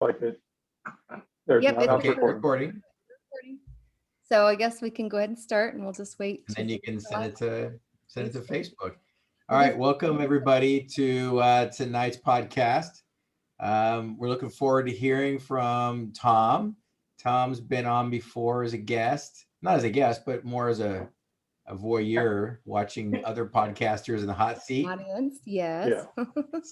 like it. There's Yep, not it's recording. So I guess we can go ahead and start, and we'll just wait. And then you can send it to Facebook. All right, welcome everybody to tonight's podcast. We're looking forward to hearing from Tom. Tom's been on before as a guest, not as a guest, but more as a voyeur, watching other podcasters in the hot seat. Audience, yes. Yeah.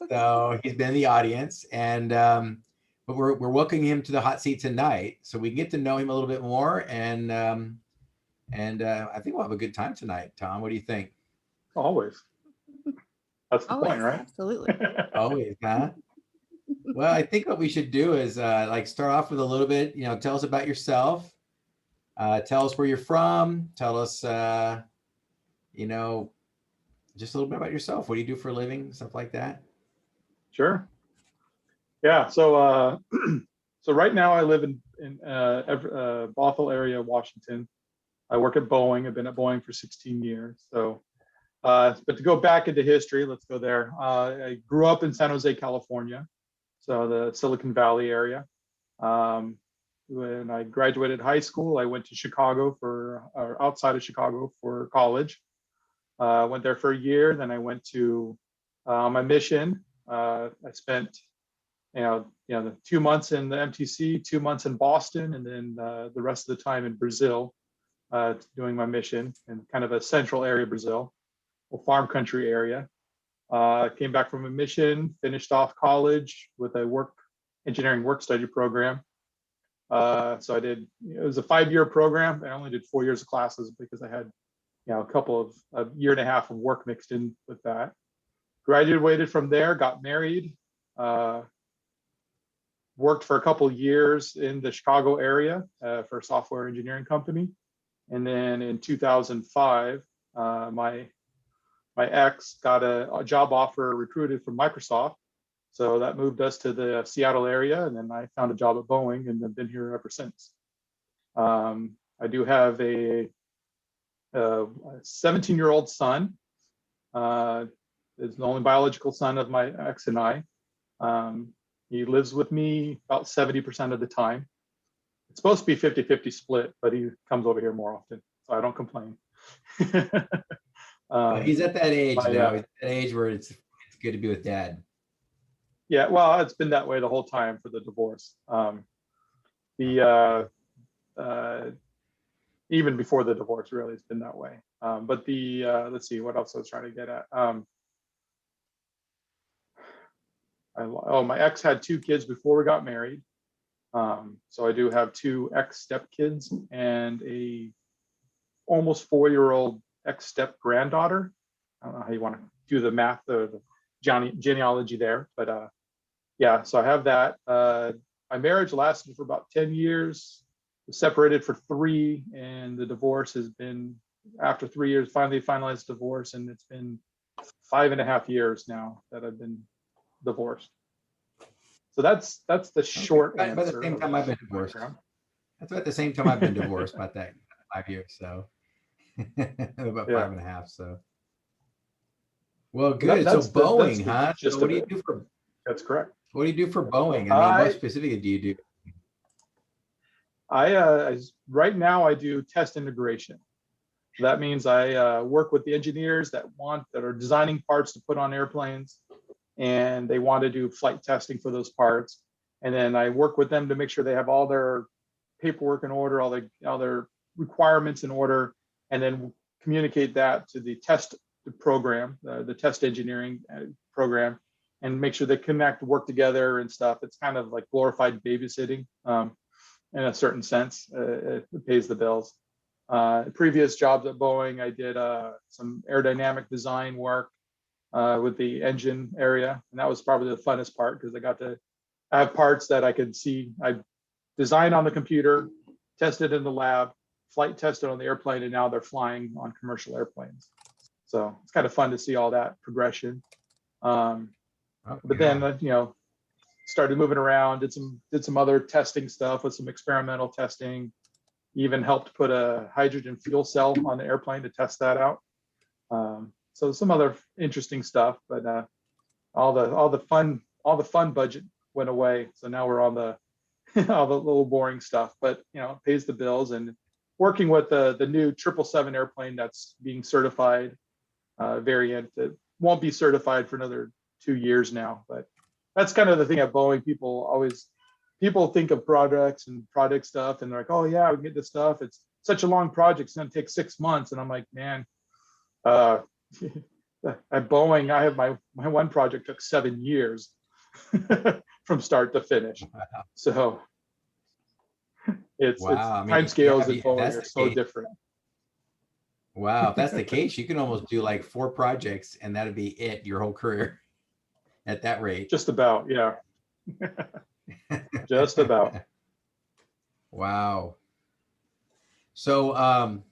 So he's been in the audience, and but we're welcoming him to the hot seat tonight, so we can get to know him a little bit more, and I think we'll have a good time tonight. Tom, what do you think? Always. That's the Always, point, right? Absolutely. Always, huh? Well, I think what we should do is like start off with a little bit, tell us about yourself. Tell us where you're from. Tell us, just a little bit about yourself. What do you do for a living? Stuff like that. Sure. Yeah. So, so right now I live in Bothell area, Washington. I work at Boeing. I've been at Boeing for 16 years. So, but to go back into history, let's go there. I grew up in San Jose, California, so the Silicon Valley area. When I graduated high school, I went to Chicago or outside of Chicago for college. Went there for a year. Then I went to my mission. I spent, the 2 months in the MTC, 2 months in Boston, and then the rest of the time in Brazil, doing my mission in kind of a central area of Brazil, a farm country area. Came back from a mission, finished off college with a engineering work study program. So it was a 5-year program. I only did 4 years of classes because I had, a couple of a year and a half of work mixed in with that. Graduated from there, got married, worked for a couple of years in the Chicago area for a software engineering company. And then in 2005, my ex got a job offer recruited from Microsoft. So that moved us to the Seattle area, and then I found a job at Boeing and have been here ever since. I do have a 17-year-old son. Is the only biological son of my ex and I. He lives with me about 70% of the time. It's supposed to be 50-50 split, but he comes over here more often, so I don't complain. He's at that age now. He's at that age where it's good to be with dad. Yeah, well, it's been that way the whole time for the divorce. Even before the divorce, really, it's been that way. But let's see, what else I was trying to get at. My ex had 2 kids before we got married. So I do have 2 ex stepkids and a almost 4-year-old ex step granddaughter. I don't know how you want to do the math, the genealogy there, but yeah, so I have that. My marriage lasted for about 10 years, was separated for 3, and the divorce has been, after 3 years, finally finalized divorce, and it's been 5.5 years now that I've been divorced. So that's the short answer. About the same time I've been divorced. That's about the same time I've been divorced, about that 5 years, so about 5.5. So, well, good. So Boeing, huh? So what do you do for? That's correct. What do you do for Boeing? I mean, what specifically do you do? Right now I do test integration. That means I work with the engineers that are designing parts to put on airplanes, and they want to do flight testing for those parts. And then I work with them to make sure they have all their paperwork in order, all their requirements in order, and then communicate that to the test program, the test engineering program, and make sure they connect, work together and stuff. It's kind of like glorified babysitting in a certain sense. It pays the bills. Previous jobs at Boeing, I did some aerodynamic design work with the engine area. And that was probably the funnest part because I got to have parts that I could see. I designed on the computer, tested in the lab, flight tested on the airplane, and now they're flying on commercial airplanes. So it's kind of fun to see all that progression. But then, started moving around, did some other testing stuff with some experimental testing, even helped put a hydrogen fuel cell on the airplane to test that out. So some other interesting stuff, but all the fun went away. So now we're on the all the little boring stuff, but you know, it pays the bills. And working with the new 777 airplane that's being certified variant that won't be certified for another 2 years now. But that's kind of the thing at Boeing. People think of products and product stuff, and they're like, oh yeah, we get this stuff. It's such a long project. It's going to take 6 months. And I'm like, man, at Boeing, I have my one project took 7 years from start to finish. So it's Wow. I mean, time scales yeah, at Boeing that's are the so case. different. Wow, if that's the case, you can almost do like 4 projects and that'd be it your whole career at that rate. Just about, yeah. Just about. Wow. So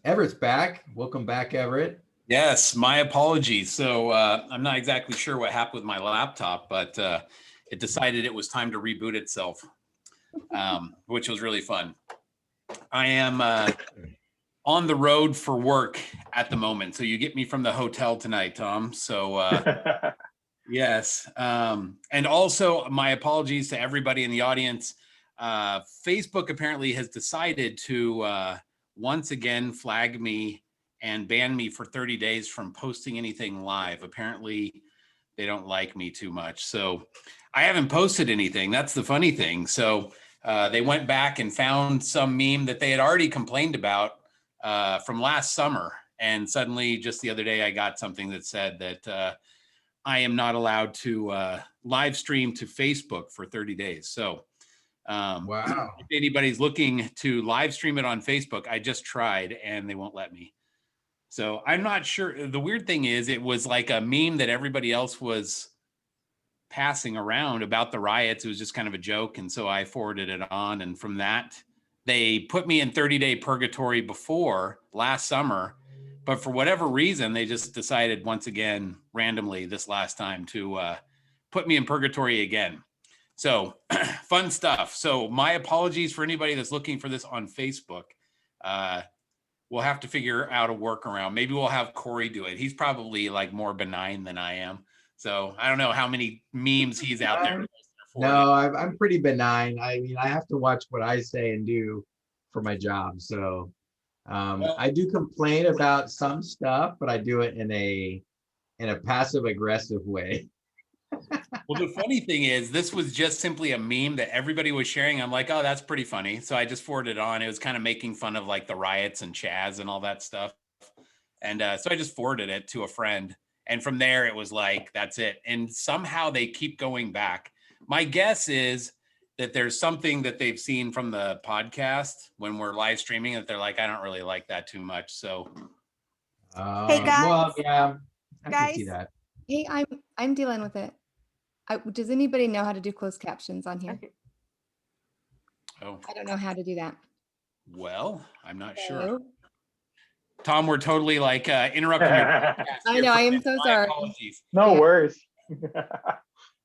Everett's back. Welcome back, Everett. Yes, my apologies. So I'm not exactly sure what happened with my laptop, but it decided it was time to reboot itself, which was really fun. I am on the road for work at the moment. So you get me from the hotel tonight, Tom. So yes. And also my apologies to everybody in the audience. Facebook apparently has decided to once again flag me and ban me for 30 days from posting anything live. Apparently they don't like me too much. So I haven't posted anything. That's the funny thing. So they went back and found some meme that they had already complained about from last summer. And suddenly just the other day, I got something that said that I am not allowed to live stream to Facebook for 30 days. So Wow. if anybody's looking to live stream it on Facebook, I just tried and they won't let me. So I'm not sure. The weird thing is it was like a meme that everybody else was passing around about the riots. It was just kind of a joke. And so I forwarded it on. And from that, they put me in 30-day purgatory before last summer. But for whatever reason, they just decided once again, randomly this last time to put me in purgatory again. So fun stuff. So my apologies for anybody that's looking for this on Facebook. We'll have to figure out a workaround. Maybe we'll have Corey do it. He's probably like more benign than I am. So I don't know how many memes he's out there. No, I'm pretty benign. I mean, I have to watch what I say and do for my job. So I do complain about some stuff, but I do it in a passive aggressive way. Well, the funny thing is, this was just simply a meme that everybody was sharing. I'm like, oh, that's pretty funny. So I just forwarded it on. It was kind of making fun of like the riots and Chaz and all that stuff. And so I just forwarded it to a friend. And from there, it was like, that's it. And somehow they keep going back. My guess is that there's something that they've seen from the podcast when we're live streaming that they're like, I don't really like that too much. So. Hey, guys. Well, yeah, I can see Guys. that. Hey, I'm dealing with it. Does anybody know how to do closed captions on here? Oh, I don't know how to do that. well, I'm not sure. So, Tom, we're totally like interrupting your podcast I here. know, I am so My sorry. apologies. No Yeah. worries.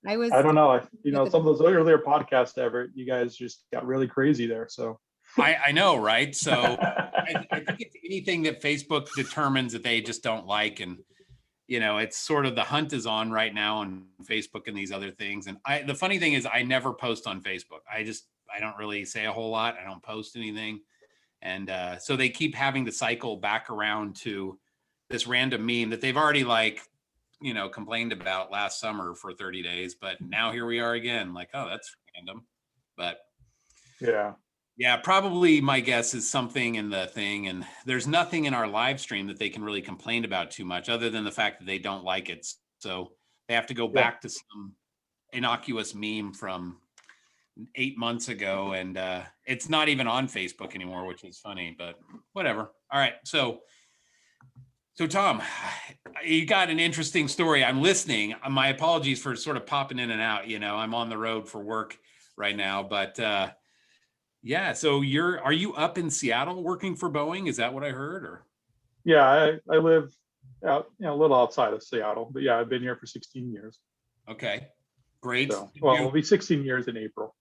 I was. I don't know. Some of those earlier podcasts, Everett, you guys just got really crazy there. So I know, right? So I think it's anything that Facebook determines that they just don't like. And, it's sort of the hunt is on right now on Facebook and these other things. And the funny thing is I never post on Facebook. I don't really say a whole lot. I don't post anything. And so they keep having to cycle back around to this random meme that they've already complained about last summer for 30 days. But now here we are again, like, oh, that's random. But yeah, probably my guess is something in the thing. And there's nothing in our live stream that they can really complain about too much other than the fact that they don't like it. So they have to go back to some innocuous meme from 8 months ago. And it's not even on Facebook anymore, which is funny, but whatever. All right. So Tom, you got an interesting story. I'm listening. My apologies for sort of popping in and out. I'm on the road for work right now, but yeah. So are you up in Seattle working for Boeing? Is that what I heard? Or yeah, I live out a little outside of Seattle, but yeah, I've been here for 16 years. Okay, great. So, it'll be 16 years in April.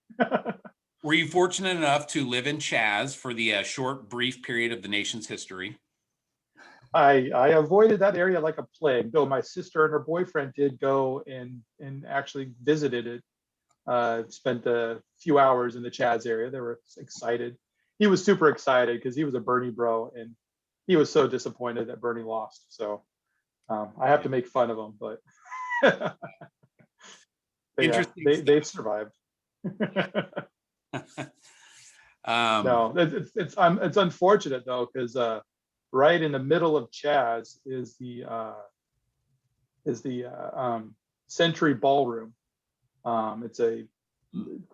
Were you fortunate enough to live in Chaz for the short, brief period of the nation's history? I avoided that area like a plague, though my sister and her boyfriend did go and actually visited it spent a few hours in the Chaz area. They were excited. He was super excited because he was a Bernie bro, and he was so disappointed that Bernie lost. So I have to make fun of him, but, but yeah, Interesting they've survived. No, it's unfortunate though, because right in the middle of Chaz is the Century Ballroom. It's a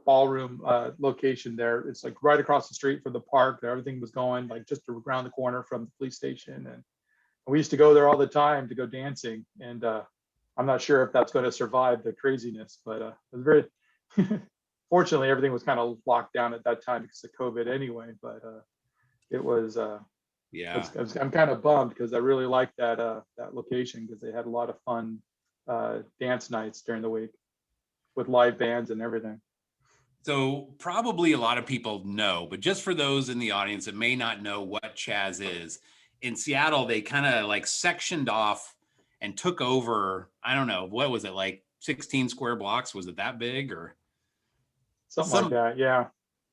ballroom location there. It's like right across the street from the park. Everything was going like just around the corner from the police station, and we used to go there all the time to go dancing. And I'm not sure if that's going to survive the craziness, but it was very fortunately everything was kind of locked down at that time because of COVID anyway. But it was I'm kind of bummed because I really liked that location because they had a lot of fun dance nights during the week with live bands and everything. So probably a lot of people know, but just for those in the audience that may not know what Chaz is, in Seattle, they kind of like sectioned off and took over, I don't know, what was it, like 16 square blocks? Was it that big or? Something like that, yeah.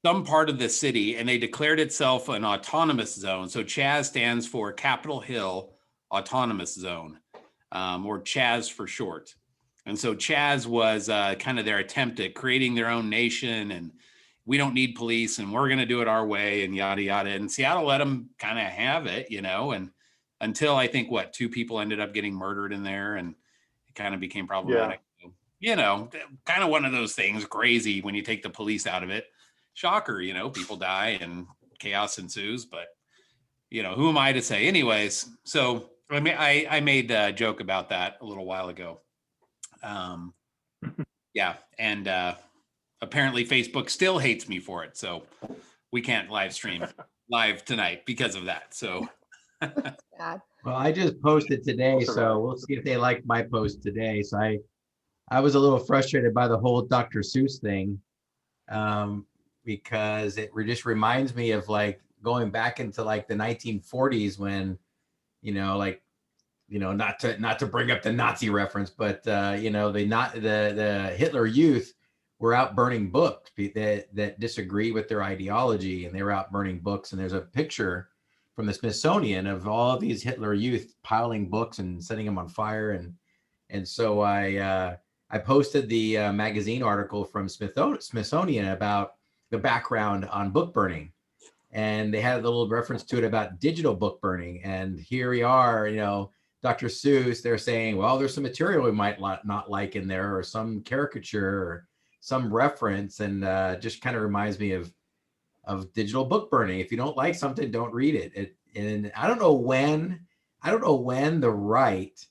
Some part of the city, and they declared itself an autonomous zone. So Chaz stands for Capitol Hill Autonomous Zone, or Chaz for short. And so Chaz was kind of their attempt at creating their own nation, and we don't need police, and we're going to do it our way, and yada, yada. And Seattle let them kind of have it, and until I think, 2 people ended up getting murdered in there, and it kind of became problematic. Yeah. Kind of one of those things, crazy when you take the police out of it. Shocker, people die and chaos ensues, but, who am I to say? Anyways, so I mean, I made a joke about that a little while ago. Yeah. And apparently Facebook still hates me for it. So we can't live stream live tonight because of that. So. Bad. Well, I just posted today, so we'll see if they like my post today. So I was a little frustrated by the whole Dr. Seuss thing, because it just reminds me of like going back into like the 1940s when, not to bring up the Nazi reference, but the Hitler Youth were out burning books that disagree with their ideology, and they were out burning books. And there's a picture from the Smithsonian of all of these Hitler Youth piling books and setting them on fire. And so I posted the magazine article from Smithsonian about the background on book burning. And they had a little reference to it about digital book burning. And here we are, Dr. Seuss, they're saying, well, there's some material we might not like in there, or some caricature or some reference. And just kind of reminds me of digital book burning. If you don't like something, don't read it. And I don't know when the right,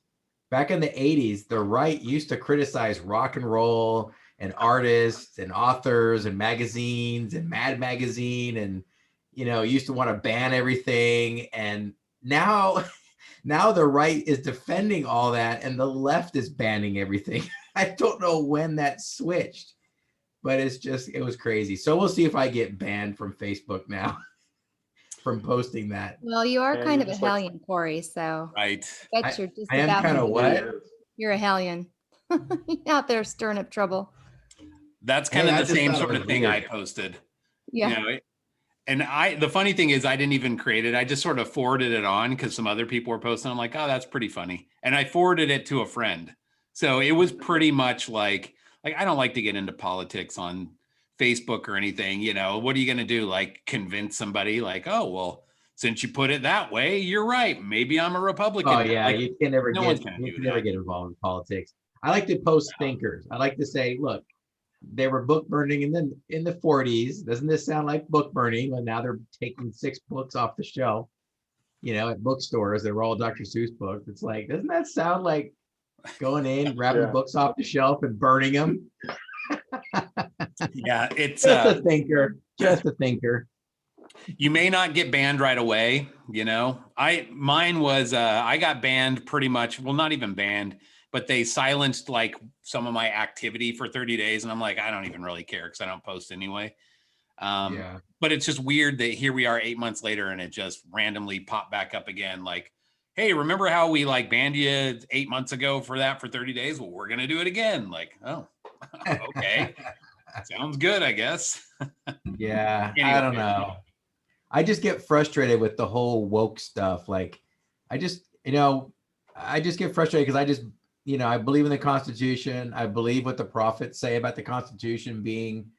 back in the 80s, the right used to criticize rock and roll and artists and authors and magazines and Mad Magazine, and used to want to ban everything. And now the right is defending all that, and the left is banning everything. I don't know when that switched, but it was crazy. So we'll see if I get banned from Facebook now from posting that. Well, you are kind of a hellion, Corey. So Right. I bet you're just I am kind of what? You're a hellion. Out there stirring up trouble. That's kind of the same sort of thing I posted. Yeah. And the funny thing is I didn't even create it. I just sort of forwarded it on because some other people were posting. I'm like, oh, that's pretty funny. And I forwarded it to a friend. So it was pretty much like I don't like to get into politics on Facebook or anything. What are you going to do? Like convince somebody like, oh, well, since you put it that way, you're right. Maybe I'm a Republican. Oh yeah. Like, you can never get involved in politics. I like to post thinkers. I like to say, look, they were book burning in the 40s. Doesn't this sound like book burning? Well, now they're taking 6 books off the shelf, at bookstores. They were all Dr. Seuss books. It's like, doesn't that sound like going in, grabbing books off the shelf and burning them? Yeah, it's just a thinker. You may not get banned right away. Mine was I got banned pretty much. Well, not even banned, but they silenced like some of my activity for 30 days. And I'm like, I don't even really care because I don't post anyway. But it's just weird that here we are 8 months later and it just randomly popped back up again. Like, hey, remember how we like banned you 8 months ago for that for 30 days? Well, we're going to do it again. Like, oh, okay. Sounds good, I guess. Yeah, Anyway. I don't know. I just get frustrated with the whole woke stuff. Like, I just get frustrated because I believe in the Constitution. I believe what the prophets say about the Constitution being,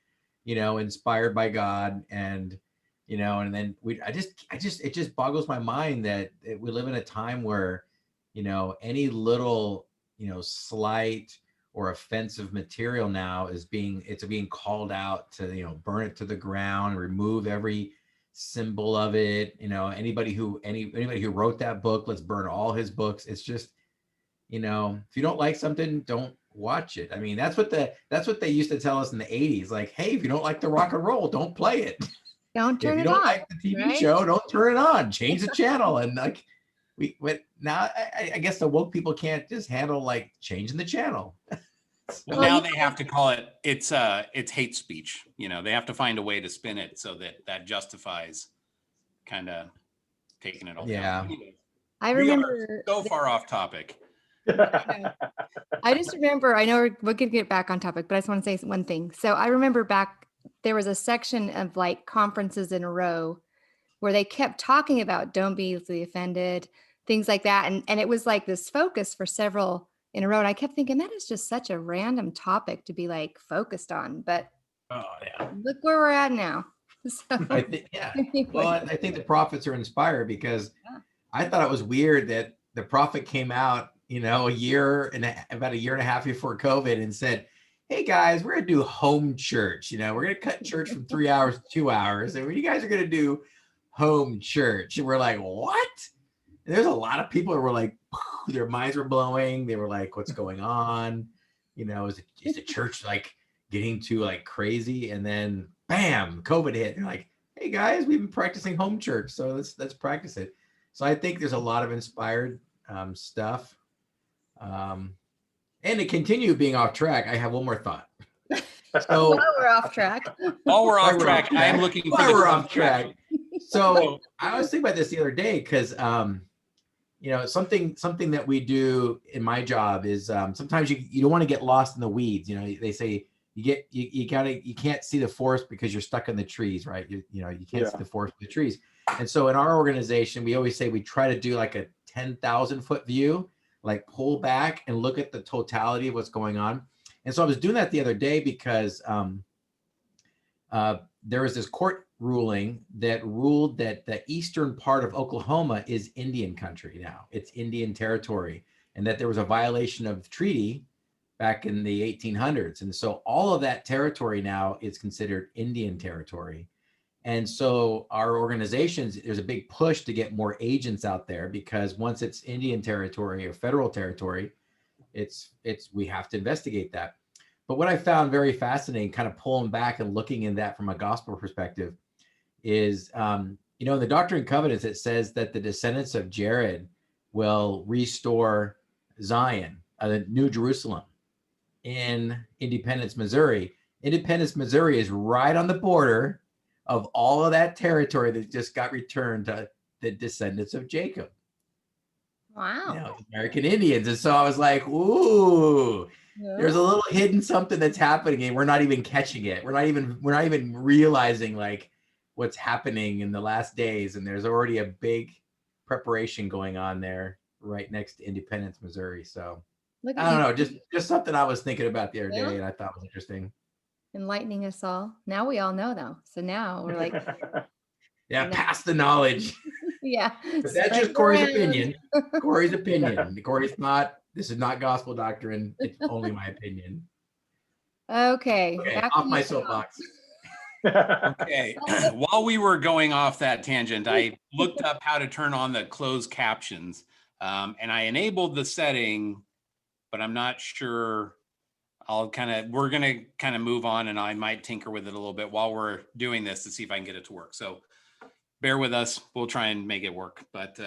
inspired by God. And, and then it just boggles my mind that we live in a time where, any little, slight or offensive material now is being called out to, burn it to the ground, remove every symbol of it. Anybody who wrote that book, let's burn all his books. It's just, if you don't like something, don't watch it. I mean, that's what they used to tell us in the 80s. Like, hey, if you don't like the rock and roll, don't play it. Don't turn If you it don't on. like the TV right? show, don't turn it on. Change the channel. And like, now I guess the woke people can't just handle like changing the channel. Well, now they have to call it's hate speech. They have to find a way to spin it so that justifies kind of taking it all down. Anyway, I remember so far off topic. I just remember, I know we're going to get back on topic, but I just want to say one thing. So I remember back, there was a section of like conferences in a row where they kept talking about don't be easily offended, things like that. And it was like this focus for several in a row. And I kept thinking that is just such a random topic to be like focused on, but look where we're at now. So, I think, well, I think the prophets are inspired because I thought it was weird that the prophet came out, about a year and a half before COVID and said, hey guys, we're gonna do home church. We're gonna cut church from 3 hours to 2 hours, and you guys are gonna do home church. And we're like, what? And there's a lot of people who were like, their minds were blowing. They were like, what's going on? Is the church like getting too like crazy? And then bam, COVID hit. They're like, hey guys, we've been practicing home church, so let's practice it. So I think there's a lot of inspired stuff. And to continue being off track, I have one more thought. So while we're off track. While we're off track, I am looking for we're off track. So I was thinking about this the other day because something that we do in my job is sometimes you don't want to get lost in the weeds. They say you can't see the forest because you're stuck in the trees, right? You can't see the forest with the trees. And so in our organization, we always say we try to do like a 10,000 foot view, like pull back and look at the totality of what's going on. And so I was doing that the other day because there was this court ruling that ruled that the eastern part of Oklahoma is Indian country now. It's Indian territory, and that there was a violation of the treaty back in the 1800s. And so all of that territory now is considered Indian territory. And so our organizations, there's a big push to get more agents out there because once it's Indian territory or federal territory, we have to investigate that. But what I found very fascinating, kind of pulling back and looking in that from a gospel perspective, is in the Doctrine and Covenants, it says that the descendants of Jared will restore Zion, the New Jerusalem, in Independence, Missouri. Independence, Missouri is right on the border of all of that territory that just got returned to the descendants of Jacob. Wow. American Indians. And so I was like, ooh, there's a little hidden something that's happening and we're not even catching it. We're not even realizing like what's happening in the last days. And there's already a big preparation going on there right next to Independence, Missouri. So I don't know, just something I was thinking about the other day and I thought was interesting. Enlightening us all. Now we all know though. So now we're like, pass the knowledge. Yeah. But that's just Corey's opinion. Corey's opinion. This is not gospel doctrine. It's only my opinion. Okay. Off my soapbox. Okay. While we were going off that tangent, I looked up how to turn on the closed captions, and I enabled the setting, but I'm not sure. We're going to kind of move on and I might tinker with it a little bit while we're doing this to see if I can get it to work. So bear with us. We'll try and make it work. But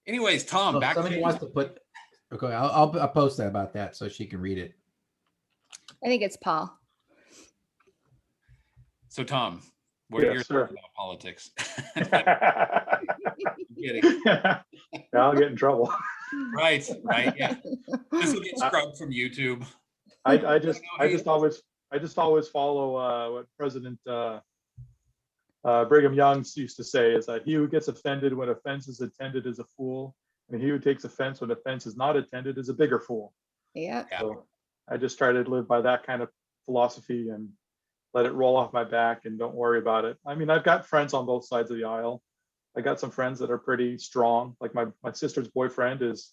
anyways, Tom, back somebody wants to put, okay, I'll post that about that so she can read it. I think it's Paul. So Tom, what are your thoughts about politics? I'll get in trouble. Right. Yeah. This will get scrubbed from YouTube. I just I just always follow what President Brigham Young used to say, is that he who gets offended when offense is attended is a fool, and he who takes offense when offense is not attended is a bigger fool. Yeah. So I just try to live by that kind of philosophy and let it roll off my back and don't worry about it. I mean, I've got friends on both sides of the aisle. I got some friends that are pretty strong. Like my sister's boyfriend is,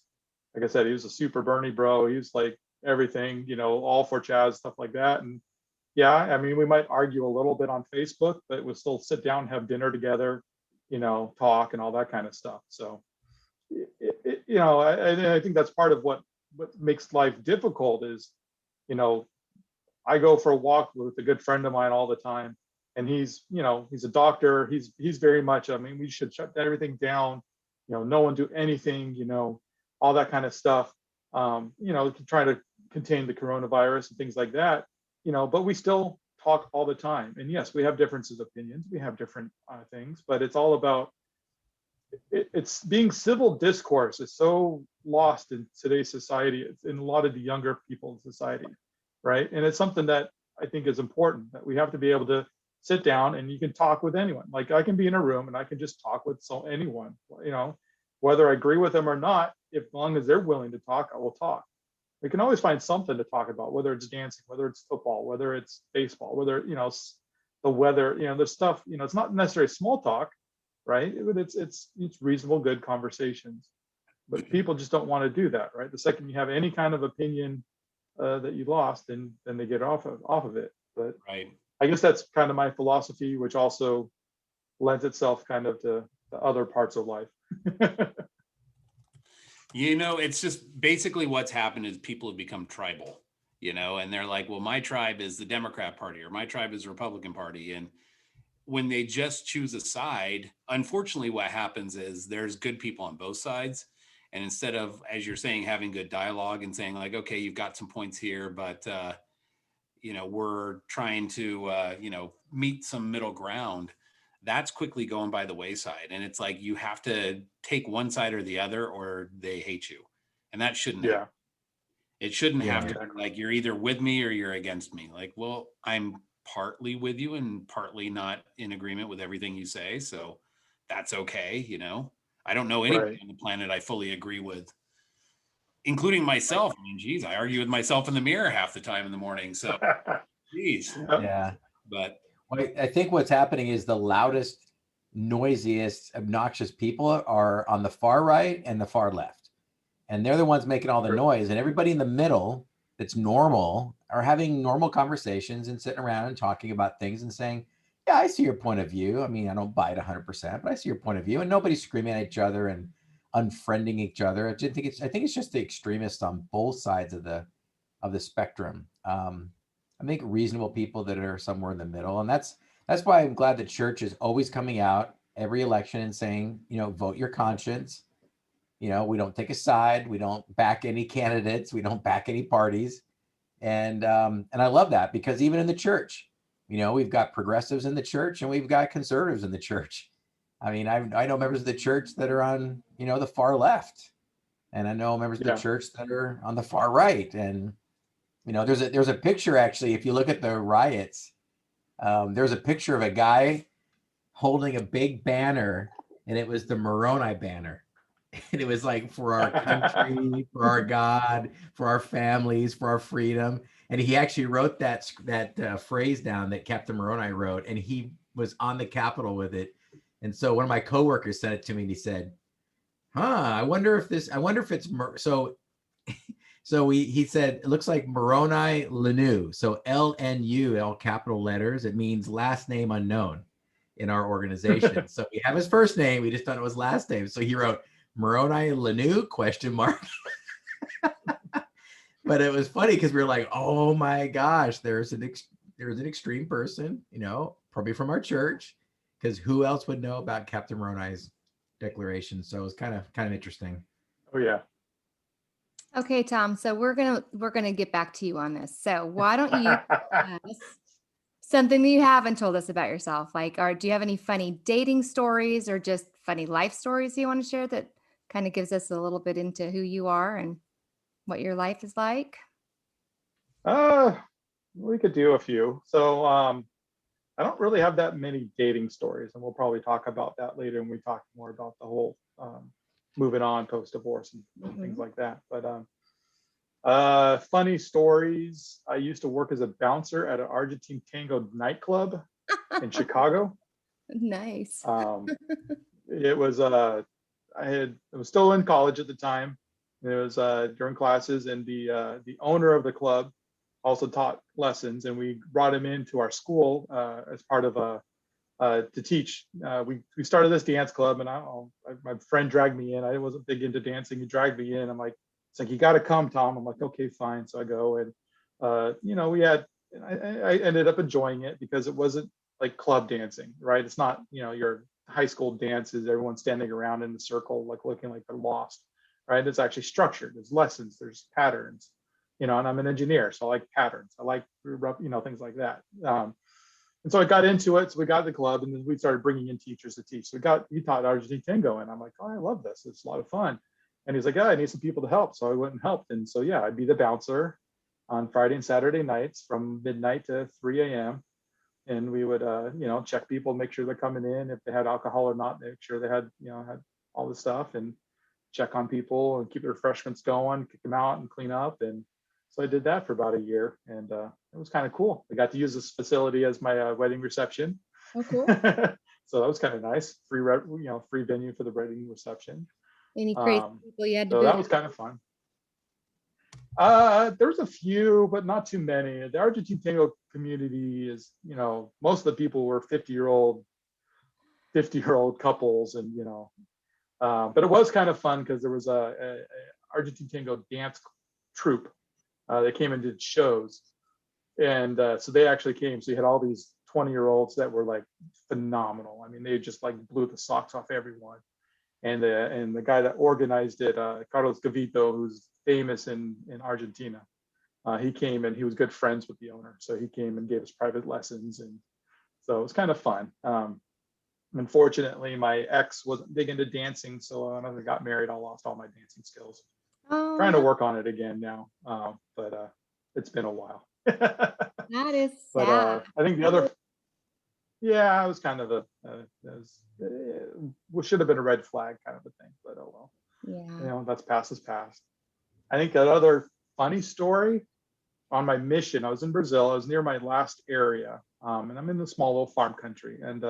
like I said, he was a super Bernie bro. He's like everything, all for Chaz, stuff like that. And yeah, I mean, we might argue a little bit on Facebook, but we'll still sit down, have dinner together, talk and all that kind of stuff. So, I think that's part of what makes life difficult is, I go for a walk with a good friend of mine all the time, and he's a doctor. He's very much, I mean, we should shut everything down, no one do anything, all that kind of stuff, to try to contain the coronavirus and things like that, but we still talk all the time. And yes, we have differences of opinions, we have different things, but it's all about, it's being civil discourse is so lost in today's society. It's in a lot of the younger people in society, right? And it's something that I think is important, that we have to be able to sit down and you can talk with anyone. Like I can be in a room and I can just talk with anyone, whether I agree with them or not. If long as they're willing to talk, I will talk. We can always find something to talk about, whether it's dancing, whether it's football, whether it's baseball, whether the weather, there's stuff, it's not necessarily small talk, right? It's reasonable, good conversations, but people just don't want to do that, right? The second you have any kind of opinion that you lost, then they get off of it. But right. I guess that's kind of my philosophy, which also lends itself kind of to the other parts of life. It's just basically what's happened is people have become tribal, and they're like, well, my tribe is the Democrat Party or my tribe is the Republican Party. And when they just choose a side, unfortunately, what happens is there's good people on both sides. And instead of, as you're saying, having good dialogue and saying like, okay, you've got some points here, but, we're trying to, meet some middle ground, that's quickly going by the wayside. And it's like, you have to take one side or the other or they hate you. And that shouldn't happen. It shouldn't have to be like, you're either with me or you're against me. Like, well, I'm partly with you and partly not in agreement with everything you say. So that's okay. I don't know anybody on the planet I fully agree with, including myself. I mean, geez, I argue with myself in the mirror half the time in the morning. So, geez. Yeah. But I think what's happening is the loudest, noisiest, obnoxious people are on the far right and the far left. And they're the ones making all the noise. And everybody in the middle that's normal are having normal conversations and sitting around and talking about things and saying, yeah, I see your point of view. I mean, I don't buy it 100%, but I see your point of view. And nobody's screaming at each other and unfriending each other. I think it's just the extremists on both sides of the spectrum. I think reasonable people that are somewhere in the middle. And that's why I'm glad the church is always coming out every election and saying, vote your conscience. We don't take a side. We don't back any candidates. We don't back any parties. And I love that, because even in the church, we've got progressives in the church and we've got conservatives in the church. I mean, I know members of the church that are on, the far left, and I know members of the church that are on the far right. And, there's a picture, actually, if you look at the riots, there's a picture of a guy holding a big banner, and it was the Moroni banner. And it was like, for our country, for our God, for our families, for our freedom. And he actually wrote that phrase down that Captain Moroni wrote, and he was on the Capitol with it. And so one of my coworkers sent it to me and he said, I wonder if it's so he said, it looks like Moroni Lanu. So LNU, all capital letters. It means last name unknown in our organization. So we have his first name, we just don't know his last name. So he wrote Moroni Lanu ? But it was funny because we were like, oh my gosh, there's an extreme person, probably from our church, because who else would know about Captain Moroni's declaration? So it was kind of interesting. Oh yeah. Okay, Tom. So we're gonna get back to you on this. So why don't you tell us something that you haven't told us about yourself? Like, or do you have any funny dating stories or just funny life stories you want to share that kind of gives us a little bit into who you are and what your life is like? We could do a few. So I don't really have that many dating stories, and we'll probably talk about that later when we talk more about the whole moving on post-divorce and things like that. But funny stories. I used to work as a bouncer at an Argentine tango nightclub in Chicago. Nice. It was I was still in college at the time. It was during classes, and the owner of the club also taught lessons, and we brought him into our school as part of to teach. We started this dance club, and my friend dragged me in. I wasn't big into dancing. He dragged me in. I'm like, it's like, you got to come, Tom. I'm like, okay, fine. So I go, and I ended up enjoying it because it wasn't like club dancing, right? It's not, your high school dances, everyone's standing around in a circle, like looking like they're lost, right? It's actually structured. There's lessons, there's patterns, and I'm an engineer, so I like patterns. I like, things like that. And so I got into it. So we got the club, and then we started bringing in teachers to teach. So he taught Argentine tango, and I'm like, oh, I love this. It's a lot of fun. And he's like, yeah, I need some people to help. So I went and helped. And so, yeah, I'd be the bouncer on Friday and Saturday nights from midnight to 3 a.m. And we would, check people, make sure they're coming in, if they had alcohol or not, make sure they had all the stuff, and check on people and keep the refreshments going, kick them out and clean up. And so I did that for about a year, and it was kind of cool. I got to use this facility as my wedding reception. Oh, cool. So that was kind of nice. Free venue for the wedding reception. Any crazy people you had to So boot that out? was kind of fun. There's a few, but not too many. The Argentine tango community is, most of the people were 50-year-old couples, and but it was kind of fun because there was a Argentine tango dance troupe. They came and did shows, and so they actually came. So you had all these 20-year-olds that were like phenomenal. I mean, they just like blew the socks off everyone. And the guy that organized it, Carlos Gavito, who's famous in Argentina, he came, and he was good friends with the owner. So he came and gave us private lessons. And so it was kind of fun. Unfortunately, my ex wasn't big into dancing. So when I got married, I lost all my dancing skills. Oh, Trying to work on it again now. But it's been a while. that is But sad. I think the other, yeah, it was kind of should have been a red flag kind of a thing, but oh well. Yeah. That's past is past. I think that other funny story, on my mission, I was in Brazil. I was near my last area, and I'm in the small little farm country, and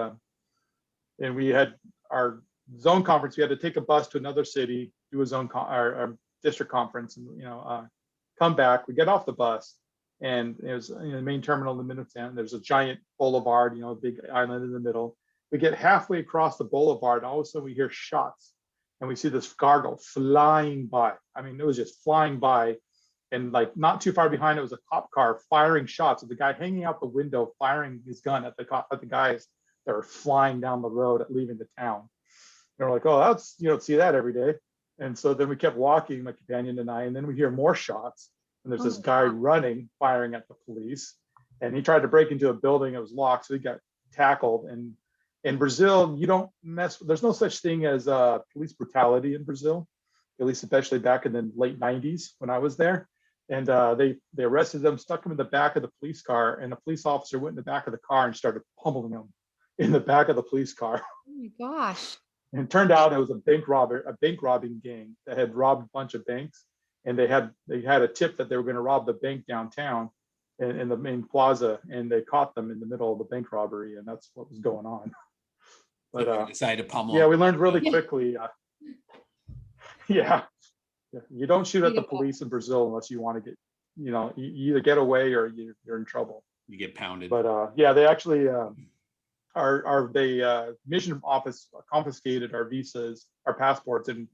we had our zone conference. We had to take a bus to another city, do a our district conference, and come back. We get off the bus, and it was the main terminal in the middle of town. There's a giant boulevard, a big island in the middle. We get halfway across the boulevard, and all of a sudden we hear shots, and we see this cargo flying by. I mean, it was just flying by, and like not too far behind it was a cop car firing shots. Of the guy hanging out the window firing his gun at the guys that were flying down the road leaving the town. And we're like, oh, that's, you don't see that every day. And so then we kept walking, my companion and I, and then we hear more shots. And there's this guy running, firing at the police. And he tried to break into a building. It was locked, so he got tackled. And in Brazil, you don't there's no such thing as police brutality in Brazil, at least especially back in the late 90s when I was there. And they arrested them, stuck him in the back of the police car, and a police officer went in the back of the car and started pummeling him in the back of the police car. Oh my gosh. And it turned out it was a bank robbing gang that had robbed a bunch of banks, and they had a tip that they were going to rob the bank downtown in the main plaza, and they caught them in the middle of the bank robbery, and that's what was going on. But So they decided to pummel. yeah, we learned really quickly. Yeah, you don't shoot at the police in Brazil unless you want to get, you either get away or you're in trouble. You get pounded. But yeah, they actually they mission office confiscated our visas, our passports, and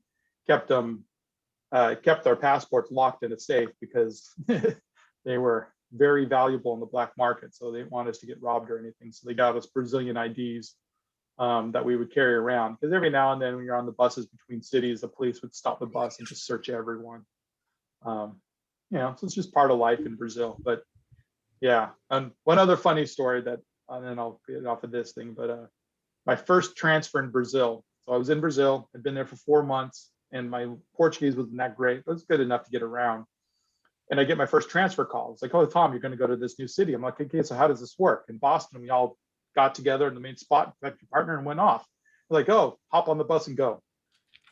kept our passports locked in a safe because they were very valuable in the black market. So they didn't want us to get robbed or anything. So they got us Brazilian IDs that we would carry around, because every now and then when you're on the buses between cities, the police would stop the bus and just search everyone. So it's just part of life in Brazil. But yeah, and one other funny story that, and then I'll get off of this thing, but my first transfer in Brazil. So I was in Brazil, I'd been there for 4 months, and my Portuguese wasn't that great. It was good enough to get around. And I get my first transfer call. It's like, oh, Tom, you're going to go to this new city. I'm like, okay, so how does this work? In Boston, we all got together in the main spot, met your partner, and went off. They're like, oh, hop on the bus and go.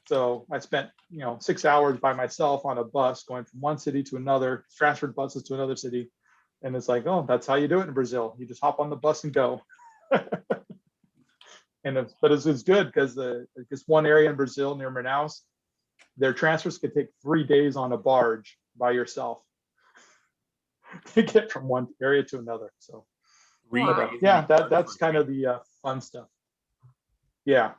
So I spent, 6 hours by myself on a bus going from one city to another, transferred buses to another city. And it's like, oh, that's how you do it in Brazil. You just hop on the bus and go. But it's good because this one area in Brazil near Manaus, their transfers could take 3 days on a barge by yourself to get from one area to another. So yeah, that's kind of the fun stuff. Yeah.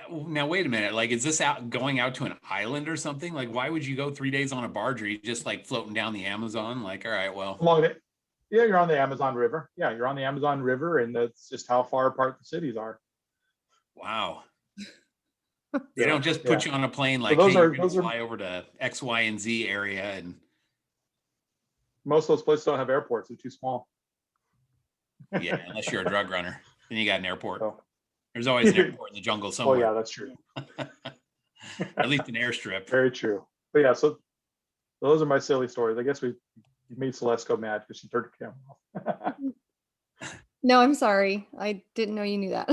Now wait a minute. Like, is this going out to an island or something? Like, why would you go 3 days on a barge? Or are you just like floating down the Amazon? Like, all right, well, yeah, you're on the Amazon River. Yeah, you're on the Amazon River, and that's just how far apart the cities are. Wow. They don't just put you on a plane like, So hey, you're gonna fly over to X, Y, and Z area, and most of those places don't have airports. They're too small. yeah, unless you're a drug runner, then you got an airport. So. There's always an airport in the jungle somewhere. Oh yeah, that's true. At least an airstrip. Very true. But yeah, so those are my silly stories. I guess we made Celeste go mad because she turned her camera off. No, I'm sorry. I didn't know you knew that.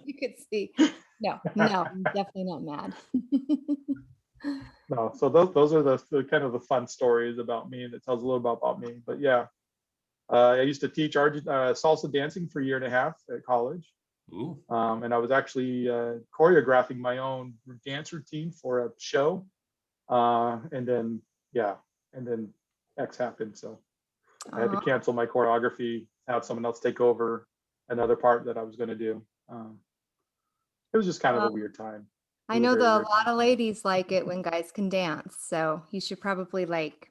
You could see. No, I'm definitely not mad. No, so those are the kind of the fun stories about me, and it tells a little about me. But yeah, I used to teach salsa dancing for a year and a half at college. Ooh. And I was actually choreographing my own dance routine for a show. And then X happened. So I had to cancel my choreography, have someone else take over another part that I was going to do. It was just kind of a weird time. I know a lot of ladies like it when guys can dance. So you should probably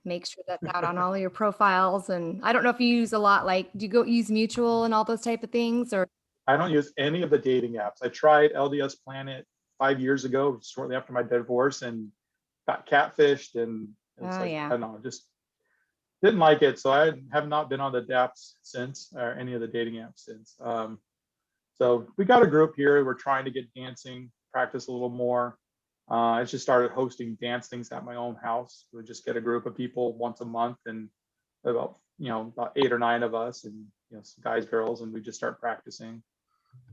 make sure that's out on all of your profiles. And I don't know if you use a lot, do you use Mutual and all those type of things, or? I don't use any of the dating apps. I tried LDS Planet 5 years ago, shortly after my divorce, and got catfished. And I don't know, just didn't like it. So I have not been on the apps since, or any of the dating apps since. So we got a group here. We're trying to get dancing, practice a little more. I just started hosting dance things at my own house. We just get a group of people once a month, and about 8 or 9 of us, and some guys, girls, and we just start practicing.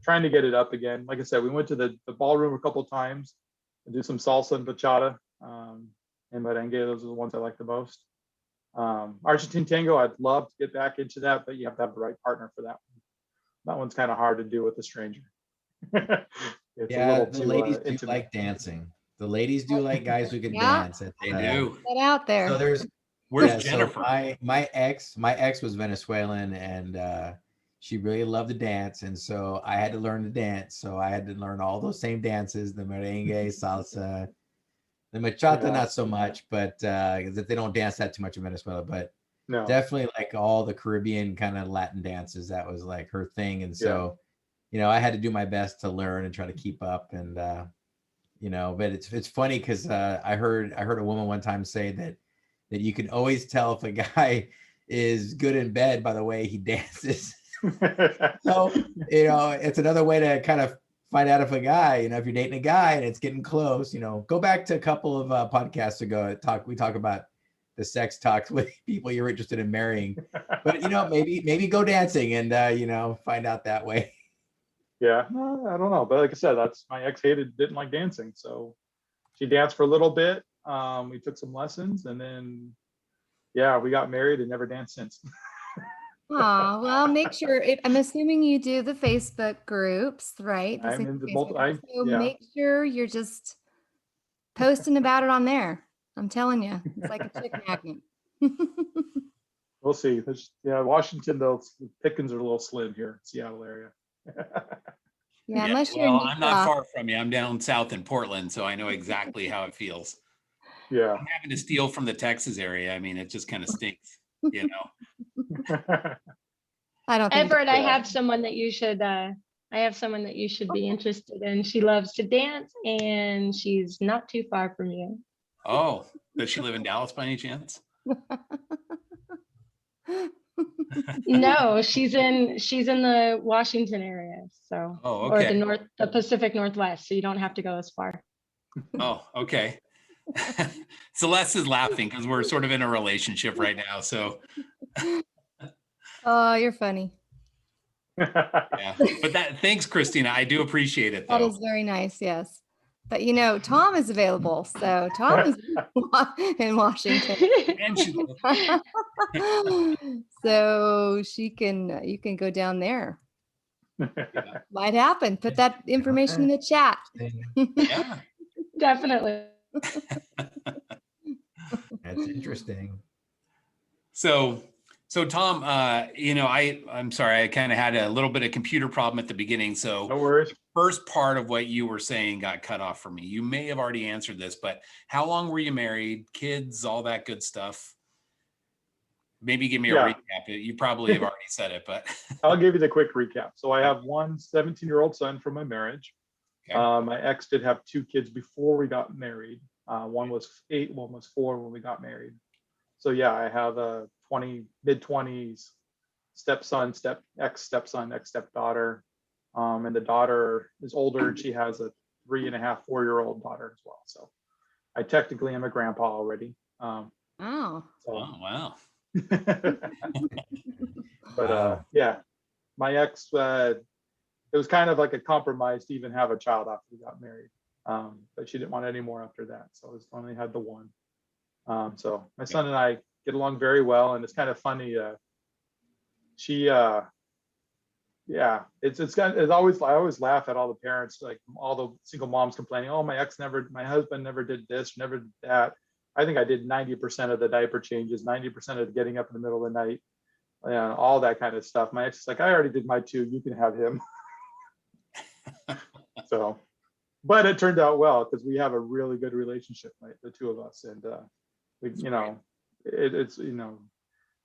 Trying to get it up again. Like I said, we went to the ballroom a couple of times and do some salsa and bachata and merengue. Those are the ones I like the most. Argentine tango, I'd love to get back into that, but you have to have the right partner for that one. That one's kind of hard to do with a stranger. Yeah, the ladies do like dancing. The ladies do like guys who can dance. They do. Get out there. So where's Jennifer? So my ex was Venezuelan, and she really loved to dance, and so I had to learn to dance. So I had to learn all those same dances: the merengue, salsa, the bachata, not so much, but they don't dance that too much in Venezuela. But definitely like all the Caribbean kind of Latin dances. That was like her thing, and so I had to do my best to learn and try to keep up. And but it's funny because I heard a woman one time say that you can always tell if a guy is good in bed by the way he dances. So it's another way to kind of find out if a guy, if you're dating a guy and it's getting close, go back to a couple of podcasts ago. We talk about the sex talks with people you're interested in marrying, but maybe go dancing and find out that way. Yeah, I don't know, but like I said, that's my ex didn't like dancing, so she danced for a little bit. We took some lessons, and then we got married and never danced since. Oh, well, make sure I'm assuming you do the Facebook groups, right? I'm in the make sure you're just posting about it on there. I'm telling you, it's like a chick magnet. We'll see. Washington, the pickings are a little slim here, Seattle area. Unless you're I'm not far from you. I'm down south in Portland, so I know exactly how it feels. Yeah, I'm having to steal from the Texas area. I mean, it just kind of stinks, I don't think Everett, I have someone that you should be interested in. She loves to dance, and she's not too far from you. Oh, does she live in Dallas by any chance? No, she's in the Washington area, so or the Pacific Northwest, so you don't have to go as far. Oh, okay. Celeste is laughing because we're sort of in a relationship right now. So Oh, you're funny. yeah, but thanks, Kristina. I do appreciate it That though. is very nice. Yes. But Tom is available. So Tom is in Washington. And she's So you can go down there. Might happen. Put that information in the chat. yeah. Definitely. That's interesting. So Tom, I'm sorry, I kind of had a little bit of computer problem at the beginning. So No worries. first part of what you were saying got cut off for me. You may have already answered this, but how long were you married, kids, all that good stuff? Maybe give me a recap. You probably have already said it, but I'll give you the quick recap. So I have one 17-year-old son from my marriage. Okay. My ex did have 2 kids before we got married. One was 8, one was 4 when we got married. So yeah, I have a mid-20s stepson, ex-stepson, ex-stepdaughter. And the daughter is older, and she has a 3.5, 4-year-old daughter as well. So I technically am a grandpa already. Oh. oh wow. But yeah, my ex, it was kind of like a compromise to even have a child after we got married. But she didn't want any more after that. So I only had the one. So my son and I get along very well, and it's kind of funny. It's always, I always laugh at all the parents, like all the single moms complaining, oh, my husband never did this, never did that. I think I did 90% of the diaper changes, 90% of getting up in the middle of the night, all that kind of stuff. My ex is like, I already did my 2, you can have him. So, but it turned out well because we have a really good relationship, the 2 of us. And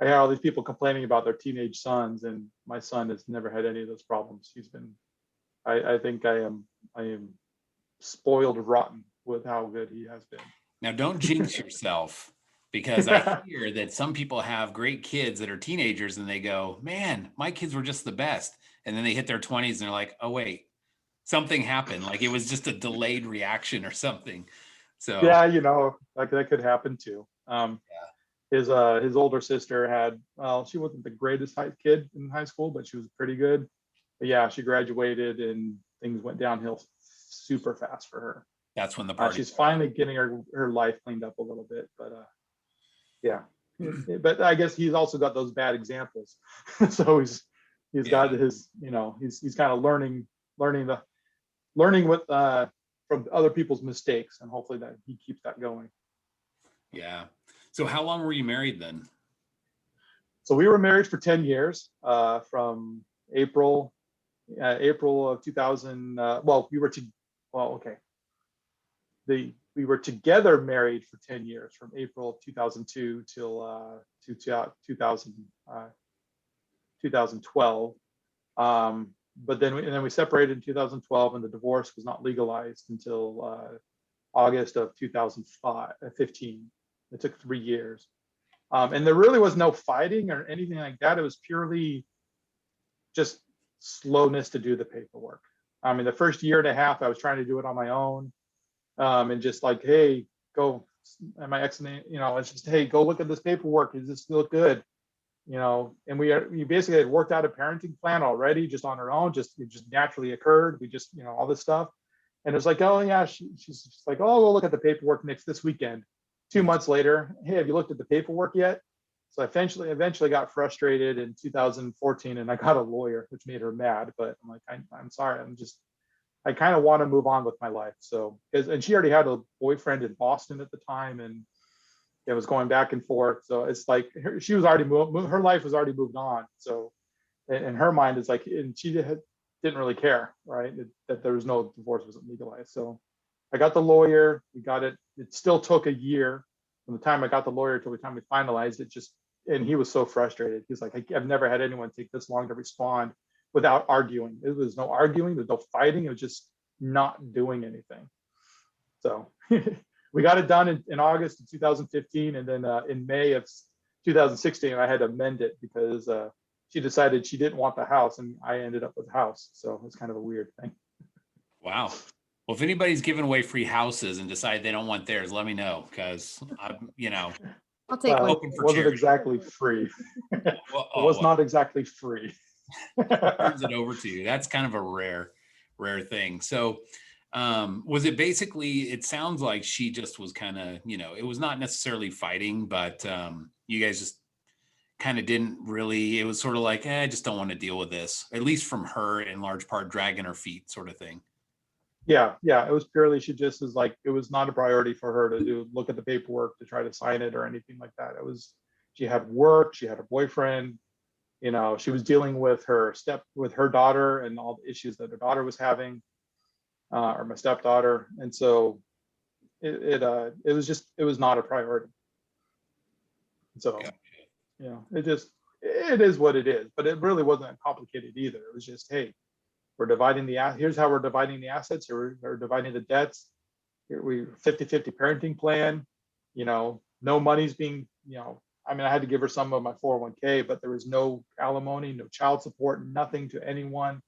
I hear all these people complaining about their teenage sons, and my son has never had any of those problems. I think I am spoiled rotten with how good he has been. Now, don't jinx yourself, because I hear that some people have great kids that are teenagers and they go, man, my kids were just the best. And then they hit their 20s and they're like, oh, wait, something happened. Like it was just a delayed reaction or something. So yeah, like that could happen too. His older sister she wasn't the greatest kid in high school, but she was pretty good. But yeah, she graduated and things went downhill super fast for her. That's when the party she's finally getting her life cleaned up a little bit, but yeah. But I guess he's also got those bad examples. So he's got his, he's kind of learning with from other people's mistakes, and hopefully that he keeps that going. Yeah. So how long were you married then? So we were married for 10 years, from April of 2000. We were together married for 10 years, from April of 2002 till 2012. But then we separated in 2012, and the divorce was not legalized until August of 2015. It took 3 years. And there really was no fighting or anything like that. It was purely just slowness to do the paperwork. I mean, the first year and a half, I was trying to do it on my own. And just like, hey, go, and my ex, it's just, hey, go look at this paperwork. Does this look good? And we basically had worked out a parenting plan already, just on our own. It just naturally occurred. We just, all this stuff. And it's like, oh yeah, she's just like, oh, we'll look at the paperwork this weekend. 2 months later, hey, have you looked at the paperwork yet? So I eventually got frustrated in 2014, and I got a lawyer, which made her mad. But I'm like, I'm sorry, I kind of want to move on with my life. So, and she already had a boyfriend in Boston at the time, and it was going back and forth. So it's like her life was already moved on. So in her mind, it's like, and she didn't really care, right? That there was no divorce wasn't legalized. So I got the lawyer, we got it. It still took a year from the time I got the lawyer till the time we finalized it. And he was so frustrated. He's like, I've never had anyone take this long to respond without arguing. There was no arguing, there's no fighting. It was just not doing anything. So we got it done in August of 2015. And then in May of 2016, I had to amend it because she decided she didn't want the house, and I ended up with the house. So it's kind of a weird thing. Wow. Well, if anybody's giving away free houses and decide they don't want theirs, let me know, because I'm, I'll take Well, one. open it for wasn't charity. exactly free. It Well, was not exactly free. turns it over to you. That's kind of a rare thing. So was it basically, it sounds like she just was kind of, it was not necessarily fighting, but you guys just kind of didn't really, it was sort of like, I just don't want to deal with this, at least from her, in large part dragging her feet sort of thing. Yeah, it was purely, she just was like, it was not a priority for her to look at the paperwork to try to sign it or anything like that. It was, she had work, she had a boyfriend, she was dealing with her daughter and all the issues that her daughter was having, or my stepdaughter. And so it was not a priority. So, Gotcha. it is what it is, but it really wasn't complicated either. It was just, hey, here's how we're dividing the assets. Here we're dividing the debts. Here we 50-50 parenting plan. No money's being, I mean, I had to give her some of my 401k, but there was no alimony, no child support, nothing to anyone.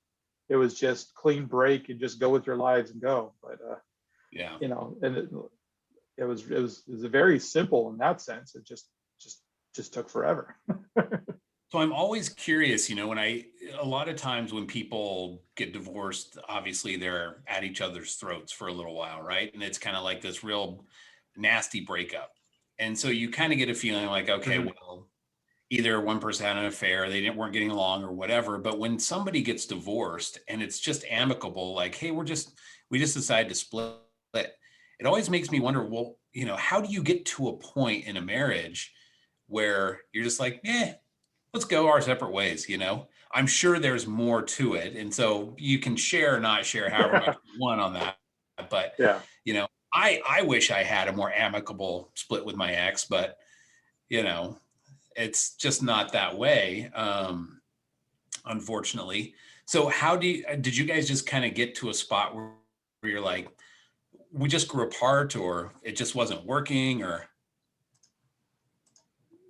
It was just clean break and just go with your lives and go. But Yeah. and it was very simple in that sense. It just took forever. So I'm always curious, a lot of times when people get divorced, obviously they're at each other's throats for a little while, right? And it's kind of like this real nasty breakup. And so you kind of get a feeling like, okay, well, either one person had an affair, weren't getting along or whatever. But when somebody gets divorced and it's just amicable, like, hey, we just decided to split, it always makes me wonder, well, how do you get to a point in a marriage where you're just like, let's go our separate ways, I'm sure there's more to it. And so you can share or not share however much you want on that. But, Yeah. I wish I had a more amicable split with my ex, but, it's just not that way, unfortunately. So did you guys just kind of get to a spot where you're like, we just grew apart, or it just wasn't working, or?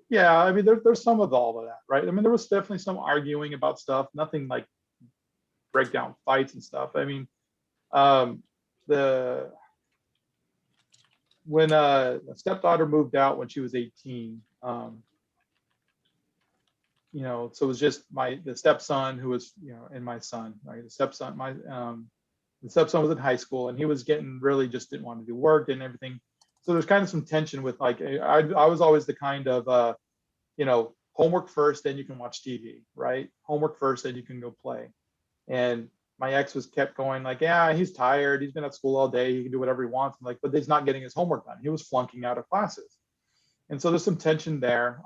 Yeah, I mean, there's some of all of that, right? I mean, there was definitely some arguing about stuff, nothing like breakdown fights and stuff. I mean, when the stepdaughter moved out when she was 18, so it was just the stepson who was, and my son, right? The stepson was in high school, and he was getting really just didn't want to do work and everything. So there's kind of some tension with, like, I was always the kind of, homework first, then you can watch TV, right? Homework first, then you can go play. And my ex kept going like, yeah, he's tired. He's been at school all day. He can do whatever he wants. I'm like, but he's not getting his homework done. He was flunking out of classes. And so there's some tension there.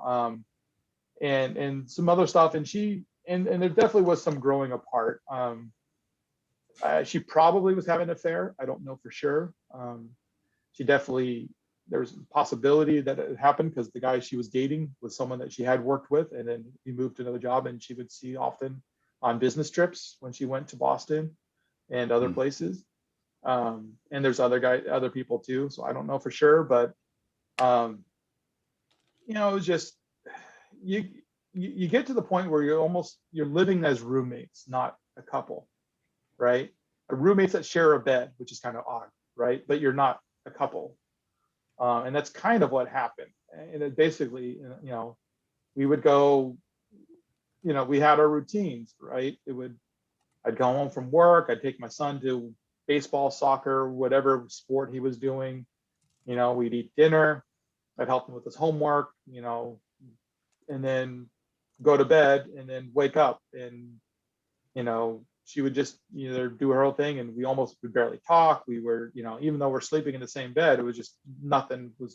And some other stuff. And there definitely was some growing apart. She probably was having an affair. I don't know for sure. There's a possibility that it happened because the guy she was dating was someone that she had worked with, and then he moved to another job, and she would see often on business trips when she went to Boston and other places. And there's other people too. So I don't know for sure, but it was just, you get to the point where you're living as roommates, not a couple, right? Roommates that share a bed, which is kind of odd, right? But you're not a couple. And that's kind of what happened. And it basically, we would go, we had our routines, right? I'd go home from work. I'd take my son to baseball, soccer, whatever sport he was doing. We'd eat dinner. I'd help him with his homework, and then go to bed and then wake up. And, she would just either do her whole thing, and we barely talk. We were, even though we're sleeping in the same bed, it was just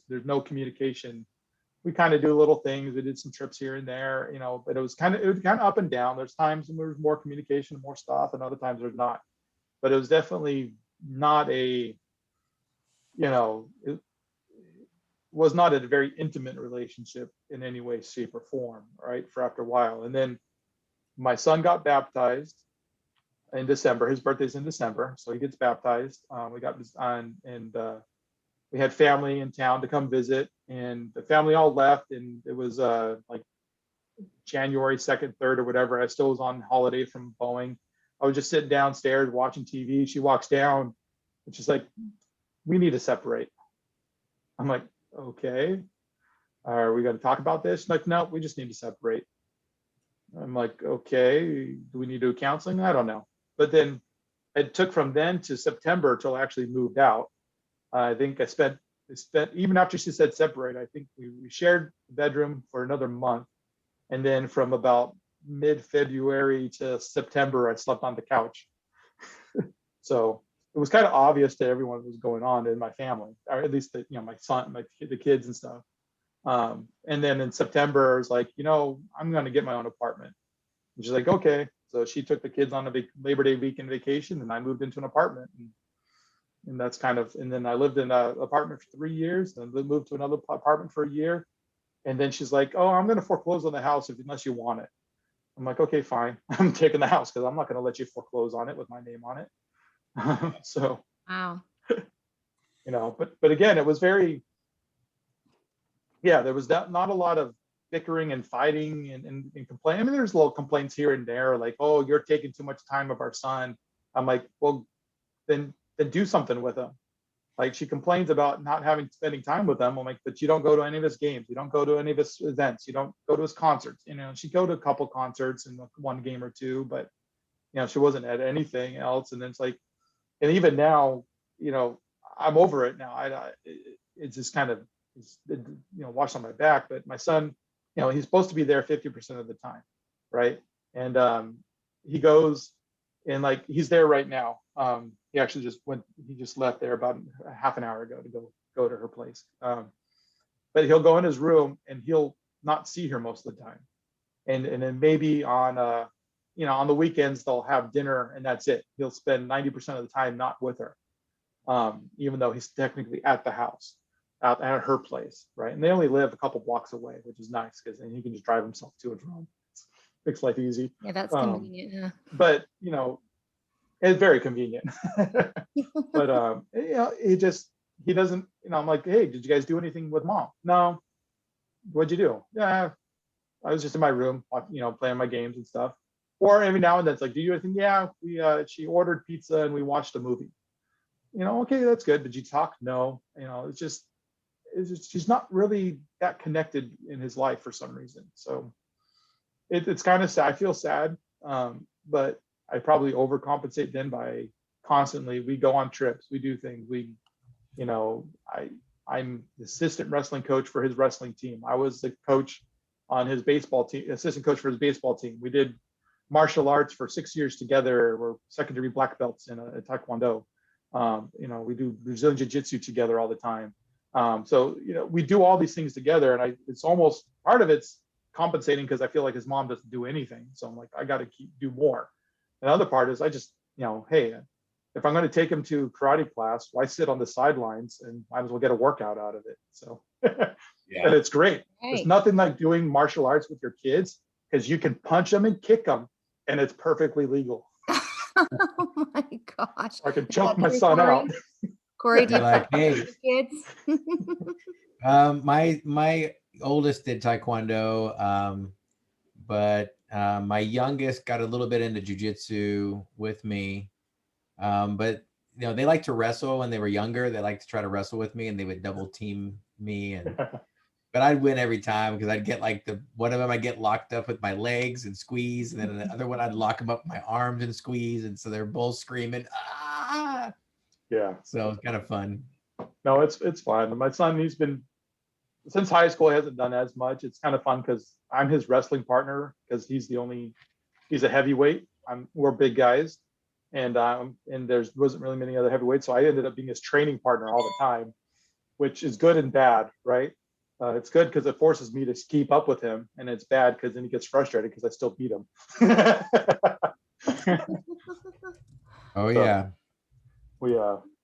there's no communication. We kind of do little things. We did some trips here and there, but it was kind of up and down. There's times when there was more communication, more stuff, and other times there's not. But it was definitely not it was not a very intimate relationship in any way, shape, or form, right? For after a while. And then my son got baptized in December. His birthday's in December, so he gets baptized. We had family in town to come visit, and the family all left, and it was like January 2nd, 3rd, or whatever. I still was on holiday from Boeing. I was just sitting downstairs watching TV. She walks down, And she's like, we need to separate. I'm like, okay. Are we going to talk about this? She's like, no, we just need to separate. I'm like, okay, do we need to do counseling? I don't know. But then it took from then to September till I actually moved out. I think I spent even after she said separate, I think we shared the bedroom for another month. And then from about mid-February to September, I slept on the couch. So it was kind of obvious to everyone what was going on in my family, or at least my son, the kids and stuff. And then in September, I was like, I'm going to get my own apartment. And she's like, okay. So she took the kids on a Labor Day weekend vacation, and I moved into an apartment. And that's and then I lived in an apartment for 3 years, and then moved to another apartment for a year. And then she's like, oh, I'm going to foreclose on the house unless you want it. I'm like, okay, fine. I'm taking the house because I'm not going to let you foreclose on it with my name on it. So, Wow. But again, it was very, there was not a lot of bickering and fighting and complaining. I mean, there's little complaints here and there, like, oh, you're taking too much time of our son. I'm like, well, then do something with him. Like, she complains about not spending time with him. I'm like, but you don't go to any of his games. You don't go to any of his events. You don't go to his concerts. She'd go to a couple concerts and one game or two, but she wasn't at anything else. And then it's like, and even now, I'm over it now. It's just kind of, washed on my back. But my son, he's supposed to be there 50% of the time, right? And he goes, and like, he's there right now. He actually just left there about a half an hour ago to go to her place. But he'll go in his room and he'll not see her most of the time. And then maybe on on the weekends they'll have dinner and that's it. He'll spend 90% of the time not with her, even though he's technically at the house, at her place, right? And they only live a couple blocks away, which is nice because then he can just drive himself to and from. Makes life easy. Yeah, that's convenient. Yeah. But it's very convenient. But he doesn't. I'm like, hey, did you guys do anything with mom? No. What'd you do? Yeah, I was just in my room, playing my games and stuff. Or every now and then it's like, do you do anything? Yeah, she ordered pizza and we watched a movie. Okay, that's good. Did you talk? No. It's just she's not really that connected in his life for some reason. So it's kind of sad. I feel sad, but I probably overcompensate then by constantly, we go on trips, we do things. I'm the assistant wrestling coach for his wrestling team. I was the coach on his baseball team, assistant coach for his baseball team. We did martial arts for 6 years together. We're second-degree black belts in Tae Kwon Do. We do Brazilian Jiu Jitsu together all the time. So we do all these things together, and it's almost part of it's compensating because I feel like his mom doesn't do anything. So I'm like, I got to do more. The other part is I just, hey, if I'm going to take him to karate class, why sit on the sidelines, and might as well get a workout out of it. So, Yeah. And it's great. Right. There's nothing like doing martial arts with your kids because you can punch them and kick them, and it's perfectly legal. Oh my gosh. I can Is choke that my true, son Corey? out. Corey, do you Like, practice with hey. your kids? My oldest did taekwondo, but my youngest got a little bit into jujitsu with me. But they like to wrestle when they were younger. They like to try to wrestle with me, and they would double team me, but I'd win every time because I'd get like one of them I'd get locked up with my legs and squeeze, and then the other one I'd lock them up with my arms and squeeze, and so they're both screaming, ah! Yeah. So it's kind of fun. No, it's fun. My son, he's been, since high school, he hasn't done as much. It's kind of fun because I'm his wrestling partner because he's a heavyweight. We're big guys, and there wasn't really many other heavyweights, so I ended up being his training partner all the time, which is good and bad, right? It's good because it forces me to keep up with him, and it's bad because then he gets frustrated because I still beat him. Oh yeah.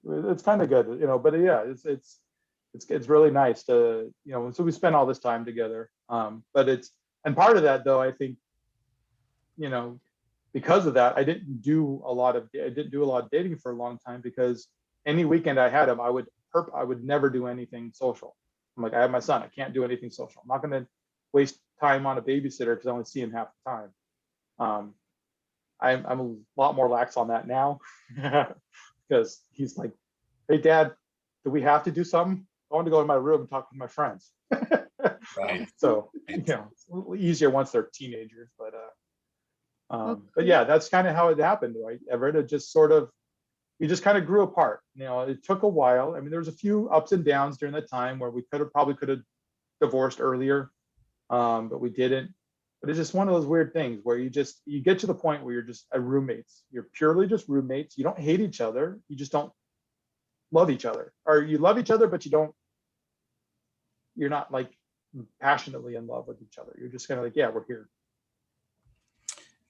It's kind of good, but yeah, it's really nice to, so we spend all this time together. And part of that though, I think, because of that, I didn't do a lot of dating for a long time because any weekend I had him, I would never do anything social. I'm like, I have my son, I can't do anything social. I'm not going to waste time on a babysitter because I only see him half the time. I'm a lot more lax on that now because he's like hey, Dad, do we have to do something? I want to go in my room and talk with my friends. Right. So, Right. it's a little easier once they're teenagers, but yeah, that's kind of how it happened, right? Everett, it just sort of, we just kind of grew apart. It took a while. I mean, there was a few ups and downs during that time where we probably could have divorced earlier, but we didn't. But it's just one of those weird things where you get to the point where you're just roommates. You're purely just roommates. You don't hate each other. You just don't love each other, or you love each other, but you're not like passionately in love with each other. You're just kind of like, yeah, we're here.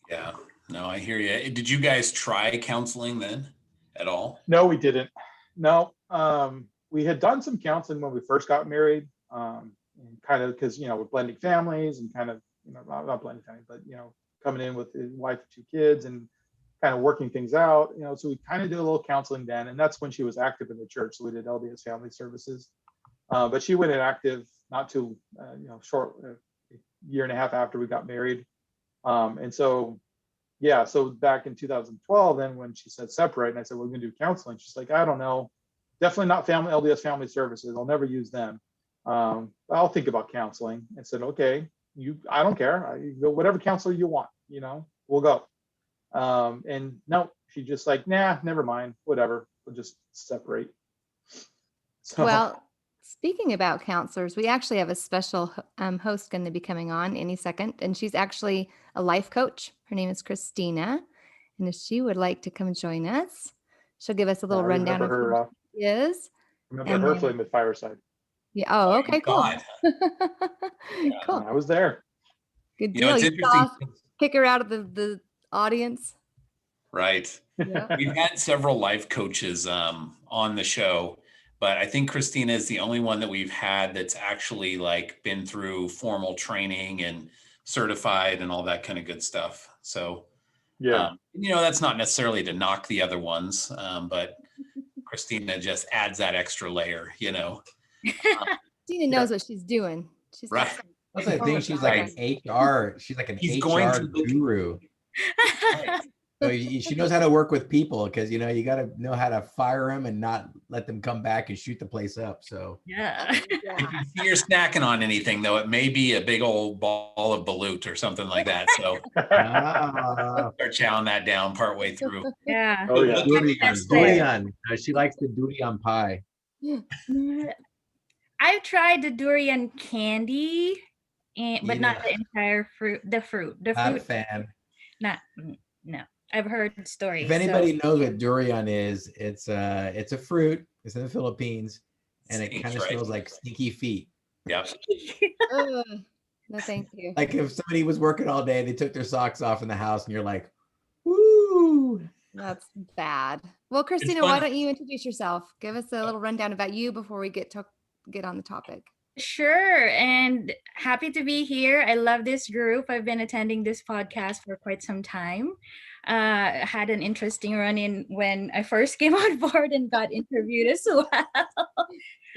Yeah, no, I hear you. Did you guys try counseling then at all? No, we didn't. No, we had done some counseling when we first got married, and kind of because we're blending families and kind of not blending families, but coming in with his wife and 2 kids and kind of working things out. So we kind of did a little counseling then, and that's when she was active in the church. So we did LDS Family Services, but she went inactive not too short, a year and a half after we got married. And so, yeah, so back in 2012, then when she said separate, and I said, well, we're going to do counseling. She's like, I don't know, definitely not LDS Family Services. I'll never use them. I'll think about counseling. And said, okay, I don't care. Whatever counselor you want, we'll go. And no, she just like, nah, never mind, whatever. We'll just separate. So, Well, speaking about counselors, we actually have a special host going to be coming on any second, and she's actually a life coach. Her name is Kristina, and if she would like to come join us, she'll give us a little I rundown of remember who her. she is. Remember her Flameless Fireside. Yeah. Oh, okay, cool. God. Cool. I was there. Good You know, deal. it's You interesting. saw us kick her out of the audience. Right. Yeah. We've had several life coaches on the show, but I think Kristina is the only one that we've had that's actually like been through formal training and certified and all that kind of good stuff. So, Yeah. that's not necessarily to knock the other ones, but Kristina just adds that extra layer, Tina knows what she's doing. She's got Right. some That's I think she's like Right. an HR. She's like an He's HR going to look- guru. Right. So she knows how to work with people because you got to know how to fire them and not let them come back and shoot the place up. So Yeah. If you see you're snacking on anything, though, it may be a big old ball of balut or something like that. So ah, start chowing that down partway through. Yeah. Oh yeah. durian. She likes the durian pie. I've tried the durian candy, but not the entire fruit. The fruit. The Not a fruit. fan. No. I've heard stories. If anybody knows what durian is, it's a fruit. It's in the Philippines, and it Stinks, kind of right? smells like stinky feet. Yeah. Ugh, no, thank you. Like if somebody was working all day, they took their socks off in the house, and you're like, "Woo!" That's bad. Well, Kristina, why don't you introduce yourself? Give us a little rundown about you before we get on the topic. Sure. And happy to be here. I love this group. I've been attending this podcast for quite some time. Had an interesting run-in when I first came on board and got interviewed as well.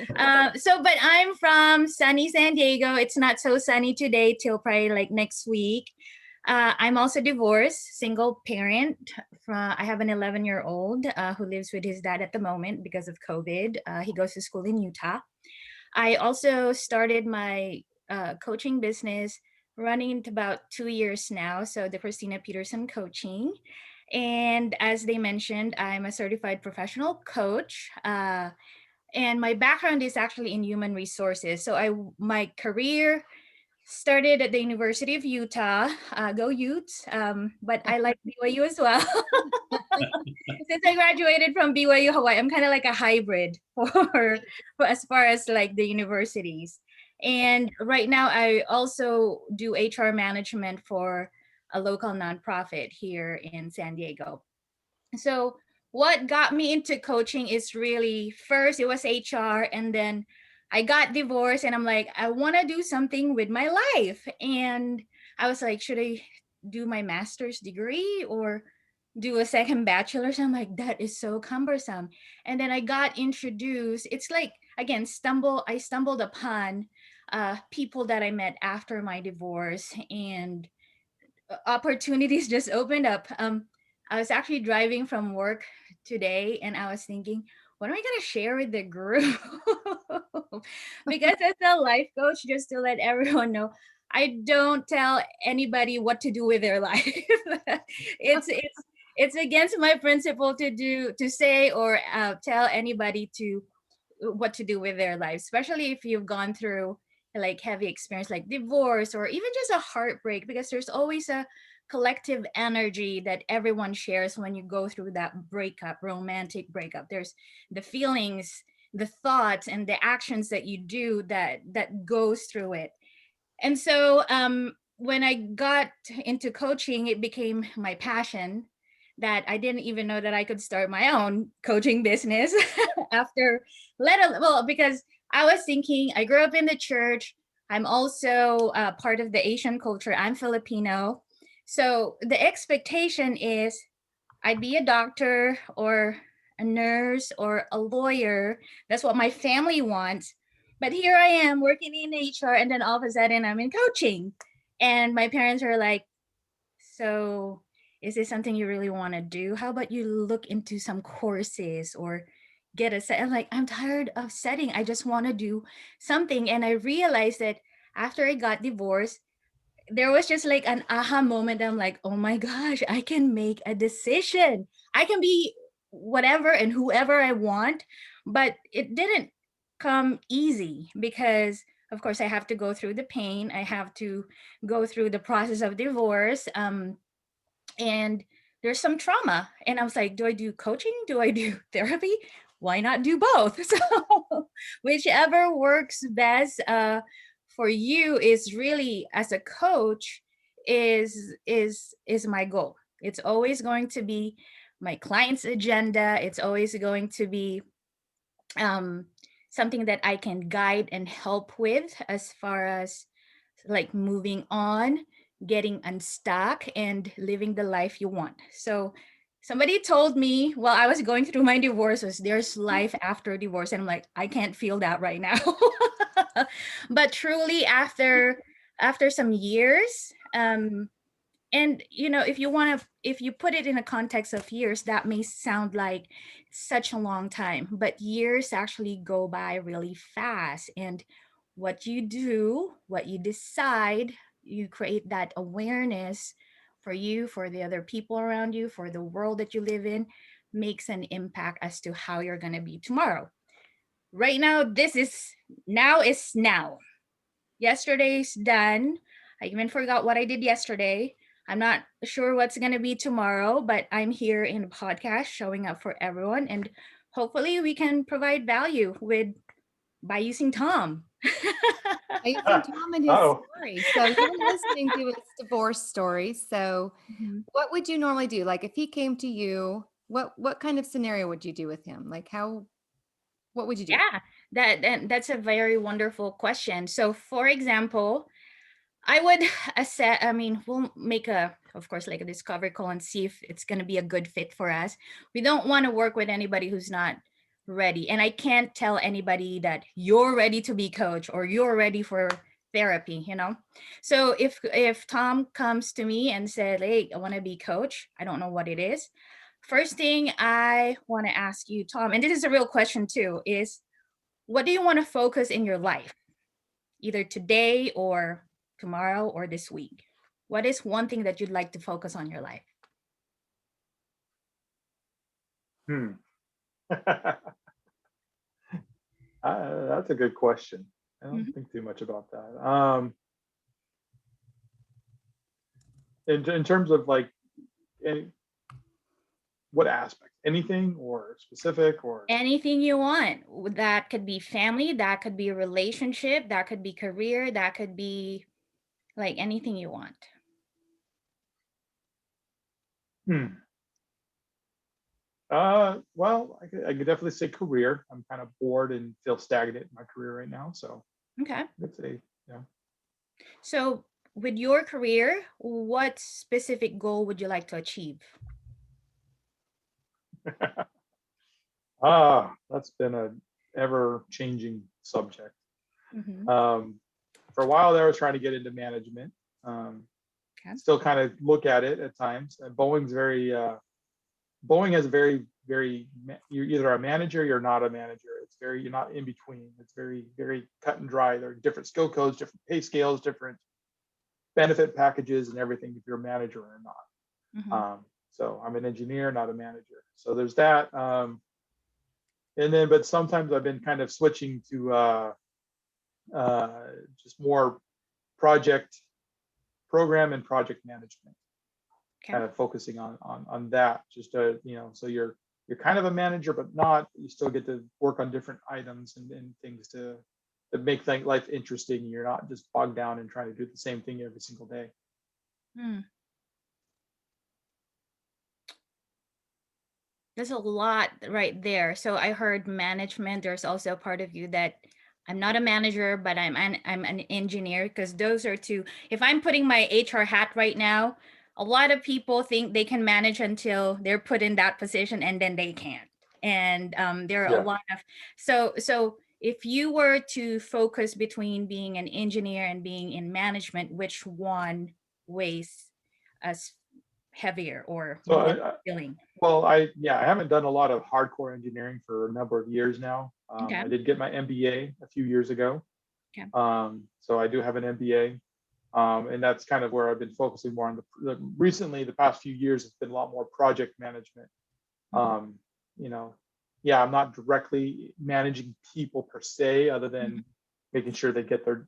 But I'm from sunny San Diego. It's not so sunny today till probably like next week. I'm also divorced, single parent. I have an 11-year-old who lives with his dad at the moment because of COVID. He goes to school in Utah. I also started my coaching business running into about 2 years now. So the Kristina Peterson Coaching. And as they mentioned, I'm a certified professional coach. And my background is actually in human resources. So my career started at the University of Utah. Go Utes. But I like BYU as well. Since I graduated from BYU Hawaii, I'm kind of like a hybrid for as far as like the universities. And right now I also do HR management for a local nonprofit here in San Diego. So what got me into coaching is really, first it was HR, and then I got divorced and I'm like, I want to do something with my life. And I was like, should I do my master's degree or do a second bachelor's? I'm like, that is so cumbersome. And then I got introduced. It's like, again, I stumbled upon people that I met after my divorce, and opportunities just opened up. I was actually driving from work today and I was thinking, what am I going to share with the group? Because as a life coach, just to let everyone know, I don't tell anybody what to do with their life. It's against my principle to say or tell anybody what to do with their lives, especially if you've gone through like heavy experience like divorce or even just a heartbreak, because there's always a collective energy that everyone shares when you go through that breakup, romantic breakup. There's the feelings, the thoughts, and the actions that you do that goes through it. And so when I got into coaching, it became my passion, that I didn't even know that I could start my own coaching business after because I was thinking, I grew up in the church. I'm also part of the Asian culture. I'm Filipino. So the expectation is I'd be a doctor or a nurse or a lawyer. That's what my family wants. But here I am working in HR, and then all of a sudden I'm in coaching. And my parents are like, so is this something you really want to do? How about you look into some courses or get a set? I'm like, I'm tired of setting. I just want to do something. And I realized that after I got divorced, there was just like an aha moment. I'm like, oh my gosh, I can make a decision. I can be whatever and whoever I want. But it didn't come easy because, of course, I have to go through the pain. I have to go through the process of divorce. And there's some trauma. And I was like, do I do coaching? Do I do therapy? Why not do both? So whichever works best for you is really, as a coach, is my goal. It's always going to be my client's agenda. It's always going to be something that I can guide and help with as far as like moving on, getting unstuck, and living the life you want. So somebody told me while I was going through my divorce was there's life after divorce. And I'm like, I can't feel that right now. But truly after some years, and if you put it in a context of years, that may sound like such a long time, but years actually go by really fast. And what you do, what you decide, you create that awareness for you, for the other people around you, for the world that you live in, makes an impact as to how you're going to be tomorrow. Right now, now is now. Yesterday's done. I even forgot what I did yesterday. I'm not sure what's going to be tomorrow, but I'm here in a podcast showing up for everyone. And hopefully we can provide value by using Tom. By using Tom and his story. So you're listening to his divorce story. So what would you normally do? Like if he came to you, what kind of scenario would you do with him? Like what would you do? Yeah, that's a very wonderful question. So for example, I would we'll make of course, like a discovery call and see if it's going to be a good fit for us. We don't want to work with anybody who's not ready. And I can't tell anybody that you're ready to be coach or you're ready for therapy, So if Tom comes to me and said, hey, I want to be coach, I don't know what it is. First thing I want to ask you, Tom, and this is a real question too, is what do you want to focus in your life? Either today or tomorrow or this week. What is one thing that you'd like to focus on your life? That's a good question. I don't think too much about that. In terms of like what aspect? Anything or specific or anything you want. That could be family, that could be a relationship, that could be career, that could be like anything you want. Well, I could definitely say career. I'm kind of bored and feel stagnant in my career right now. So okay. I'd say, yeah. So with your career, what specific goal would you like to achieve? That's been an ever-changing subject. For a while there, I was trying to get into management. Still kind of look at it at times. Boeing has a very you're either a manager, you're not a manager. You're not in between. It's very, very cut and dry. There are different skill codes, different pay scales, different benefit packages and everything if you're a manager or not. Mhm. So I'm an engineer, not a manager. So there's that. And then, but sometimes I've been kind of switching to just more program and project management, Okay. kind of focusing on that. Just so you're kind of a manager, but not. You still get to work on different items and things to make life interesting. You're not just bogged down and trying to do the same thing every single day. Hmm. There's a lot right there. So I heard management. There's also a part of you that I'm not a manager, but I'm an engineer, because those are two. If I'm putting my HR hat right now, a lot of people think they can manage until they're put in that position, and then they can't. And there are a Yeah. lot of so if you were to focus between being an engineer and being in management, which one weighs as heavier or So more fulfilling? well, I haven't done a lot of hardcore engineering for a number of years now. Okay. I did get my MBA a few years ago. Okay. So I do have an MBA, and that's kind of where I've been focusing more on recently. The past few years, it's been a lot more project management. Mhm. I'm not directly managing people per se, other than making sure they get their,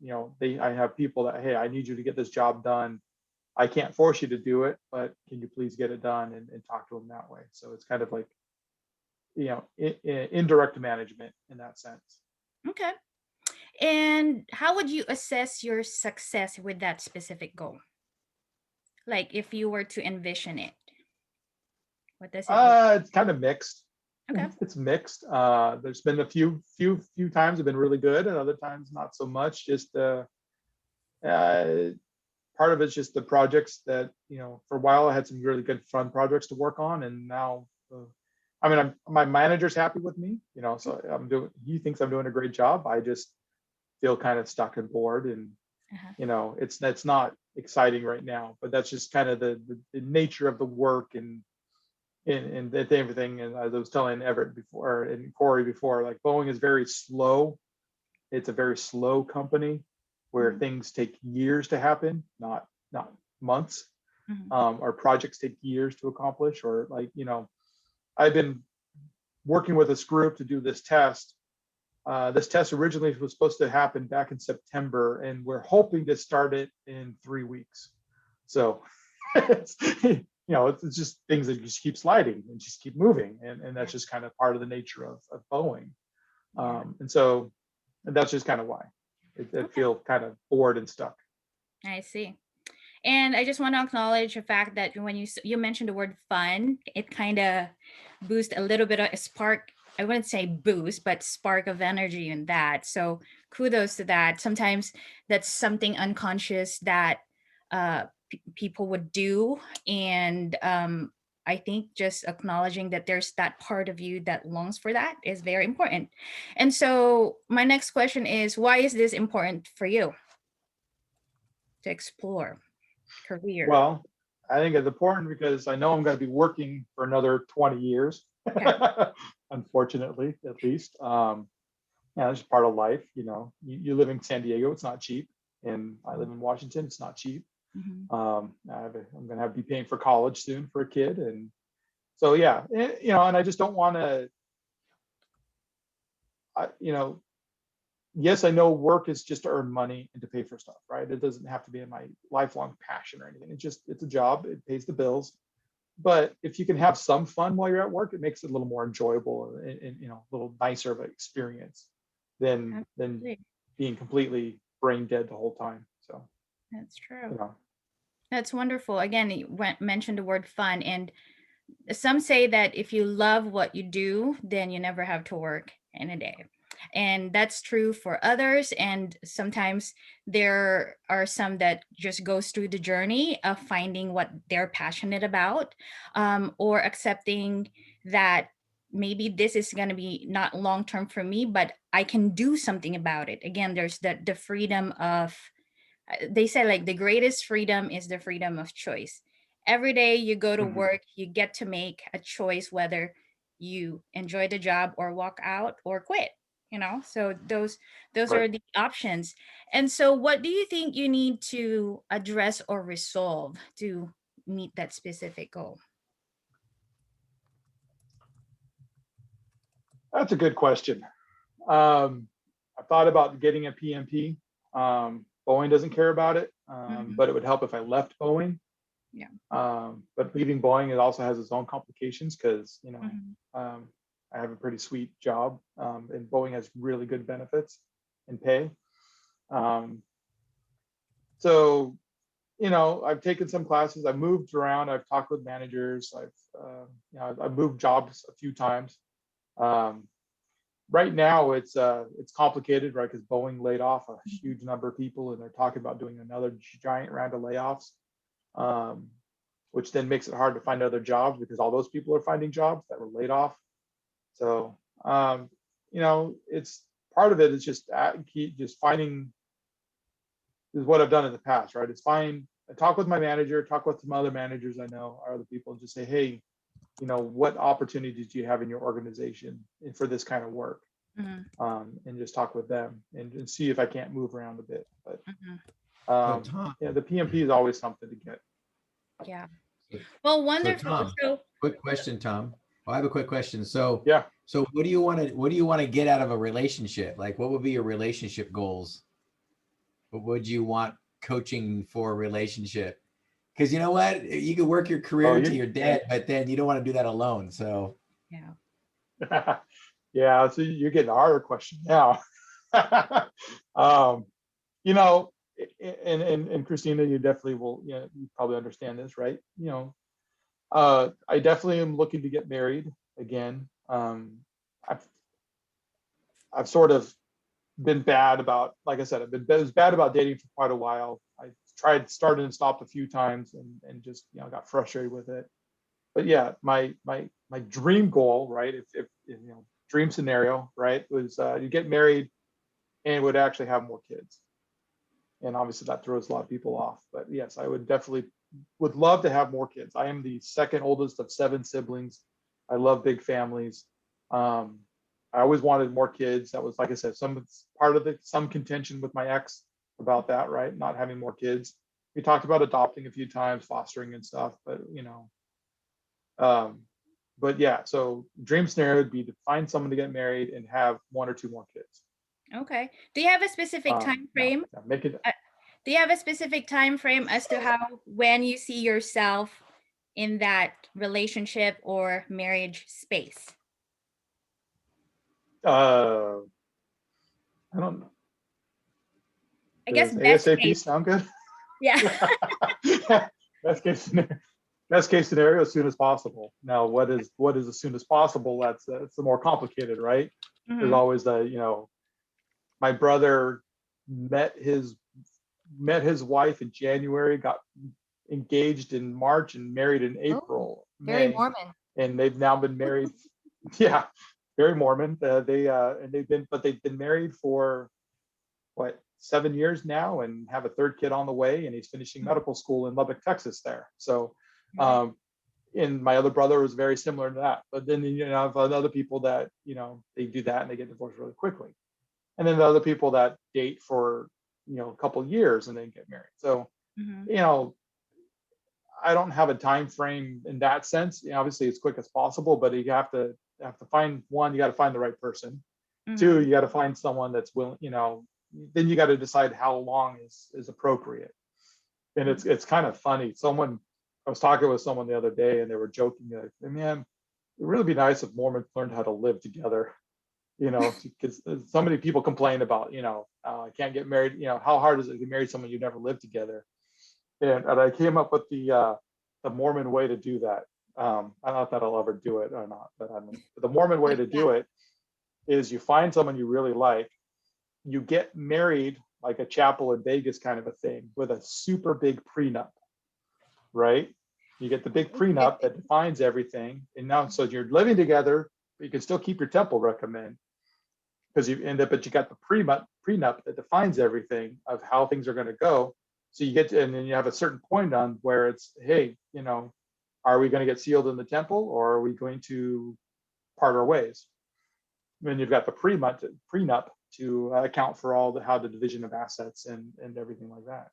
I have people that, hey, I need you to get this job done. I can't force you to do it, but can you please get it done, and talk to them that way. So it's kind of like, indirect management in that sense. Okay. And how would you assess your success with that specific goal? Like if you were to envision it, what does it look? It's kind of mixed. Okay. It's mixed. There's been a few times have been really good, and other times not so much. Just part of it's just the projects that, for a while I had some really good fun projects to work on, and now my manager's happy with me, so he thinks I'm doing a great job. I just feel kind of stuck and bored, and Uh-huh. it's not exciting right now, but that's just kind of the nature of the work and everything. And as I was telling Everett before, and Corey before, like Boeing is very slow. It's a very slow company where Mhm. things take years to happen, not months. Mhm. Or projects take years to accomplish, or I've been working with this group to do this test. This test originally was supposed to happen back in September, and we're hoping to start it in 3 weeks. So it's just things that just keep sliding and just keep moving, and that's just kind of part of the nature of Boeing. Yeah. And that's just kind of why I Okay. feel kind of bored and stuck. I see. And I just want to acknowledge the fact that when you mentioned the word fun, it kind of boosts a little bit of a spark. I wouldn't say boost, but spark of energy in that. So kudos to that. Sometimes that's something unconscious that people would do, and I think just acknowledging that there's that part of you that longs for that is very important. And so my next question is, why is this important for you to explore career? Well, I think it's important because I know I'm going to be working for another 20 years, Okay. unfortunately, at least. It's just part of life. You live in San Diego, it's not cheap. And I live in Washington, it's not cheap. Mhm. I'm going to be paying for college soon for a kid. And so, and I just don't want to, yes, I know work is just to earn money and to pay for stuff, right? It doesn't have to be my lifelong passion or anything. It's a job, it pays the bills. But if you can have some fun while you're at work, it makes it a little more enjoyable and a little nicer of an experience than Absolutely. being completely brain dead the whole time. So, That's true. That's wonderful. Again, you mentioned the word fun, and some say that if you love what you do, then you never have to work in a day. And that's true for others. And sometimes there are some that just goes through the journey of finding what they're passionate about, or accepting that maybe this is going to be not long term for me, but I can do something about it. Again, there's the freedom of, they say like the greatest freedom is the freedom of choice. Every day you go to Mhm. work, you get to make a choice whether you enjoy the job or walk out or quit, you know. So those Right. are the options. And so what do you think you need to address or resolve to meet that specific goal? That's a good question. I thought about getting a PMP. Boeing doesn't care about it, but it would help if I left Boeing. Yeah. But leaving Boeing, it also has its own complications because, Mhm. I have a pretty sweet job, and Boeing has really good benefits and pay. So, I've taken some classes. I've moved around. I've talked with managers. I've moved jobs a few times. Right now, it's complicated, right? Because Boeing laid off a huge number of people, and they're talking about doing another giant round of layoffs, which then makes it hard to find other jobs because all those people are finding jobs that were laid off. So, it's part of it is just finding is what I've done in the past, right? It's fine. I talk with my manager, talk with some other managers I know, or other people, and just say, hey, what opportunities do you have in your organization for this kind of work? Mhm. And just talk with them and see if I can't move around a bit. But Tom, the PMP is always something to get. Yeah. Well, wonderful. Tom, So quick question, Tom. Well, I have a quick question. So Yeah. what do you want to get out of a relationship? Like, what would be your relationship goals? What would you want coaching for a relationship? Because you know what, you could work your career until you're dead, but then you don't want to do that alone. So yeah. Yeah, so you're getting a harder question now. And Kristina, you definitely will, you probably understand this, right? I definitely am looking to get married again. I've sort of been bad about, like I said, was bad about dating for quite a while. I started and stopped a few times and just, got frustrated with it. But yeah, my dream goal, right? If dream scenario, right, was you get married and would actually have more kids. And obviously that throws a lot of people off. But yes, I would love to have more kids. I am the second oldest of 7 siblings. I love big families. I always wanted more kids. That was, like I said, some contention with my ex about that, right? Not having more kids. We talked about adopting a few times, fostering and stuff, but yeah, so dream scenario would be to find someone to get married and have 1 or 2 more kids. Okay. Do you have a specific time frame? Make it. Do you have a specific time frame as to when you see yourself in that relationship or marriage space? I don't know. I guess Does best ASAP case. sound good? Yeah. Best case scenario as soon as possible. Now, what is as soon as possible? That's the more complicated, right? There's always my brother met his wife in January, got engaged in March and married in April, Very May, Mormon. and they've now been married. Yeah, very Mormon. They've been married for what, 7 years now, and have a 3rd kid on the way, and he's finishing medical school in Lubbock, Texas there. So and my other brother was very similar to that. But then I've other people that they do that and they get divorced really quickly, and then the other people that date for a couple years and then get married. So I don't have a time frame in that sense. Obviously as quick as possible, but you have to find one. You got to find the right person. 2, you got to find someone that's willing. Then you got to decide how long is appropriate. And it's kind of funny. I was talking with someone the other day, and they were joking like, man, it would really be nice if Mormons learned how to live together. Because so many people complain about, I can't get married. How hard is it to marry someone you never lived together? And I came up with the Mormon way to do that. I don't know if that'll ever do it or not, but the Mormon way to do it is you find someone you really like, you get married like a chapel in Vegas kind of a thing with a super big prenup, right? You get the big prenup that defines everything, and now so you're living together, but you can still keep your temple recommend because but you got the prenup that defines everything of how things are going to go. So you get to, and then you have a certain point on where it's, hey, are we going to get sealed in the temple, or are we going to part our ways. Then you've got the prenup to account for all how the division of assets and everything like that.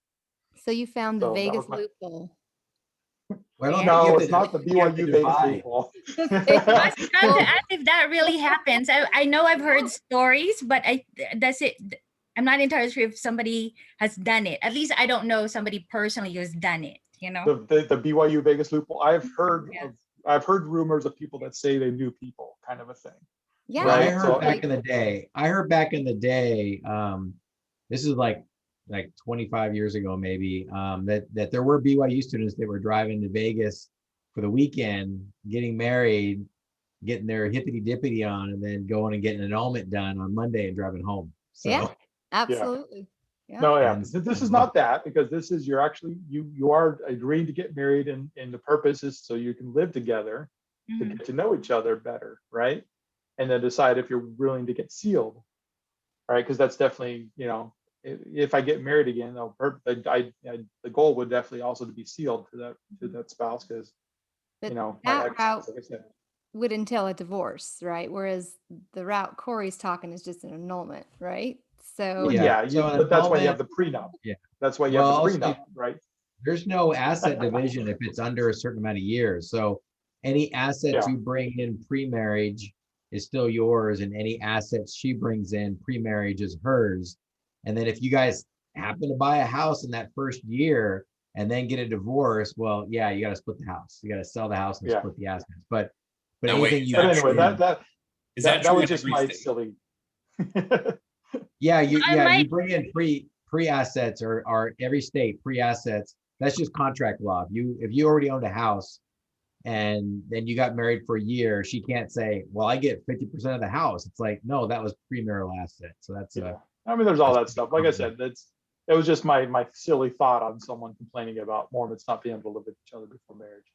So you found the So that Vegas was my- loophole. Well, I don't No, think it's not the you have to BYU Vegas divide. loophole. I was trying to ask if that really happens. I know I've heard stories, but that's it. I'm not entirely sure if somebody has done it. At least I don't know somebody personally who's done it, you know? The BYU Vegas loophole. I've heard Yeah. I've heard rumors of people that say they knew people, kind of a thing. Yeah. Well, I Right, heard so- back in the day. This is like 25 years ago, maybe. That there were BYU students that were driving to Vegas for the weekend, getting married, getting their hippity dippity on, and then going and getting an annulment done on Monday and driving home. So Yeah. Absolutely. Yeah. No, yeah, And- this is not that, because this is you're actually you are agreeing to get married, and the purpose is so you can live together to Mhm. get to know each other better, right? And then decide if you're willing to get sealed, right? Because that's definitely, if I get married again, the goal would definitely also to be sealed to that spouse, because But my that ex, route like I said, would entail a divorce, right? Whereas the route Corey's talking is just an annulment, right? So Yeah. So an but that's why you have annulment- the prenup. Yeah. That's why you Well, have also- the prenup, right? there's no asset division if it's under a certain amount of years. So any assets Yeah. you bring in pre-marriage is still yours, and any assets she brings in pre-marriage is hers. And then if you guys happen to buy a house in that first year and then get a divorce, well, yeah, you got to split the house. You got to sell the house and Yeah. split the assets. But No, wait, anything is you But that anyway, true? that Is that that true was in just every my state? silly. Yeah, I you might- bring in pre assets or every state pre assets. That's just contract law. If you already owned a house and then you got married for a year, she can't say, well, I get 50% of the house. It's like, no, that was pre-marital asset. So that's Yeah, I mean, there's all that stuff. Like I said, it was just my silly thought on someone complaining about Mormons not being able to live with each other before marriage.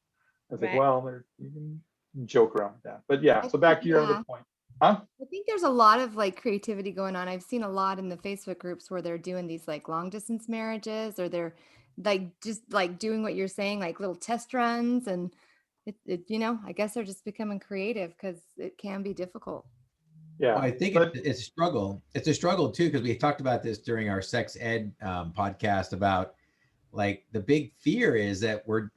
I was like, Right. well, you can joke around with that, but yeah. So back to your Yeah. other point, huh? I think there's a lot of like creativity going on. I've seen a lot in the Facebook groups where they're doing these like long distance marriages, or they're like just like doing what you're saying, like little test runs. And I guess they're just becoming creative because it can be difficult. Yeah, Well, I think but it's a struggle. It's a struggle too, because we talked about this during our sex ed podcast about like the big fear is that we're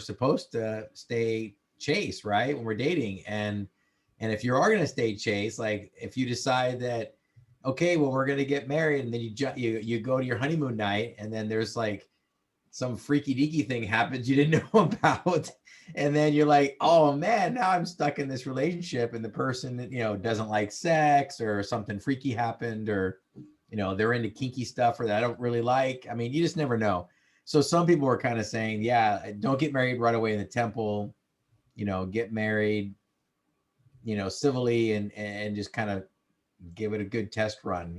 supposed to stay chaste, right? When we're dating. And if you are going to stay chaste, like if you decide that, okay, well, we're going to get married, and then you go to your honeymoon night, and then there's like some freaky deaky thing happens you didn't know about. And then you're like, oh man, now I'm stuck in this relationship, and the person, doesn't like sex, or something freaky happened, or, they're into kinky stuff or that I don't really like. I mean, you just never know. So some people are kind of saying, yeah, don't get married right away in the temple, get married, civilly, and just kind of give it a good test run,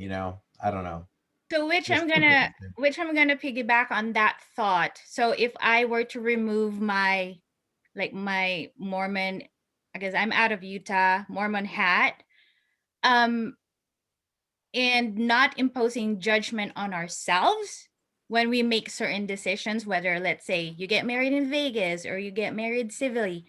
I don't know. So which Just I'm gonna piggyback on that thought. So if I were to remove my Mormon, I guess I'm out of Utah, Mormon hat, and not imposing judgment on ourselves when we make certain decisions, whether let's say you get married in Vegas or you get married civilly,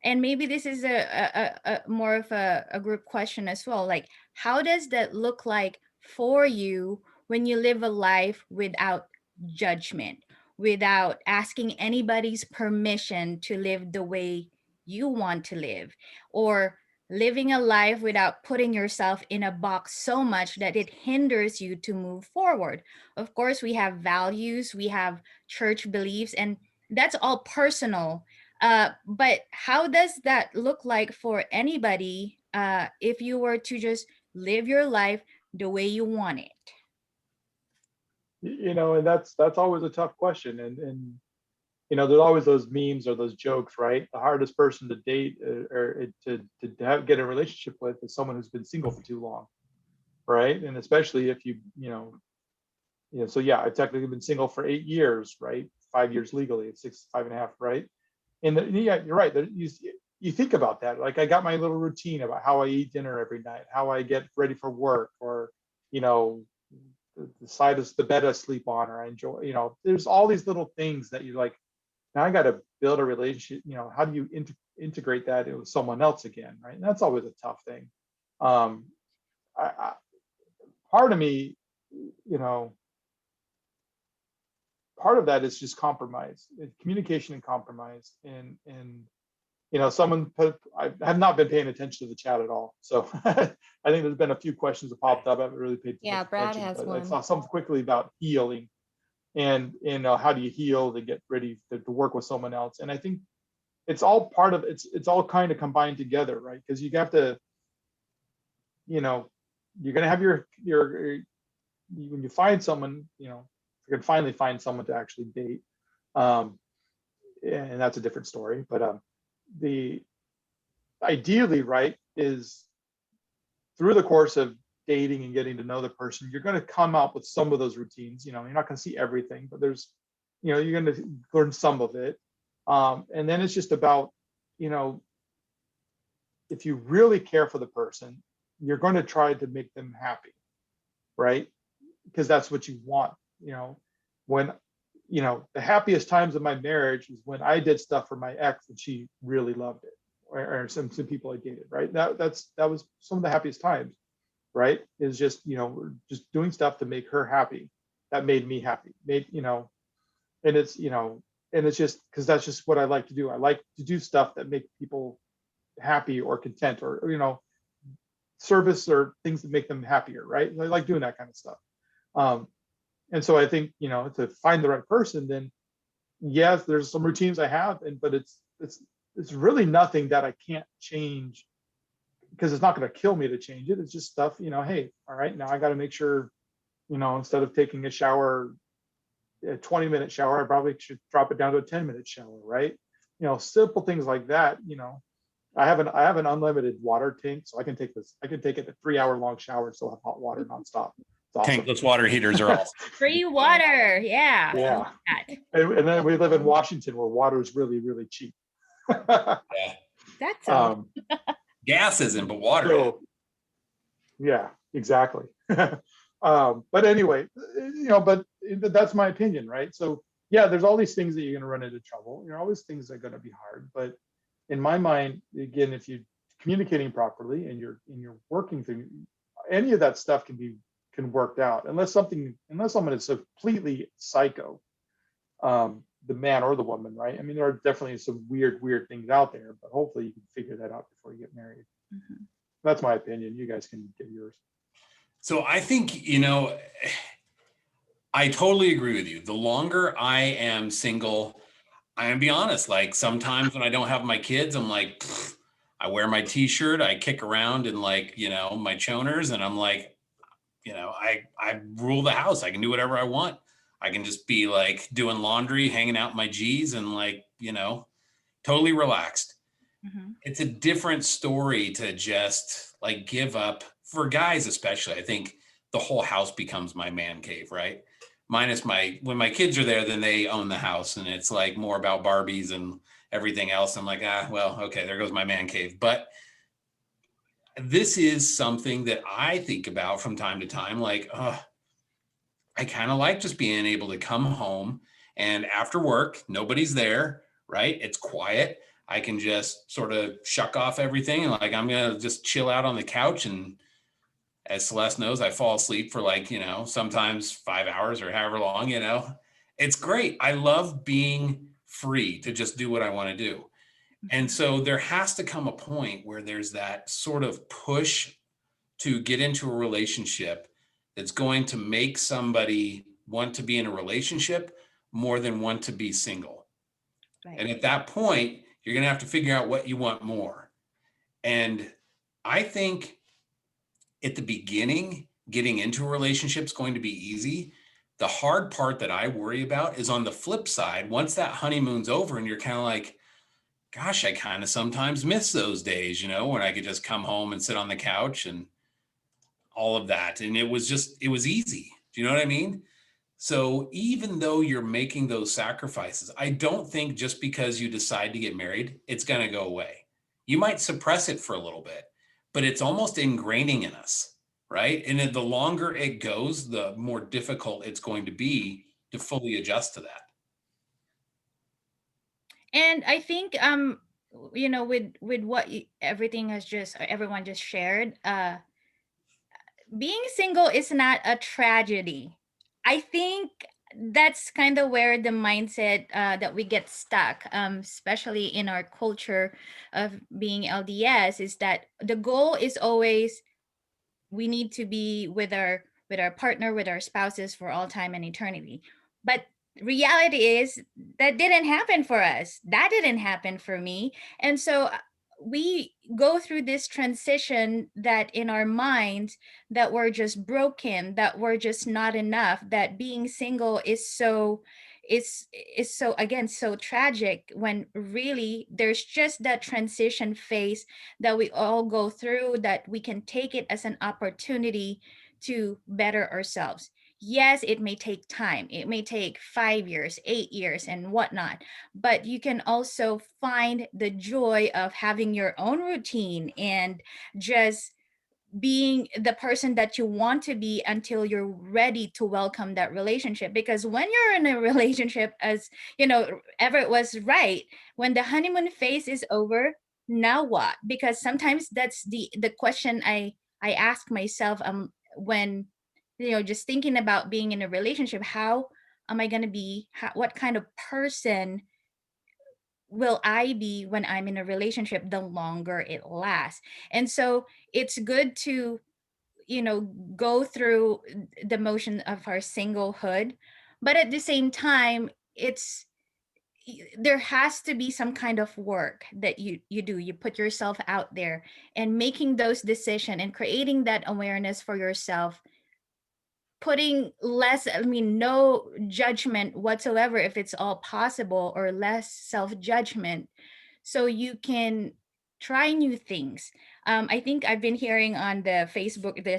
and maybe this is a more of a group question as well, like how does that look like for you when you live a life without judgment, without asking anybody's permission to live the way you want to live, or living a life without putting yourself in a box so much that it hinders you to move forward? Of course, we have values, we have church beliefs, and that's all personal. But how does that look like for anybody if you were to just live your life the way you want it? and that's always a tough question, and there's always those memes or those jokes, right? The hardest person to date or to get a relationship with is someone who's been single for too long, right? And especially if so yeah, I've technically been single for 8 years, right? 5 years legally, it's 5.5, right? And yeah, you're right. You think about that. Like I got my little routine about how I eat dinner every night, how I get ready for work, or the bed I sleep on, or I enjoy. There's all these little things that you're like, now I got to build a relationship. How do you integrate that with someone else again, right? And that's always a tough thing. Part of me, you know, part of that is just compromise, communication and compromise. And you know, I have not been paying attention to the chat at all. So I think there's been a few questions that popped up. I haven't really paid Yeah, attention. Brad has but I one. saw something quickly about healing and, you know, how do you heal to get ready to work with someone else? And I think it's all part of it's all kind of combined together, right? Because you have to, you know, you're going to have your when you find someone, you know, you're going to finally find someone to actually date. And that's a different story. But the ideally, right, is through the course of dating and getting to know the person, you're going to come up with some of those routines. You know, you're not going to see everything, but there's, you know, you're going to learn some of it. And then it's just about, you know, if you really care for the person, you're going to try to make them happy, right? Because that's what you want. You know, when, you know, the happiest times of my marriage is when I did stuff for my ex and she really loved it, or some people I dated, right? That was some of the happiest times, right? Is just, you know, just doing stuff to make her happy. That made me happy. You know, and it's, you know, and it's just because that's just what I like to do. I like to do stuff that make people happy or content, or, you know, service or things that make them happier, right? I like doing that kind of stuff. And so I think, you know, to find the right person, then yes, there's some routines I have, but it's really nothing that I can't change, because it's not going to kill me to change it. It's just stuff, you know, hey, all right, now I got to make sure, you know, instead of taking a 20-minute shower, I probably should drop it down to a 10-minute shower, right? You know, simple things like that. You know, I have an unlimited water tank, so I can take it a 3-hour-long shower and still have hot water nonstop. It's awesome. Tankless water heaters are awesome. Free water. Yeah. Yeah. And then we live in Washington, where water is really, really cheap. Yeah. That's all. Gas isn't, but water is. So, yeah, exactly. But anyway, you know, but that's my opinion, right? So yeah, there's all these things that you're going to run into trouble. There are always things that are going to be hard. But in my mind, again, if you're communicating properly and you're working through, any of that stuff can work out, unless someone is so completely psycho, the man or the woman, right? I mean, there are definitely some weird things out there, but hopefully you can figure that out before you get married. Mm-hmm. That's my opinion. You guys can give yours. So I think, you know, I totally agree with you. The longer I am single, I'm gonna be honest, like sometimes when I don't have my kids, I'm like, I wear my t-shirt, I kick around in, like, you know, my choners, and I'm like, you know, I rule the house. I can do whatever I want. I can just be like doing laundry, hanging out in my G's, and, like, you know, totally relaxed. Mm-hmm. It's a different story to just like give up, for guys especially. I think the whole house becomes my man cave, right? Minus when my kids are there, then they own the house, and it's like more about Barbies and everything else. I'm like, well, okay, there goes my man cave. But this is something that I think about from time to time. Like, I kind of like just being able to come home, and after work, nobody's there, right? It's quiet. I can just sort of shuck off everything, and like, I'm going to just chill out on the couch. And as Celeste knows, I fall asleep for, like, you know, sometimes 5 hours or however long, you know. It's great. I love being free to just do what I want to do. And so there has to come a point where there's that sort of push to get into a relationship that's going to make somebody want to be in a relationship more than want to be single. Right. And at that point, you're going to have to figure out what you want more. And I think at the beginning, getting into a relationship is going to be easy. The hard part that I worry about is on the flip side. Once that honeymoon's over and you're kind of like, gosh, I kind of sometimes miss those days, you know, when I could just come home and sit on the couch and all of that. And it was easy. Do you know what I mean? So even though you're making those sacrifices, I don't think just because you decide to get married, it's going to go away. You might suppress it for a little bit, but it's almost ingraining in us, right? And the longer it goes, the more difficult it's going to be to fully adjust to that. And I think with what everything has just everyone just shared, being single is not a tragedy. I think that's kind of where the mindset that we get stuck, especially in our culture of being LDS, is that the goal is always we need to be with our partner, with our spouses for all time and eternity. But reality is that didn't happen for us. That didn't happen for me. And so we go through this transition that in our minds that we're just broken, that we're just not enough, that being single is so again so tragic, when really there's just that transition phase that we all go through, that we can take it as an opportunity to better ourselves. Yes, it may take time. It may take 5 years, 8 years, and whatnot. But you can also find the joy of having your own routine and just being the person that you want to be until you're ready to welcome that relationship. Because when you're in a relationship, as you know, Everett was right, when the honeymoon phase is over, now what? Because sometimes that's the question I ask myself, when just thinking about being in a relationship. How am I going to be, what kind of person will I be when I'm in a relationship, the longer it lasts? And so it's good to go through the motion of our singlehood, but at the same time, there has to be some kind of work that you do. You put yourself out there and making those decisions and creating that awareness for yourself, putting less, no judgment whatsoever, if it's all possible, or less self-judgment, so you can try new things. I think I've been hearing on the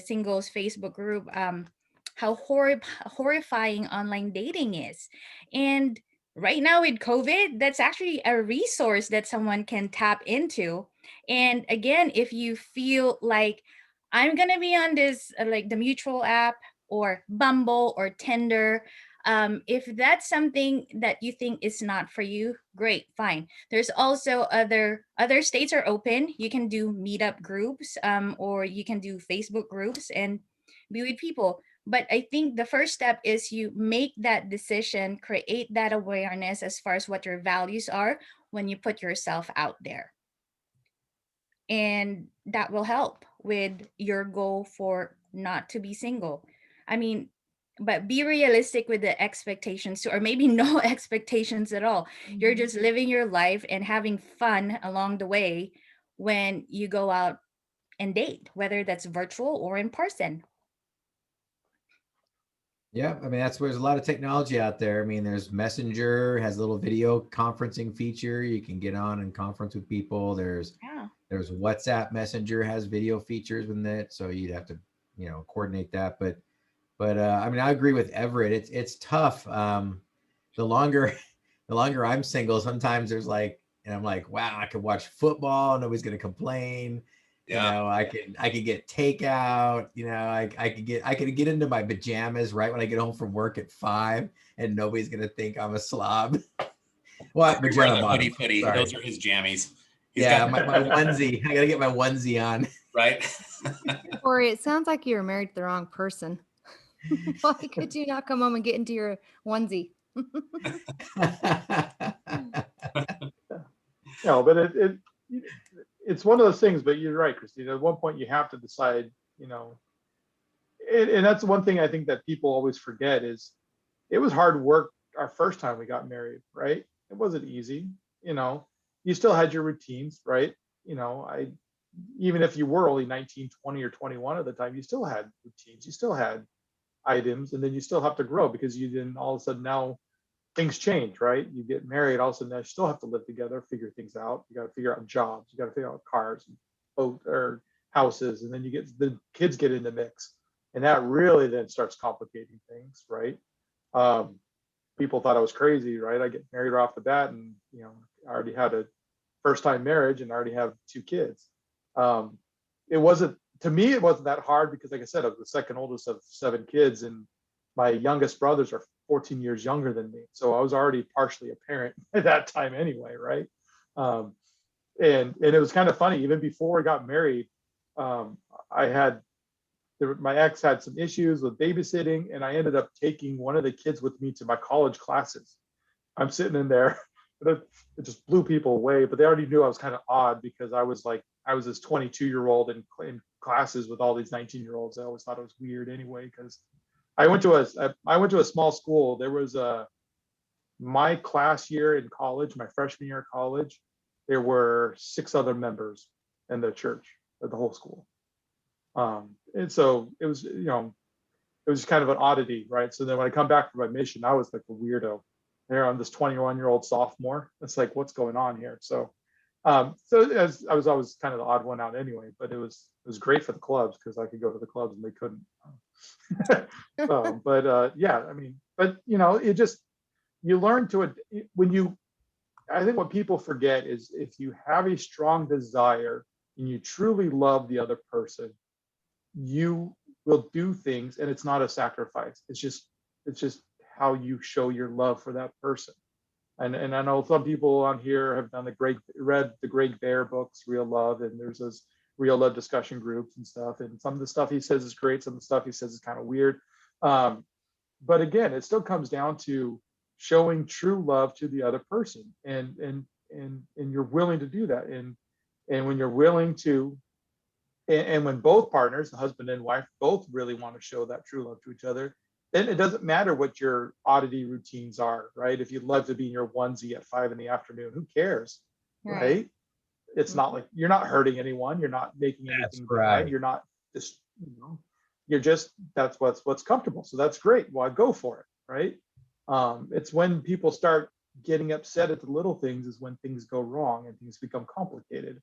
singles Facebook group, how horrifying online dating is. And right now with COVID, that's actually a resource that someone can tap into. And again, if you feel like I'm going to be on this, like the Mutual app or Bumble or Tinder, if that's something that you think is not for you, great, fine. There's also other states are open. You can do meetup groups, or you can do Facebook groups and be with people. But I think the first step is you make that decision, create that awareness as far as what your values are when you put yourself out there. And that will help with your goal for not to be single. I mean, but be realistic with the expectations too, or maybe no expectations at all. You're just living your life and having fun along the way when you go out and date, whether that's virtual or in person. Yeah, I mean, that's where there's a lot of technology out there. I mean, there's Messenger, has a little video conferencing feature. You can get on and conference with people. There's WhatsApp Messenger, has video features with it, so you'd have to, coordinate that. But I mean, I agree with Everett. It's tough. The longer I'm single, sometimes there's like, and I'm like, wow, I could watch football, nobody's gonna complain. Yeah. I could get takeout. I could get into my pajamas right when I get home from work at 5, and nobody's gonna think I'm a slob. Well, pajama bottom. Hoodie. Those are his jammies. My onesie. I gotta get my onesie on. Right. Corey, it sounds like you're married to the wrong person. Why could you not come home and get into your onesie? No, but it's one of those things. But you're right, Kristina. At one point, you have to decide. And that's one thing I think that people always forget is it was hard work our first time we got married, right? It wasn't easy. You still had your routines, right? Even if you were only 19, 20, or 21 at the time, you still had routines, you still had items, and then you still have to grow because you didn't all of a sudden now things change, right? You get married, all of a sudden you still have to live together, figure things out. You got to figure out jobs, you got to figure out cars, and boat or houses, and then the kids get in the mix, and that really then starts complicating things, right? People thought I was crazy, right? I get married right off the bat, and I already had a first time marriage and I already have 2 kids. It wasn't that hard because, like I said, I was the second oldest of 7 kids, and my youngest brothers are 14 years younger than me. So I was already partially a parent at that time anyway, right? and it was kind of funny. Even before I got married, I had my ex had some issues with babysitting, and I ended up taking one of the kids with me to my college classes. I'm sitting in there, and it just blew people away. But they already knew I was kind of odd because I was this 22-year-old in classes with all these 19-year-olds. I always thought it was weird anyway because I went to a small school. There was my class year in college, my freshman year of college, there were 6 other members in the church of the whole school. And so it was, it was kind of an oddity, right? So then when I come back from my mission, I was like a weirdo. There, I'm this 21-year-old sophomore. It's like, what's going on here? So, as I was always kind of the odd one out anyway, but it was great for the clubs because I could go to the clubs and they couldn't. Yeah, I mean, but it just, you learn to it I think what people forget is if you have a strong desire and you truly love the other person, you will do things, and it's not a sacrifice. It's just how you show your love for that person. And I know some people on here have read the Greg Bear books, Real Love, and there's those Real Love discussion groups and stuff. And some of the stuff he says is great, some of the stuff he says is kind of weird. But again, it still comes down to showing true love to the other person, and you're willing to do that. And when you're willing to, and when both partners, the husband and wife, both really want to show that true love to each other, then it doesn't matter what your oddity routines are, right? If you'd love to be in your onesie at 5 p.m, who cares, right? It's not like you're not hurting anyone, you're not making anything bad, you're not just, you're just, that's what's comfortable. So that's great. Well, go for it, right? It's when people start getting upset at the little things is when things go wrong and things become complicated.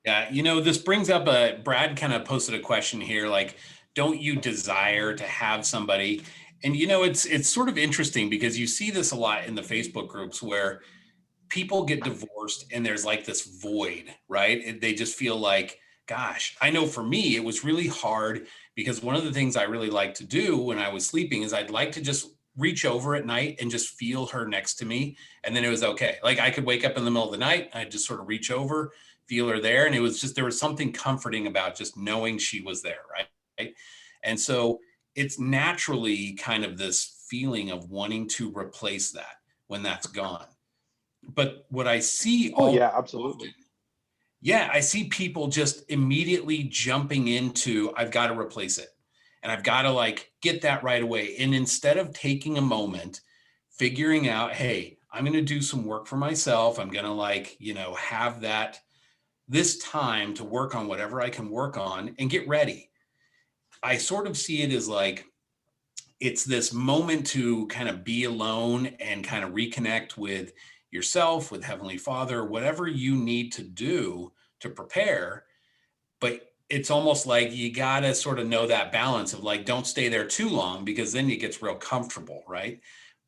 Yeah, this brings up Brad kind of posted a question here, like, don't you desire to have somebody? And it's sort of interesting because you see this a lot in the Facebook groups where people get divorced and there's like this void, right? They just feel like, gosh, I know for me, it was really hard because one of the things I really like to do when I was sleeping is I'd like to just reach over at night and just feel her next to me. And then it was okay. Like I could wake up in the middle of the night, I'd just sort of reach over, feel her there. And it was just, there was something comforting about just knowing she was there, right? And so it's naturally kind of this feeling of wanting to replace that when that's gone. But what I see, yeah, absolutely. Yeah, I see people just immediately jumping into, I've got to replace it. And I've got to like get that right away. And instead of taking a moment, figuring out, hey, I'm going to do some work for myself. I'm going to have this time to work on whatever I can work on and get ready. I sort of see it as like, it's this moment to kind of be alone and kind of reconnect with yourself, with Heavenly Father, whatever you need to do to prepare. But it's almost like you got to sort of know that balance of like, don't stay there too long because then it gets real comfortable, right?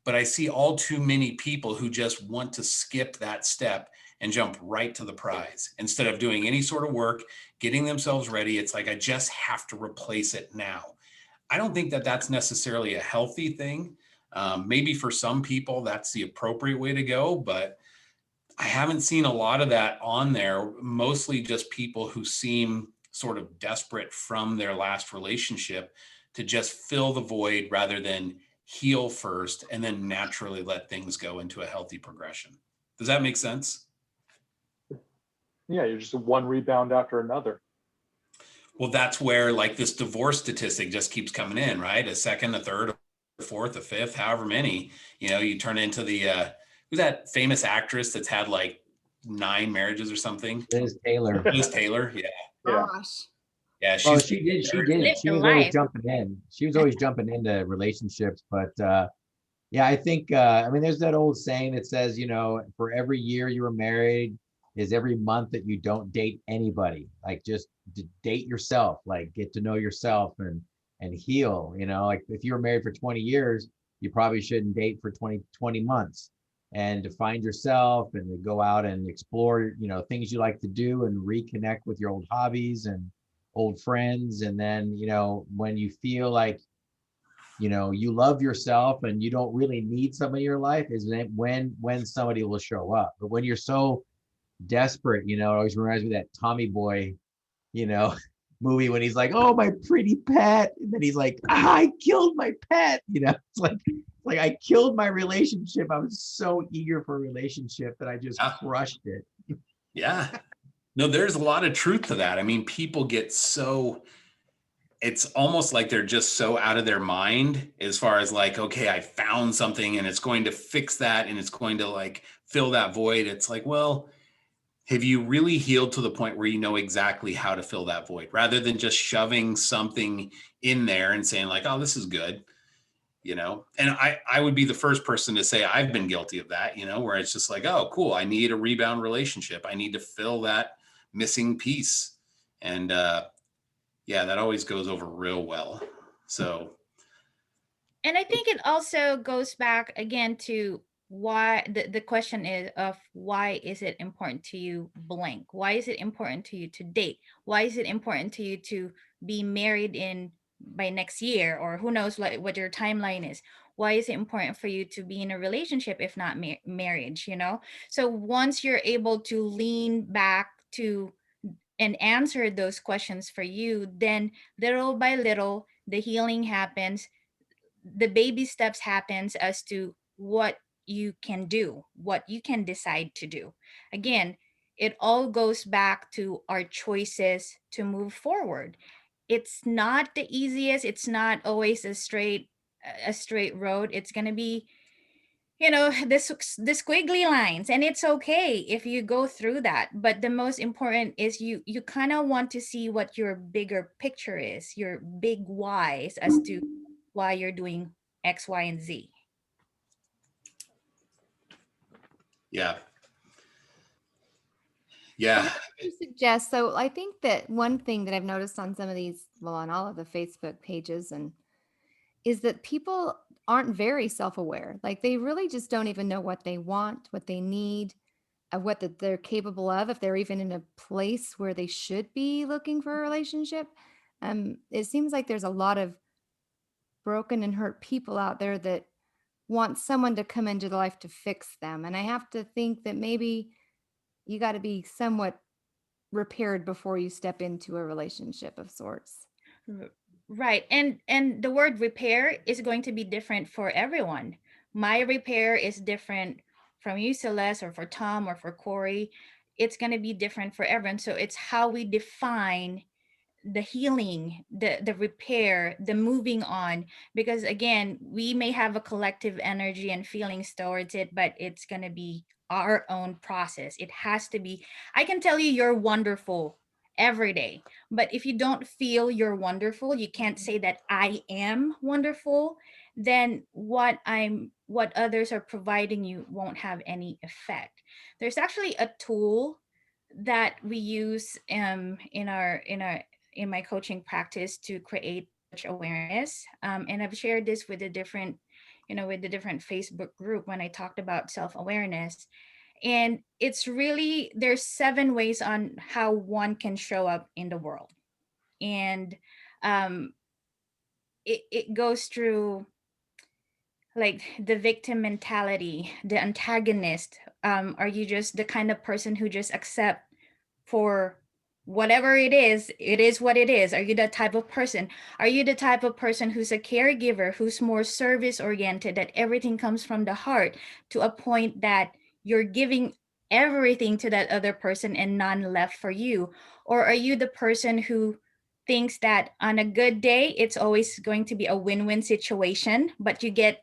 But I see all too many people who just want to skip that step and jump right to the prize instead of doing any sort of work, getting themselves ready. It's like, I just have to replace it now. I don't think that that's necessarily a healthy thing. Maybe for some people, that's the appropriate way to go, but I haven't seen a lot of that on there, mostly just people who seem sort of desperate from their last relationship to just fill the void rather than heal first and then naturally let things go into a healthy progression. Does that make sense? Yeah, you're just one rebound after another. Well, that's where like this divorce statistic just keeps coming in, right? A second, a third, a fourth, a fifth, however many, you turn into the, who's that famous actress that's had like 9 marriages or something? Liz Taylor. Liz Taylor. Yeah. Gosh. Yeah. Well, she did. She Lived was a always life. jumping in. She was always jumping into relationships. But yeah, I think, there's that old saying that says, for every year you were married is every month that you don't date anybody. Like just date yourself, like get to know yourself and heal. Like if you were married for 20 years, you probably shouldn't date for 20 months. And to find yourself and to go out and explore, things you like to do and reconnect with your old hobbies and old friends. And then, when you feel like you love yourself and you don't really need somebody in your life is when somebody will show up. But when you're so desperate, it always reminds me of that Tommy Boy, movie when he's like, oh, my pretty pet. And then he's like, I killed my pet. It's like I killed my relationship. I was so eager for a relationship that I just crushed it. Yeah. No, there's a lot of truth to that. I mean, people get it's almost like they're just so out of their mind as far as like, okay, I found something and it's going to fix that and it's going to like fill that void. It's like, well, have you really healed to the point where you know exactly how to fill that void rather than just shoving something in there and saying like, oh, this is good, And I would be the first person to say I've been guilty of that, where it's just like, oh, cool. I need a rebound relationship. I need to fill that missing piece. And yeah, that always goes over real well. So. And I think it also goes back again to why the question is of why is it important to you blank? Why is it important to you to date? Why is it important to you to be married by next year, or who knows what your timeline is? Why is it important for you to be in a relationship if not marriage? So once you're able to lean back to and answer those questions for you, then little by little the healing happens, the baby steps happens as to what you can do, what you can decide to do. Again, it all goes back to our choices to move forward. It's not the easiest, it's not always a straight road. It's going to be the squiggly lines, and it's okay if you go through that, but the most important is you kind of want to see what your bigger picture is, your big whys as to why you're doing X, Y, and Z. Yeah. So what would you suggest? So I think that one thing that I've noticed on some of these, well, on all of the Facebook pages, is that people aren't very self-aware. Like they really just don't even know what they want, what they need, what that they're capable of, if they're even in a place where they should be looking for a relationship. It seems like there's a lot of broken and hurt people out there that want someone to come into their life to fix them. And I have to think that maybe you got to be somewhat repaired before you step into a relationship of sorts. Right. And the word repair is going to be different for everyone. My repair is different from you, Celeste, or for Tom, or for Corey. It's going to be different for everyone. So it's how we define the healing, the repair, the moving on, because again, we may have a collective energy and feelings towards it, but it's going to be our own process. It has to be. I can tell you you're wonderful every day, but if you don't feel you're wonderful, you can't say that I am wonderful, then what others are providing you won't have any effect. There's actually a tool that we use in my coaching practice to create such awareness. And I've shared this with the different Facebook group when I talked about self-awareness. And it's really, there's 7 ways on how one can show up in the world. And it goes through like the victim mentality, the antagonist. Are you just the kind of person who just accept for whatever it is what it is? Are you that type of person? Are you the type of person who's a caregiver, who's more service oriented, that everything comes from the heart to a point that you're giving everything to that other person and none left for you? Or are you the person who thinks that on a good day it's always going to be a win-win situation, but you get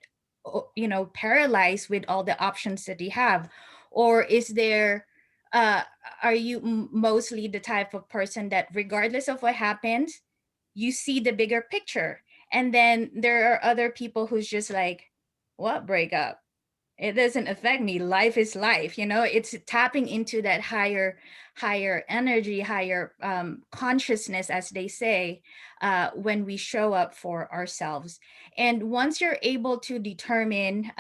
paralyzed with all the options that you have? Or is there are you mostly the type of person that regardless of what happens, you see the bigger picture? And then there are other people who's just like, what breakup? It doesn't affect me. Life is life. It's tapping into that higher energy, higher consciousness, as they say, when we show up for ourselves. And once you're able to determine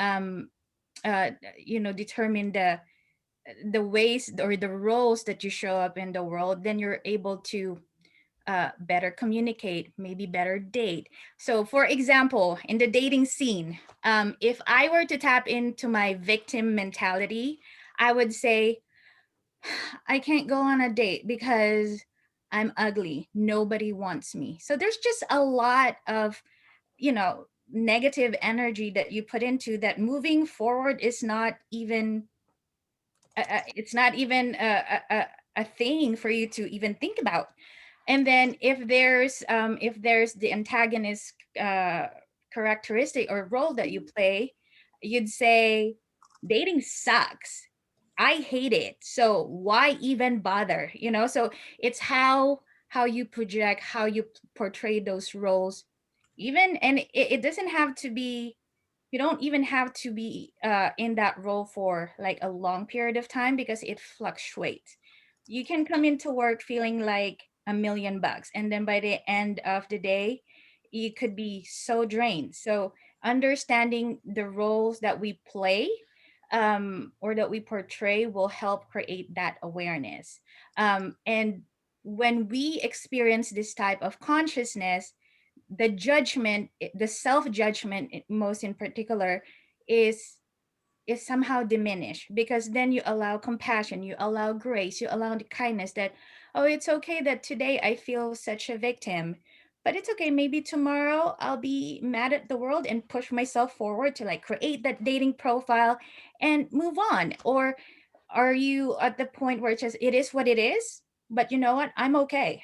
determine the ways or the roles that you show up in the world, then you're able to better communicate, maybe better date. So for example, in the dating scene, if I were to tap into my victim mentality, I would say, I can't go on a date because I'm ugly. Nobody wants me. So there's just a lot of, negative energy that you put into that. Moving forward is not even, it's not even a thing for you to even think about. And then if there's the antagonist characteristic or role that you play, you'd say dating sucks. I hate it. So why even bother? So it's how you project, how you portray those roles. Even, and it doesn't have to be, you don't even have to be in that role for like a long period of time, because it fluctuates. You can come into work feeling like $1,000,000, and then by the end of the day, you could be so drained. So understanding the roles that we play, or that we portray, will help create that awareness. And when we experience this type of consciousness, the judgment, the self-judgment, most in particular, is somehow diminished, because then you allow compassion, you allow grace, you allow the kindness that, oh, it's okay that today I feel such a victim, but it's okay, maybe tomorrow I'll be mad at the world and push myself forward to like create that dating profile and move on. Or are you at the point where it's just, it is what it is, but you know what, I'm okay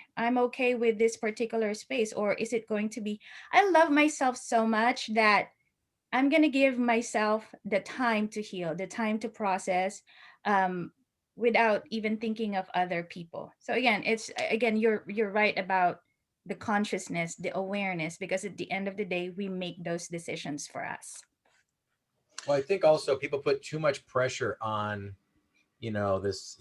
with this particular space? Or is it going to be, I love myself so much that I'm going to give myself the time to heal, the time to process, um, without even thinking of other people. So again, you're right about the consciousness, the awareness, because at the end of the day, we make those decisions for us. Well, I think also people put too much pressure on, this,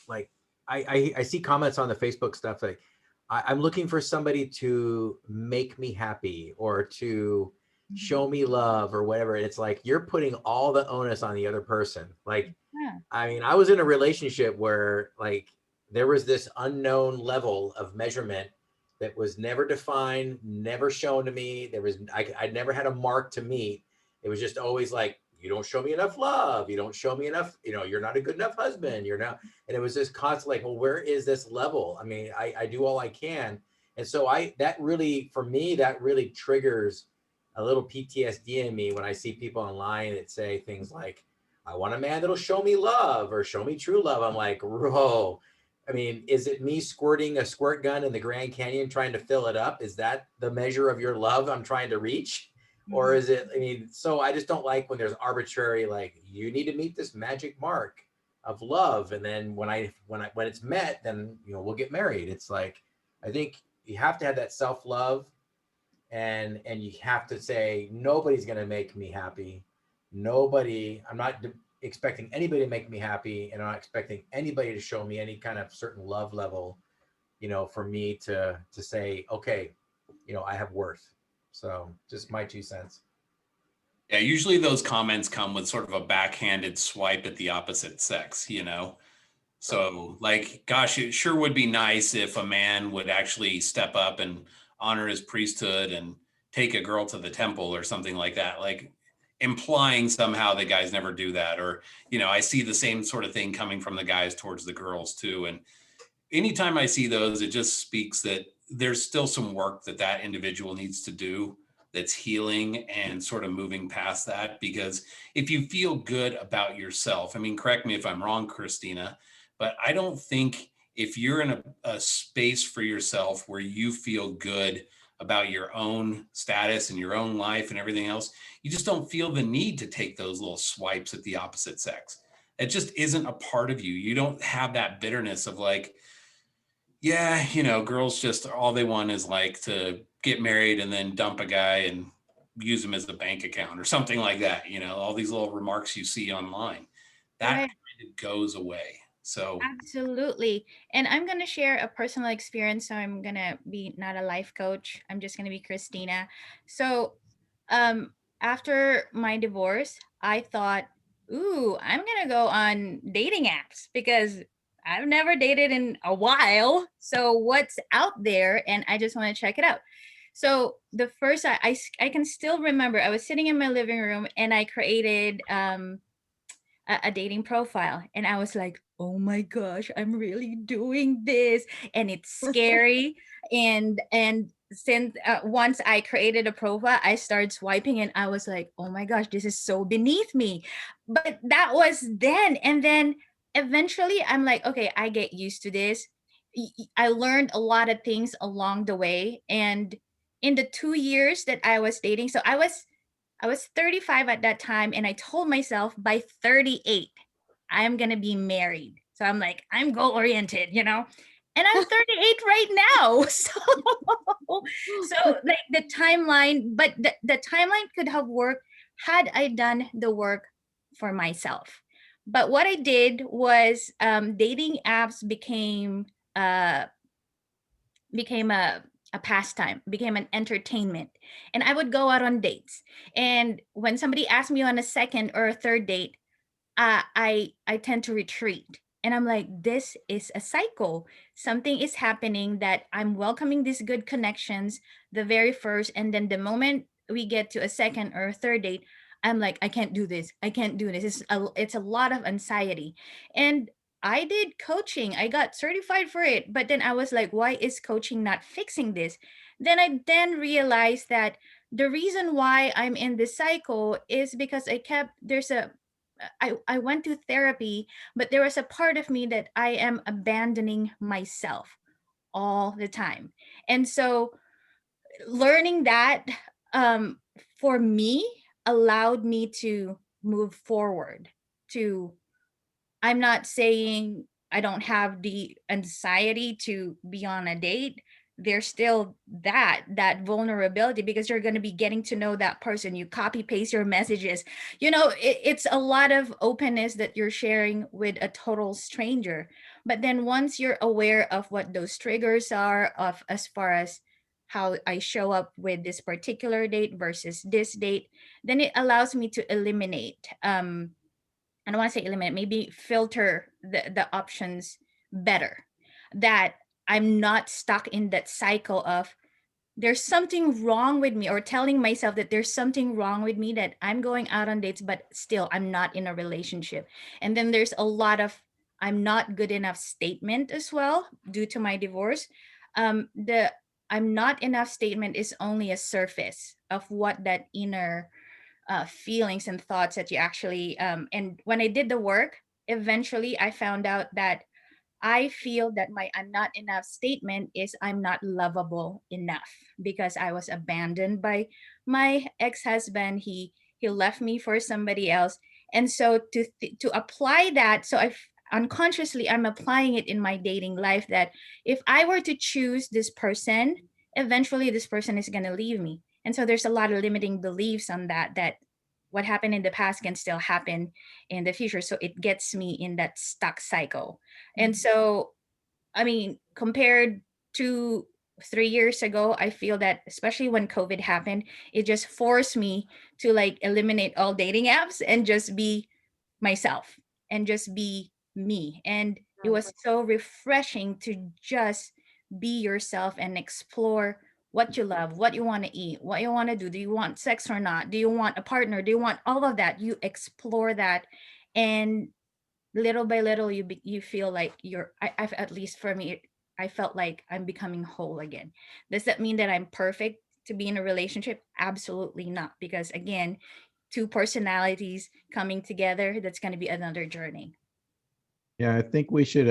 like I see comments on the Facebook stuff like, I'm looking for somebody to make me happy or to show me love or whatever. And it's like, you're putting all the onus on the other person. Like, Yeah. I mean, I was in a relationship where like there was this unknown level of measurement that was never defined, never shown to me. I never had a mark to meet. It was just always like, you don't show me enough love. You don't show me enough, you're not a good enough husband. You're not. And it was this constant like, well, where is this level? I mean, I do all I can. And so that really triggers a little PTSD in me when I see people online that say things like, I want a man that'll show me love or show me true love. I'm like, whoa. I mean, is it me squirting a squirt gun in the Grand Canyon trying to fill it up? Is that the measure of your love I'm trying to reach? Or is it, so I just don't like when there's arbitrary, like, you need to meet this magic mark of love. And then when it's met, then, we'll get married. It's like, I think you have to have that self-love, and you have to say, nobody's going to make me happy. I'm not expecting anybody to make me happy, and I'm not expecting anybody to show me any kind of certain love level, for me to say, okay, I have worth. So just my 2 cents. Yeah, usually those comments come with sort of a backhanded swipe at the opposite sex, So like, gosh, it sure would be nice if a man would actually step up and honor his priesthood and take a girl to the temple or something like that, like implying somehow that guys never do that. Or, I see the same sort of thing coming from the guys towards the girls too. And anytime I see those, it just speaks that there's still some work that individual needs to do that's healing and sort of moving past that. Because if you feel good about yourself, correct me if I'm wrong, Kristina, but I don't think if you're in a space for yourself where you feel good about your own status and your own life and everything else, you just don't feel the need to take those little swipes at the opposite sex. It just isn't a part of you. You don't have that bitterness of like, yeah, girls just all they want is like to get married and then dump a guy and use him as a bank account or something like that. All these little remarks you see online, that Right. kind of goes away. So Absolutely. And I'm going to share a personal experience. So I'm going to be not a life coach. I'm just going to be Kristina. So after my divorce, I thought, ooh, I'm going to go on dating apps because I've never dated in a while. So what's out there? And I just want to check it out. So the first, I can still remember I was sitting in my living room and I created a dating profile. And I was like, oh my gosh, I'm really doing this. And it's scary. And since once I created a profile, I started swiping and I was like, oh my gosh, this is so beneath me. But that was then. And then eventually I'm like, okay, I get used to this. I learned a lot of things along the way. And in the 2 years that I was dating, so I was 35 at that time, and I told myself by 38, I'm gonna be married. So I'm like, I'm goal oriented, you know, and I'm 38 right now. So like the timeline, but the timeline could have worked had I done the work for myself. But what I did was dating apps uh, became a pastime, became an entertainment. And I would go out on dates. And when somebody asked me on a second or a third date, I tend to retreat. And I'm like, this is a cycle. Something is happening that I'm welcoming these good connections the very first. And then the moment we get to a second or a third date, I'm like, I can't do this. I can't do this. It's a lot of anxiety. And I did coaching. I got certified for it. But then I was like, why is coaching not fixing this? Then I realized that the reason why I'm in this cycle is because I went to therapy, but there was a part of me that I am abandoning myself all the time. And so learning that for me allowed me to move forward to I'm not saying I don't have the anxiety to be on a date. There's still that vulnerability because you're going to be getting to know that person. You copy paste your messages. You know, it's a lot of openness that you're sharing with a total stranger. But then once you're aware of what those triggers are of as far as how I show up with this particular date versus this date, then it allows me to eliminate I don't want to say eliminate, maybe filter the options better. That I'm not stuck in that cycle of there's something wrong with me, or telling myself that there's something wrong with me, that I'm going out on dates, but still I'm not in a relationship. And then there's a lot of I'm not good enough statement as well due to my divorce. The I'm not enough statement is only a surface of what that inner feelings and thoughts that you actually and when I did the work, eventually I found out that I feel that my I'm not enough statement is I'm not lovable enough because I was abandoned by my ex-husband. He left me for somebody else. And so to apply that, so I unconsciously I'm applying it in my dating life, that if I were to choose this person, eventually this person is going to leave me. And so there's a lot of limiting beliefs on that what happened in the past can still happen in the future. So it gets me in that stuck cycle. And so, I mean, compared to 3 years ago, I feel that especially when COVID happened, it just forced me to like eliminate all dating apps and just be myself and just be me. And it was so refreshing to just be yourself and explore what you love, what you want to eat, what you want to do. Do you want sex or not? Do you want a partner? Do you want all of that? You explore that, and little by little, you feel like I've at least for me, I felt like I'm becoming whole again. Does that mean that I'm perfect to be in a relationship? Absolutely not, because again, two personalities coming together, that's going to be another journey. Yeah, I think we should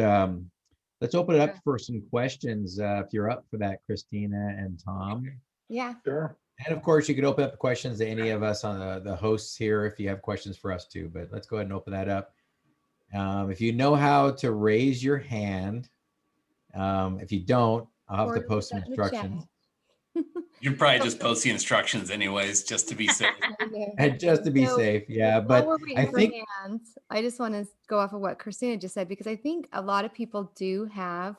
let's open it up for some questions if you're up for that, Kristina and Tom. Yeah. Sure. And of course, you could open up the questions to any of us on the hosts here if you have questions for us too. But let's go ahead and open that up. If you know how to raise your hand, if you don't, I'll have to post some instructions. You'd probably just post the instructions anyways, just to be safe. And just to be safe, yeah. But while we're waiting I for think hands, I just want to go off of what Kristina just said, because I think a lot of people do have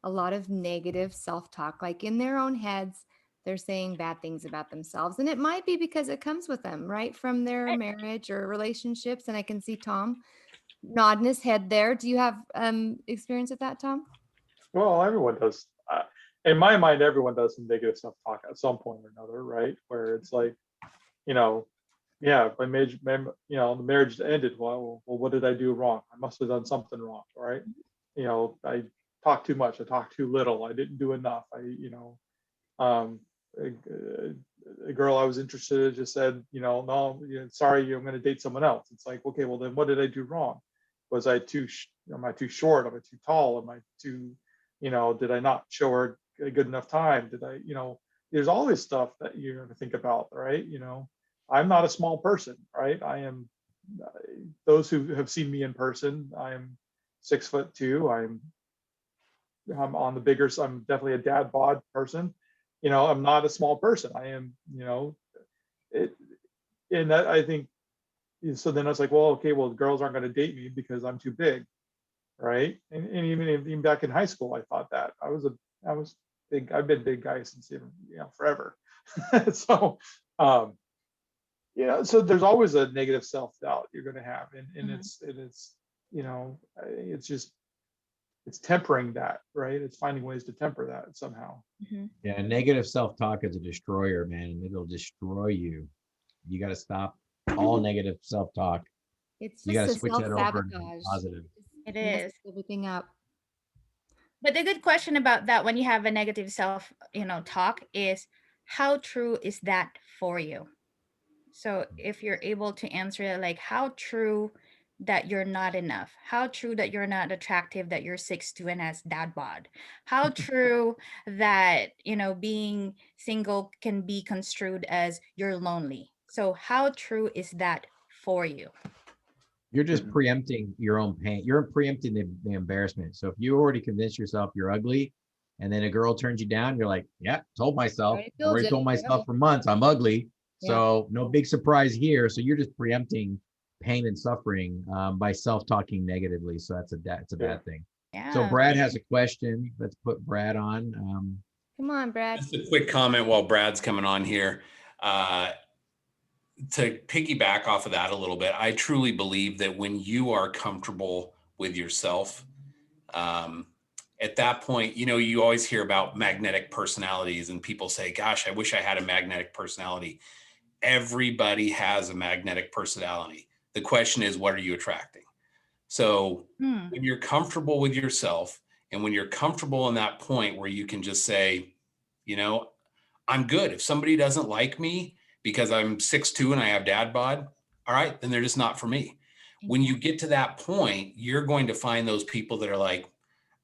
a lot of negative self-talk, like in their own heads, they're saying bad things about themselves. And it might be because it comes with them, right? From their marriage or relationships. And I can see Tom nodding his head there. Do you have experience with that, Tom? Well, everyone does. In my mind, everyone does some negative self-talk at some point or another, right? Where it's like, yeah, my the marriage ended. Well, what did I do wrong? I must have done something wrong, right? I talked too much. I talked too little. I didn't do enough. A girl I was interested in just said, no, sorry, I'm going to date someone else. It's like, okay, well then what did I do wrong? Was I am I too short? Am I too tall? Am I too, did I not show her a good enough time? Did I, there's all this stuff that you're going to think about, right? I'm not a small person, right? I am, those who have seen me in person, I am 6'2". I'm on the bigger, I'm definitely a dad bod person. I'm not a small person. I am, and that I think, so then I was like, well, okay, well, girls aren't going to date me because I'm too big, right? And even back in high school, I thought that I was big. I've been a big guy since forever. So, so there's always a negative self-doubt you're going to have, and it's just, it's tempering that, right? It's finding ways to temper that somehow. Yeah, negative self-talk is a destroyer, man. It'll destroy you. You got to stop all negative self-talk. It's You got to just a switch that over to self-sabotage. positive. It Messes is. everything up. But the good question about that when you have a negative self, talk is how true is that for you? So if you're able to answer it, like how true that you're not enough, how true that you're not attractive, that you're 6'2" and has dad bod, how true that, being single can be construed as you're lonely. So how true is that for you? You're just preempting your own pain. You're preempting the embarrassment. So if you already convince yourself you're ugly, and then a girl turns you down, you're like, yeah, told myself. I already told myself for months I'm ugly. So no big surprise here. So you're just preempting pain and suffering by self-talking negatively. So that's a bad thing. Yeah. So Brad has a question. Let's put Brad on. Come on, Brad. Just a quick comment while Brad's coming on here. To piggyback off of that a little bit, I truly believe that when you are comfortable with yourself, at that point, you always hear about magnetic personalities and people say, gosh, I wish I had a magnetic personality. Everybody has a magnetic personality. The question is, what are you attracting? So when you're comfortable with yourself and when you're comfortable in that point where you can just say, I'm good. If somebody doesn't like me because I'm 6'2" and I have dad bod, all right, then they're just not for me. When you get to that point, you're going to find those people that are like,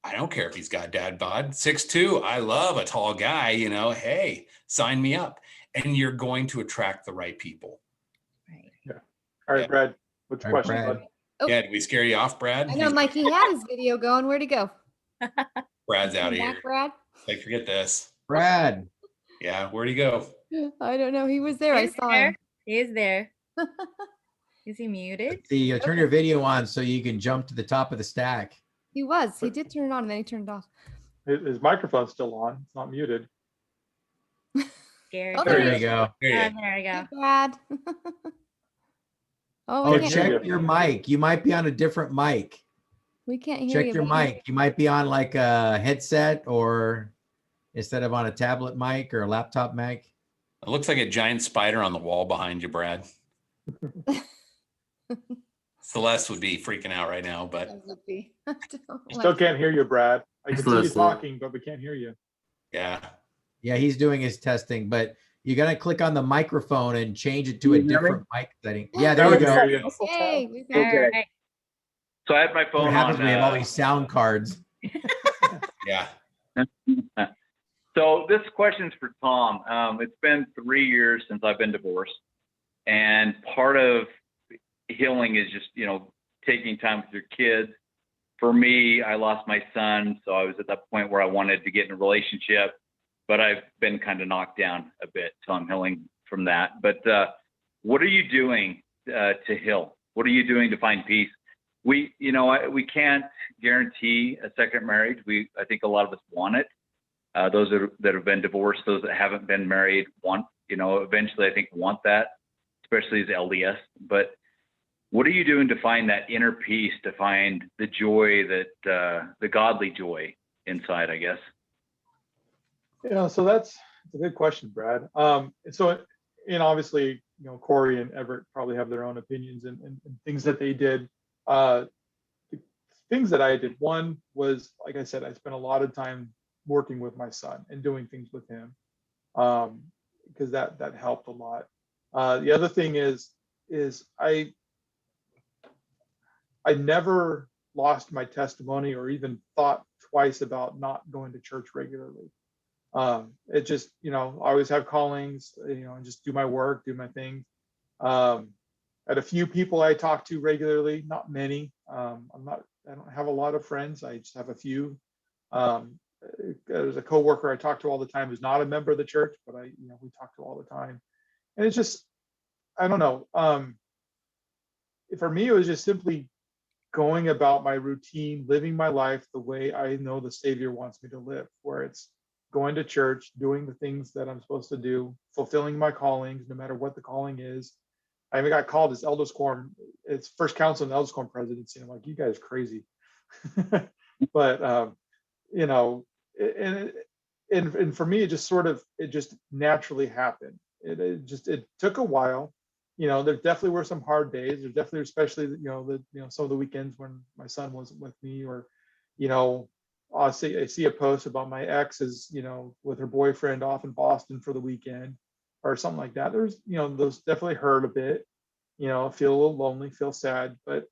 I don't care if he's got dad bod, 6'2", I love a tall guy, hey, sign me up. And you're going to attract the right people. Right. Yeah. All right, Brad, what's your question, bud? Oh. Yeah, did we scare you off, Brad? I know, Mike, he had his video going. Where'd he go? Brad's out of Back, here. Brad? Like, forget this. Brad. Yeah, where'd he go? I don't know. He was there. I saw him. He is there. Is he muted? Let's see, turn your video on so you can jump to the top of the stack. He was. He did turn it on and then he turned it off. His microphone's still on. It's not muted. Scary. Oh, There you go. There we go. Hey, Brad. Oh, we can't check hear your mic. You might be on a different mic. We can't hear you. Check your buddy. mic. You might be on like a headset or instead of on a tablet mic or a laptop mic. It looks like a giant spider on the wall behind you, Brad. Celeste would be freaking out right now, but Still can't hear you, Brad. I can see you talking, but we can't hear you. yeah. Yeah, he's doing his testing, but you got to click on the microphone and change it to a different mic setting. Yeah, there you go. Hey, we got Okay. Right. So I had my phone What happens on. when we have all these sound cards? Yeah. So this question's for Tom. It's been 3 years since I've been divorced, and part of healing is just taking time with your kids. For me, I lost my son, so I was at that point where I wanted to get in a relationship, but I've been kind of knocked down a bit, so I'm healing from that. But what are you doing to heal? What are you doing to find peace? We can't guarantee a second marriage. I think a lot of us want it. Those that have been divorced, those that haven't been married want, eventually I think want that, especially as LDS. But what are you doing to find that inner peace, to find the joy that, the godly joy inside, I guess? So that's a good question, Brad. So, obviously, Corey and Everett probably have their own opinions and things that they did. The things that I did, one was, like I said, I spent a lot of time working with my son and doing things with him, because that helped a lot. The other thing is I never lost my testimony or even thought twice about not going to church regularly. It just, I always have callings, and just do my work, do my thing. I had a few people I talk to regularly, not many. I don't have a lot of friends. I just have a few. There's a coworker I talk to all the time who's not a member of the church, but we talk to all the time. And it's just, I don't know. For me, it was just simply going about my routine, living my life the way I know the Savior wants me to live, where it's going to church, doing the things that I'm supposed to do, fulfilling my callings, no matter what the calling is. I even got called as elders quorum. It's first council and elders quorum presidency. I'm like, you guys crazy. But and for me, it just naturally happened. It took a while. There definitely were some hard days. There definitely, especially some of the weekends when my son wasn't with me, or I see a post about my ex is with her boyfriend off in Boston for the weekend or something like that. There's those definitely hurt a bit. Feel a little lonely, feel sad. But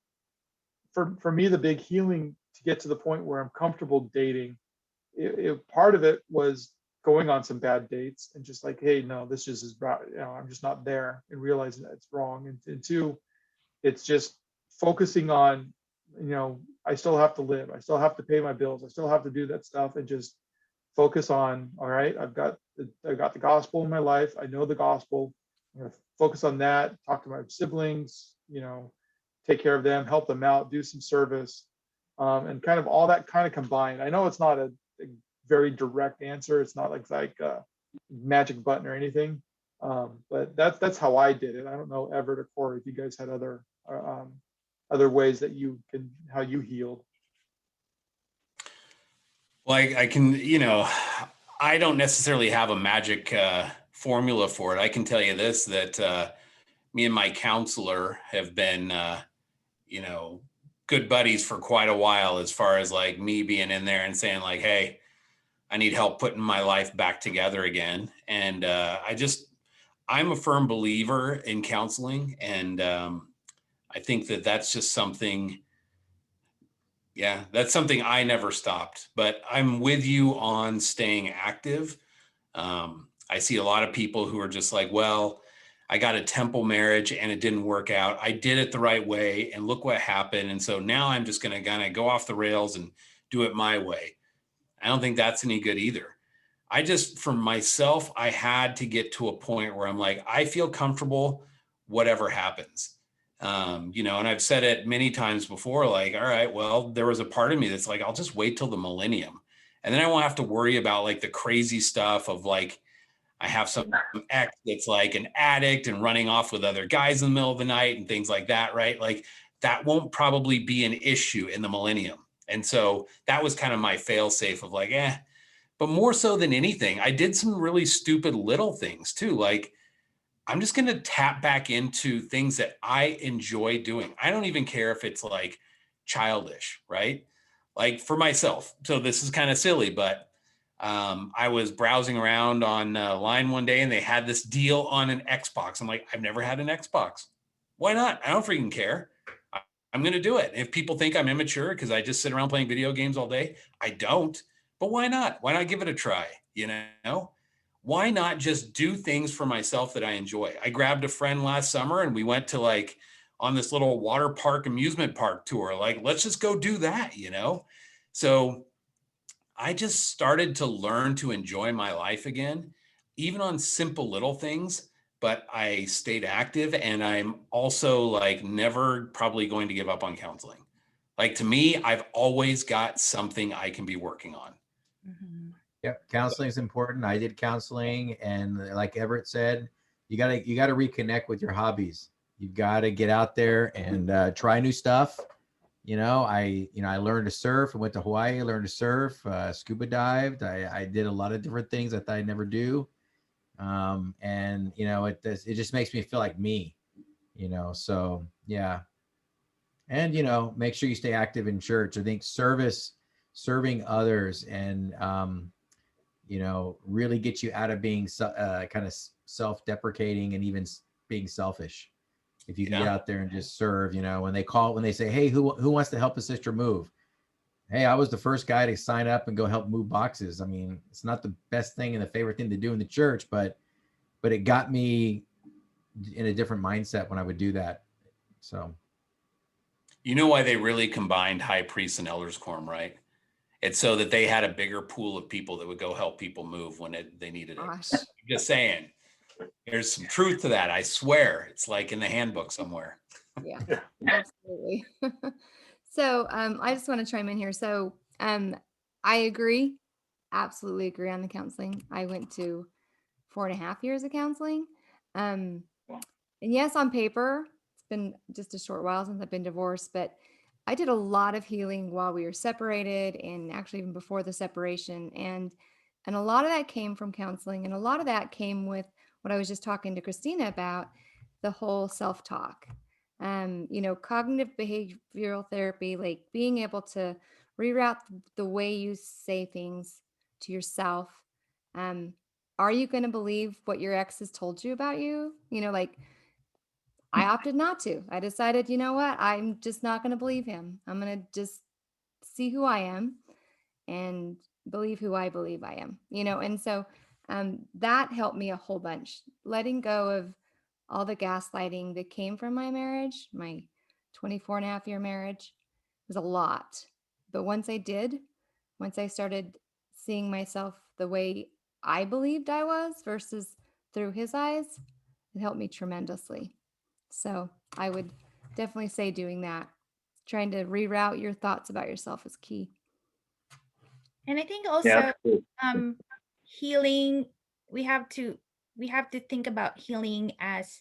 for me, the big healing to get to the point where I'm comfortable dating, part of it was going on some bad dates and just like, hey, no, this just is, I'm just not there, and realizing that it's wrong. And two, it's just focusing on, I still have to live. I still have to pay my bills. I still have to do that stuff, and just focus on, all right, I've got the gospel in my life. I know the gospel. I'm going to focus on that, talk to my siblings, take care of them, help them out, do some service, and kind of all that kind of combined. I know it's not a very direct answer. It's not like a magic button or anything. But that's how I did it. I don't know, Everett or Corey, if you guys had other ways that how you healed. Well, I can, I don't necessarily have a magic formula for it. I can tell you this, that me and my counselor have been, good buddies for quite a while, as far as like me being in there and saying like, hey, I need help putting my life back together again. And I'm a firm believer in counseling. And I think that's just something, that's something I never stopped. But I'm with you on staying active. I see a lot of people who are just like, well, I got a temple marriage and it didn't work out. I did it the right way and look what happened. And so now I'm just going to kind of go off the rails and do it my way. I don't think that's any good either. For myself, I had to get to a point where I'm like, I feel comfortable, whatever happens. And I've said it many times before, like, all right, well, there was a part of me that's like, I'll just wait till the millennium. And then I won't have to worry about like the crazy stuff of like, I have some ex that's like an addict and running off with other guys in the middle of the night and things like that, right? Like that won't probably be an issue in the millennium. And so that was kind of my fail safe of like, but more so than anything, I did some really stupid little things too. Like I'm just going to tap back into things that I enjoy doing. I don't even care if it's like childish, right? Like for myself. So this is kind of silly, but I was browsing around online one day and they had this deal on an Xbox. I'm like, I've never had an Xbox. Why not? I don't freaking care. I'm going to do it. If people think I'm immature because I just sit around playing video games all day, I don't. But why not? Why not give it a try? Why not just do things for myself that I enjoy? I grabbed a friend last summer and we went to like on this little water park amusement park tour. Like, let's just go do that, So I just started to learn to enjoy my life again, even on simple little things. But I stayed active, and I'm also like never probably going to give up on counseling. Like to me, I've always got something I can be working on. Mhm. Yep, counseling is important. I did counseling, and like Everett said, you gotta reconnect with your hobbies. You've got to get out there and try new stuff. I learned to surf. I went to Hawaii, learned to surf, scuba dived. I did a lot of different things I thought I'd never do. It just makes me feel like me, so yeah. And, make sure you stay active in church. I think serving others and, really get you out of being kind of self-deprecating and even being selfish. If you can get out there and just serve, when they say, hey, who wants to help a sister move? Hey, I was the first guy to sign up and go help move boxes. I mean, it's not the best thing and the favorite thing to do in the church, but it got me in a different mindset when I would do that. So. You know why they really combined high priests and elders quorum, right? It's so that they had a bigger pool of people that would go help people move when they needed it. Gosh. I'm just saying, there's some truth to that. I swear, it's like in the handbook somewhere. Yeah, absolutely. So I just want to chime in here. So I agree, absolutely agree on the counseling. I went to 4.5 years of counseling. And yes, on paper, it's been just a short while since I've been divorced, but I did a lot of healing while we were separated and actually even before the separation. And a lot of that came from counseling. And a lot of that came with what I was just talking to Kristina about, the whole self-talk. Cognitive behavioral therapy, like being able to reroute the way you say things to yourself. Are you going to believe what your ex has told you about you? I opted not to. I decided, you know what? I'm just not going to believe him. I'm going to just see who I am and believe who I believe I am, and so that helped me a whole bunch. Letting go of all the gaslighting that came from my marriage, my 24.5-year marriage, was a lot. But once I started seeing myself the way I believed I was versus through his eyes, it helped me tremendously. So I would definitely say doing that, trying to reroute your thoughts about yourself is key. And I think also that's cool. healing, we have to think about healing as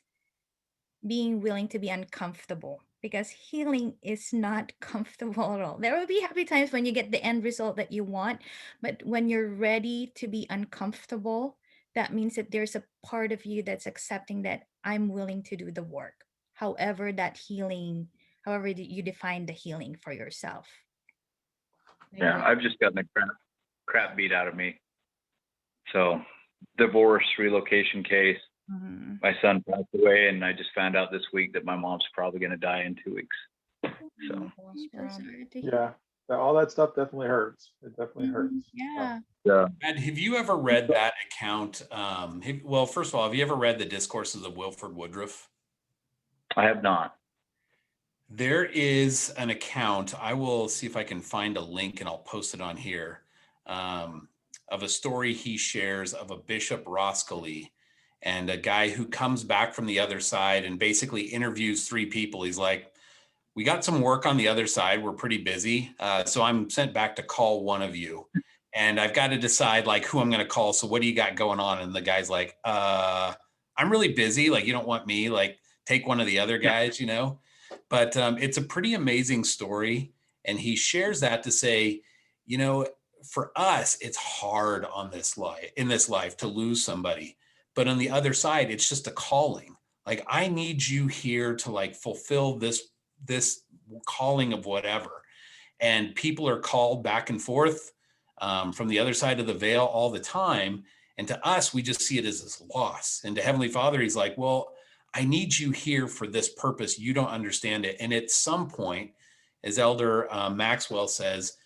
being willing to be uncomfortable, because healing is not comfortable at all. There will be happy times when you get the end result that you want, but when you're ready to be uncomfortable, that means that there's a part of you that's accepting that I'm willing to do the work. However you define the healing for yourself. Yeah, I've just gotten the crap beat out of me. So, divorce, relocation case. Mhm. My son passed away, and I just found out this week that my mom's probably going to die in 2 weeks. So, I'm so sorry to hear. Yeah, all that stuff definitely hurts. It definitely Mhm. hurts. Yeah. Ed, have you ever read that account? Well, first of all, have you ever read the Discourses of Wilford Woodruff? I have not. There is an account. I will see if I can find a link and I'll post it on here, of a story he shares of a Bishop Roskilly and a guy who comes back from the other side and basically interviews 3 people. He's like, we got some work on the other side. We're pretty busy. So I'm sent back to call one of you. And I've got to decide like who I'm going to call. So what do you got going on? And the guy's like, I'm really busy. Like, you don't want me, like, take one of the other guys, But it's a pretty amazing story. And he shares that to say, for us, it's hard in this life to lose somebody. But on the other side, it's just a calling. Like, I need you here to like fulfill this calling of whatever. And people are called back and forth from the other side of the veil all the time. And to us, we just see it as this loss. And to Heavenly Father, he's like, well, I need you here for this purpose. You don't understand it. And at some point, as Elder Maxwell says,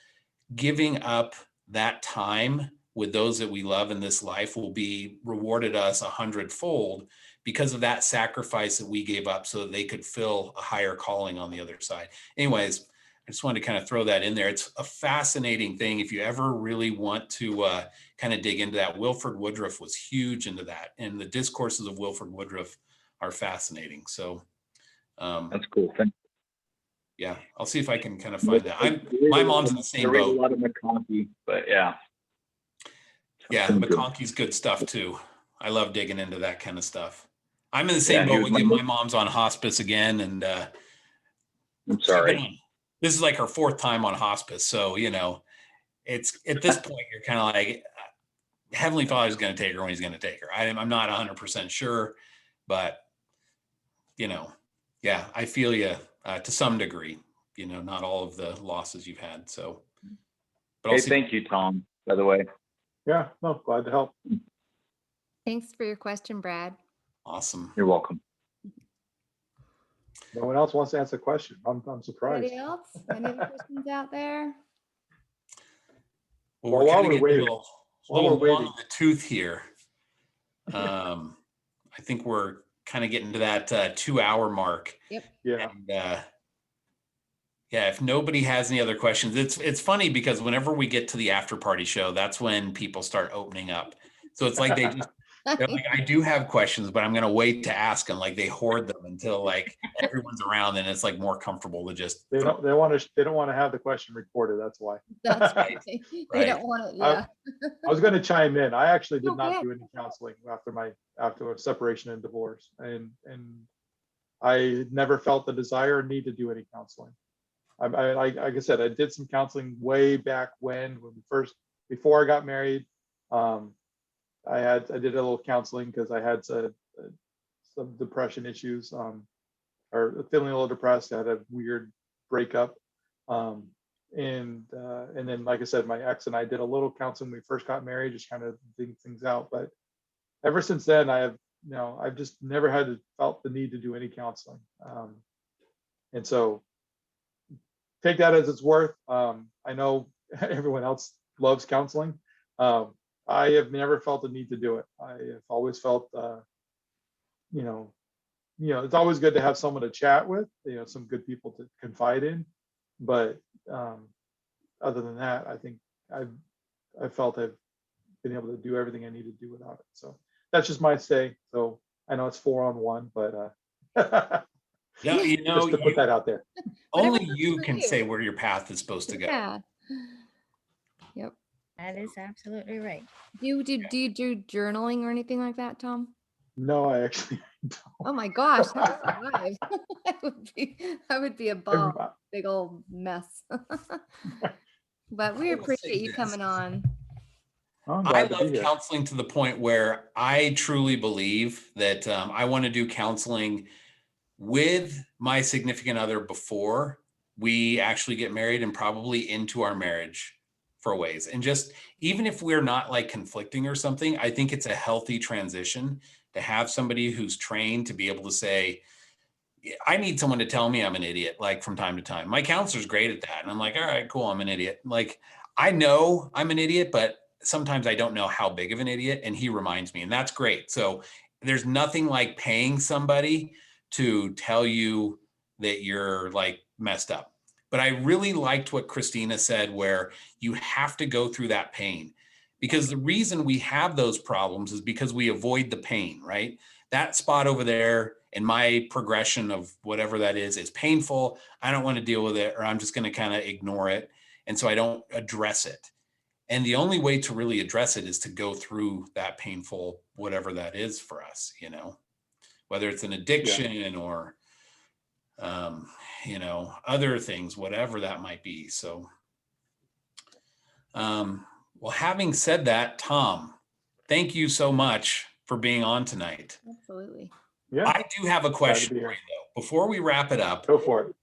giving up that time with those that we love in this life will be rewarded us 100-fold because of that sacrifice that we gave up so that they could fill a higher calling on the other side. Anyways, I just wanted to kind of throw that in there. It's a fascinating thing. If you ever really want to kind of dig into that, Wilford Woodruff was huge into that. And the Discourses of Wilford Woodruff are fascinating. So That's cool. Thank yeah, I'll see if I can kind of you. find that. My mom's in the I same read a boat. lot of McConkie, but yeah. Yeah, Something good. McConkie's good stuff too. I love digging into that kind of stuff. I'm in the same Yeah, he boat was with you. my- My mom's on hospice again, and I'm she's been sorry. on- this is like her 4th time on hospice. So, it's at this point, you're kind of like, Heavenly Father's going to take her when he's going to take her. I'm not 100% sure, but, yeah, I feel you to some degree, not all of the losses you've had. So, but Hey, thank you, Tom, by the way. Yeah, no, glad to help. Thanks for your question, Brad. Awesome. You're welcome. No one else wants to answer the question. I'm surprised. Anybody else? Any other questions out there? Well, Well, we're while kind of we're getting a waiting- little while we're long waiting. in the tooth here. I think we're kind of getting to that 2-hour mark. Yep. Yeah. And yeah, if nobody has any other questions, it's funny because whenever we get to the after party show, that's when people start opening up. So it's like they're like, I do have questions, but I'm gonna wait to ask them. Like they hoard them until like everyone's around, and it's like more comfortable to just. They don't want to have the question recorded. That's why. That's right. They Right. don't want it. Yeah. I was going to chime in. I actually did Oh, not good. do any counseling after a separation and divorce, and I never felt the desire or need to do any counseling. Like I said, I did some counseling way back when before I got married. I did a little counseling because I had some depression issues, or feeling a little depressed. I had a weird breakup, and then, like I said, my ex and I did a little counseling when we first got married, just kind of think things out. But ever since then, I've just never felt the need to do any counseling, and so take that as it's worth. I know everyone else loves counseling. I have never felt the need to do it. I have always felt, it's always good to have someone to chat with, some good people to confide in. But other than that, I think I felt I've been able to do everything I need to do without it. So that's just my say. So I know it's 4-on-1, but Yeah, just to put that out there. only Whatever works you for can you. say where your path is supposed to go. Yeah. Yep. That is absolutely right. Do you do journaling or anything like that, Tom? No, I actually Oh my gosh, how to survive. that would be a ball, don't. big old mess. But we I will say appreciate you this. coming on. I'm I glad to be love here. counseling to the point where I truly believe that I want to do counseling with my significant other before we actually get married and probably into our marriage for ways. And just even if we're not like conflicting or something, I think it's a healthy transition to have somebody who's trained to be able to say, I need someone to tell me I'm an idiot, like from time to time. My counselor's great at that. And I'm like, all right, cool, I'm an idiot. Like, I know I'm an idiot, but sometimes I don't know how big of an idiot. And he reminds me, and that's great. So there's nothing like paying somebody to tell you that you're like messed up. But I really liked what Kristina said, where you have to go through that pain, because the reason we have those problems is because we avoid the pain, right? That spot over there in my progression of whatever that is painful. I don't want to deal with it, or I'm just going to kind of ignore it. And so I don't address it. And the only way to really address it is to go through that painful, whatever that is for us, whether it's an addiction or, other things, whatever that might be. So, well, having said that, Tom, thank you so much for being on tonight. Absolutely. Yeah, I do have a question be for here. you though. Before we wrap it up, Go for it.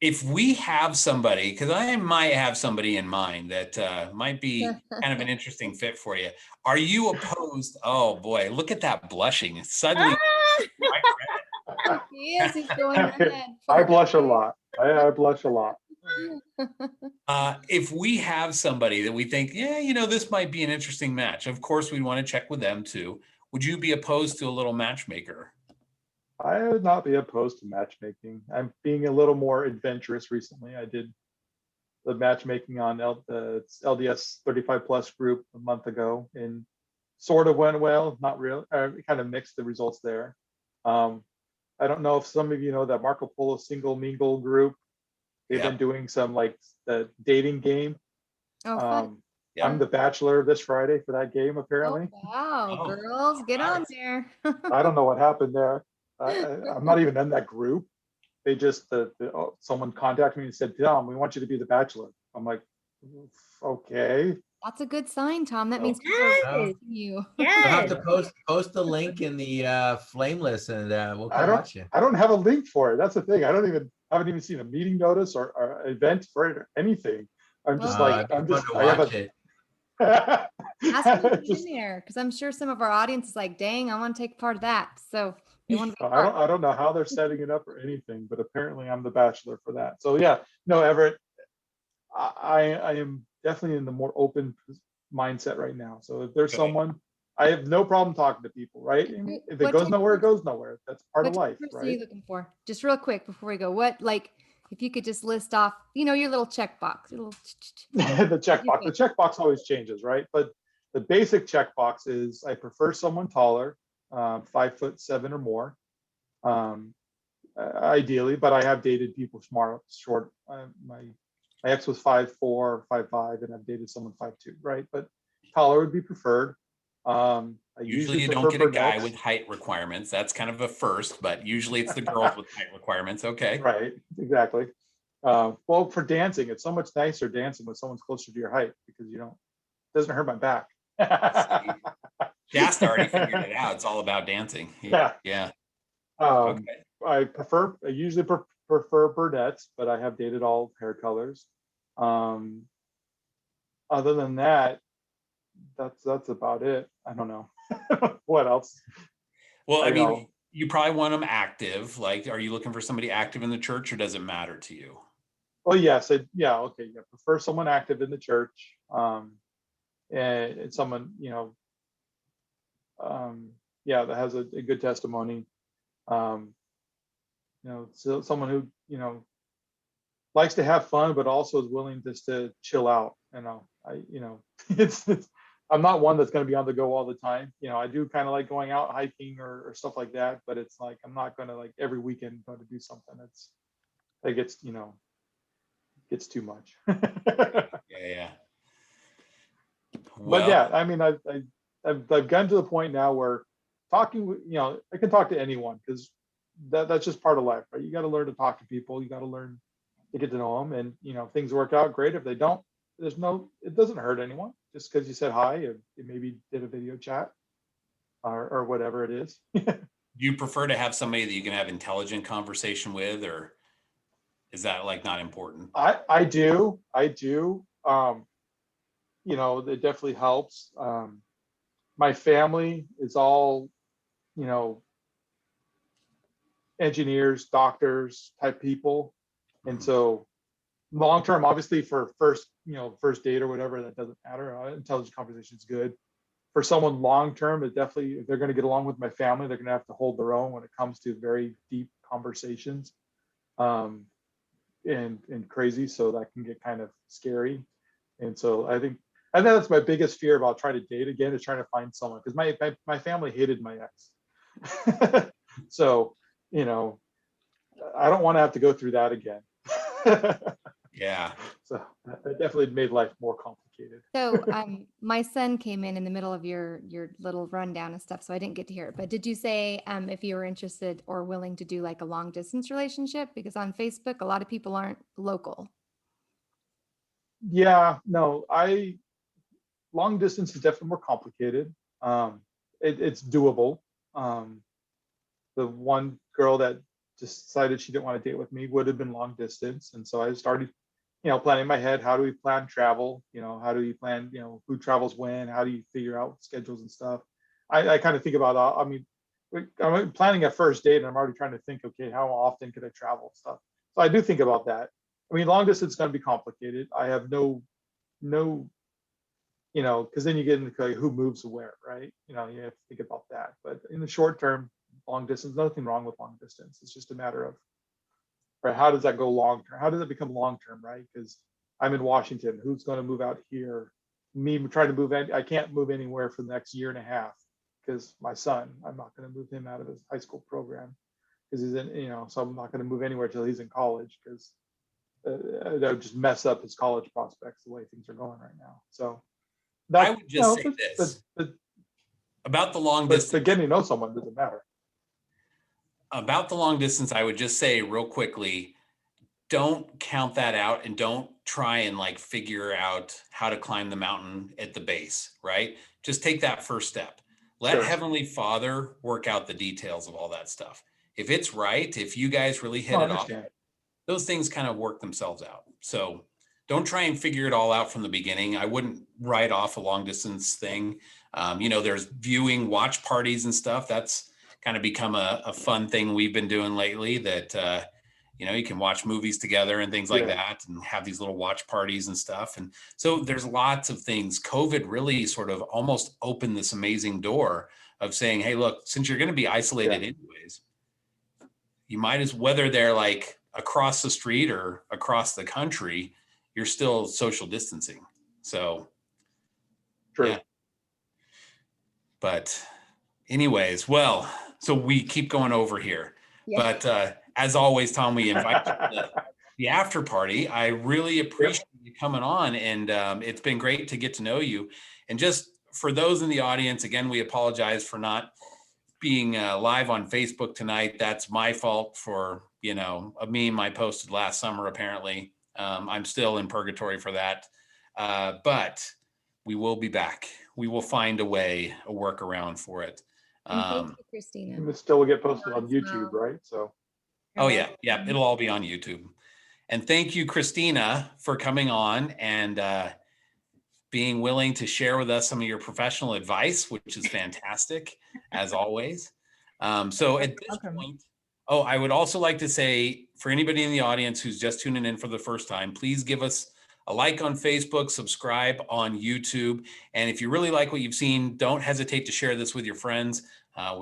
if we have somebody, because I might have somebody in mind that might be kind of an interesting fit for you. Are you opposed? Oh boy, look at that blushing. It's suddenly, He is. He's going red. I blush a lot. I blush a lot. if we have somebody that we think, yeah, this might be an interesting match, of course, we'd want to check with them too. Would you be opposed to a little matchmaker? I would not be opposed to matchmaking. I'm being a little more adventurous recently. I did the matchmaking on the LDS 35 plus group a month ago, and sort of went well, not real, kind of mixed the results there. I don't know if some of you know that Marco Polo Single Mingle group. They've been doing some like the dating game. Oh, fun. I'm the bachelor this Friday for that game, apparently. Oh, wow, Oh, girls, get all on right. there. I don't know what happened there. I'm not even in that group. They just, someone contacted me and said, Tom, we want you to be the bachelor. I'm like, okay. That's a good sign, Tom. That means people Yes. are watching you. You'll have Yes. to post the link in the Flameless, and we'll come watch you. I don't have a link for it. That's the thing. Haven't even seen a meeting notice or event for it or anything. I'm just Well, it'd be fun to watch it. ask me to be in there, because I'm sure some of our audience is like, dang, I want to take part of that. So they want to be part. I don't know how they're setting it up or anything, but apparently I'm the bachelor for that. So yeah, no, Everett, I am definitely in the more open mindset right now. So if there's someone, I have no problem talking to people, right? And if it goes nowhere, it goes nowhere. That's part of life, What are right? you looking for? Just real quick before we go, if you could just list off, your little checkbox, your little The checkbox. The checkbox always changes, right? But the basic checkbox is I prefer someone taller, 5'7" or more, ideally. But I have dated people short. My ex was 5'4", 5'5", and I've dated someone 5'2", right? But taller would be preferred. I Usually you don't get a guy with height requirements. That's kind of a first, but usually it's the girls with height requirements. Okay. Right, exactly. Well, for dancing, it's so much nicer dancing with someone's closer to your height because it doesn't hurt my back. Shasta already figured it out. It's all about dancing. Yeah. Yeah. Okay. I usually prefer brunettes, but I have dated all hair colors. Other than that, that's about it. I don't know. What else? Well, I mean, you probably want them active. Like, are you looking for somebody active in the church, or does it matter to you? Well, yes. Prefer someone active in the church. And someone, that has a good testimony. So someone who, likes to have fun, but also is willing just to chill out. I'm not one that's going to be on the go all the time. I do kind of like going out hiking or stuff like that, but it's like, I'm not going to like every weekend going to do something that gets too much. Yeah. Well, but yeah, I mean, I've gotten to the point now where talking, I can talk to anyone because that's just part of life, right? You got to learn to talk to people. You got to learn to get to know them, and things work out great. If they don't, it doesn't hurt anyone just because you said hi, or you maybe did a video chat or whatever it is. Do you prefer to have somebody that you can have intelligent conversation with, or is that like not important? I do. It definitely helps. My family is all, engineers, doctors type people. And so long term, obviously for first date or whatever, that doesn't matter. Intelligent conversation is good. For someone long term, it definitely, if they're going to get along with my family, they're going to have to hold their own when it comes to very deep conversations. And crazy. So that can get kind of scary. And so I think that's my biggest fear about trying to date again, is trying to find someone, because my family hated my ex. So, I don't want to have to go through that again. Yeah. So that definitely made life more complicated. So my son came in the middle of your little rundown and stuff, so I didn't get to hear it. But did you say if you were interested or willing to do like a long distance relationship? Because on Facebook, a lot of people aren't local. Yeah, no, long distance is definitely more complicated. It's doable. The one girl that decided she didn't want to date with me would have been long distance, and so I started planning in my head, how do we plan travel? How do we plan, who travels when? How do you figure out schedules and stuff? I kind of think about, I'm planning a first date and I'm already trying to think, okay, how often could I travel and stuff? So I do think about that. I mean, long distance is going to be complicated. I have no, because then you get into like, who moves where, right? You have to think about that. But in the short term, long distance, nothing wrong with long distance. It's just a matter of, right, how does that go long term? How does it become long term, right? Because I'm in Washington. Who's going to move out here? Me trying to move I can't move anywhere for the next year and a half because my son, I'm not going to move him out of his high school program because he's in, so I'm not going to move anywhere till he's in college, because that would just mess up his college prospects the way things are going right now. So I would just say this about the long distance. But getting to know someone doesn't matter. about the long distance, I would just say real quickly, don't count that out and don't try and like figure out how to climb the mountain at the base, right? Just take that first step. Let Sure. Heavenly Father work out the details of all that stuff. If it's right, if you guys really hit I it off, understand. those things kind of work themselves out. So don't try and figure it all out from the beginning. I wouldn't write off a long distance thing. There's viewing watch parties and stuff. That's kind of become a fun thing we've been doing lately that, you can watch movies together and things like Yeah. that and have these little watch parties and stuff. And so there's lots of things. COVID really sort of almost opened this amazing door of saying, hey, look, since you're going to be isolated anyways, you might as whether they're like across the street or across the country, you're still social distancing. So, True. yeah. But anyways, well, so we keep going over here. Yeah. But as always, Tom, we invite you to the after party. I really appreciate you coming on, and it's been great to get to know you. And just for those in the audience, again, we apologize for not being live on Facebook tonight. That's my fault for, a meme I posted last summer, apparently. I'm still in purgatory for that. But we will be back. We will find a way, a workaround for it. And thank you, Kristina. And this still will get posted on As well. YouTube, right? So Oh yeah. It'll all be on YouTube. And thank you, Kristina, for coming on and being willing to share with us some of your professional advice, which is fantastic, as always. So at this point, I would also like to say, for anybody in the audience who's just tuning in for the first time, please give us a like on Facebook, subscribe on YouTube. And if you really like what you've seen, don't hesitate to share this with your friends.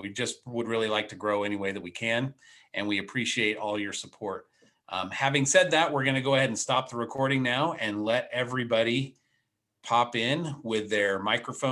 We just would really like to grow any way that we can. And we appreciate all your support. Having said that, we're going to go ahead and stop the recording now and let everybody pop in with their microphone.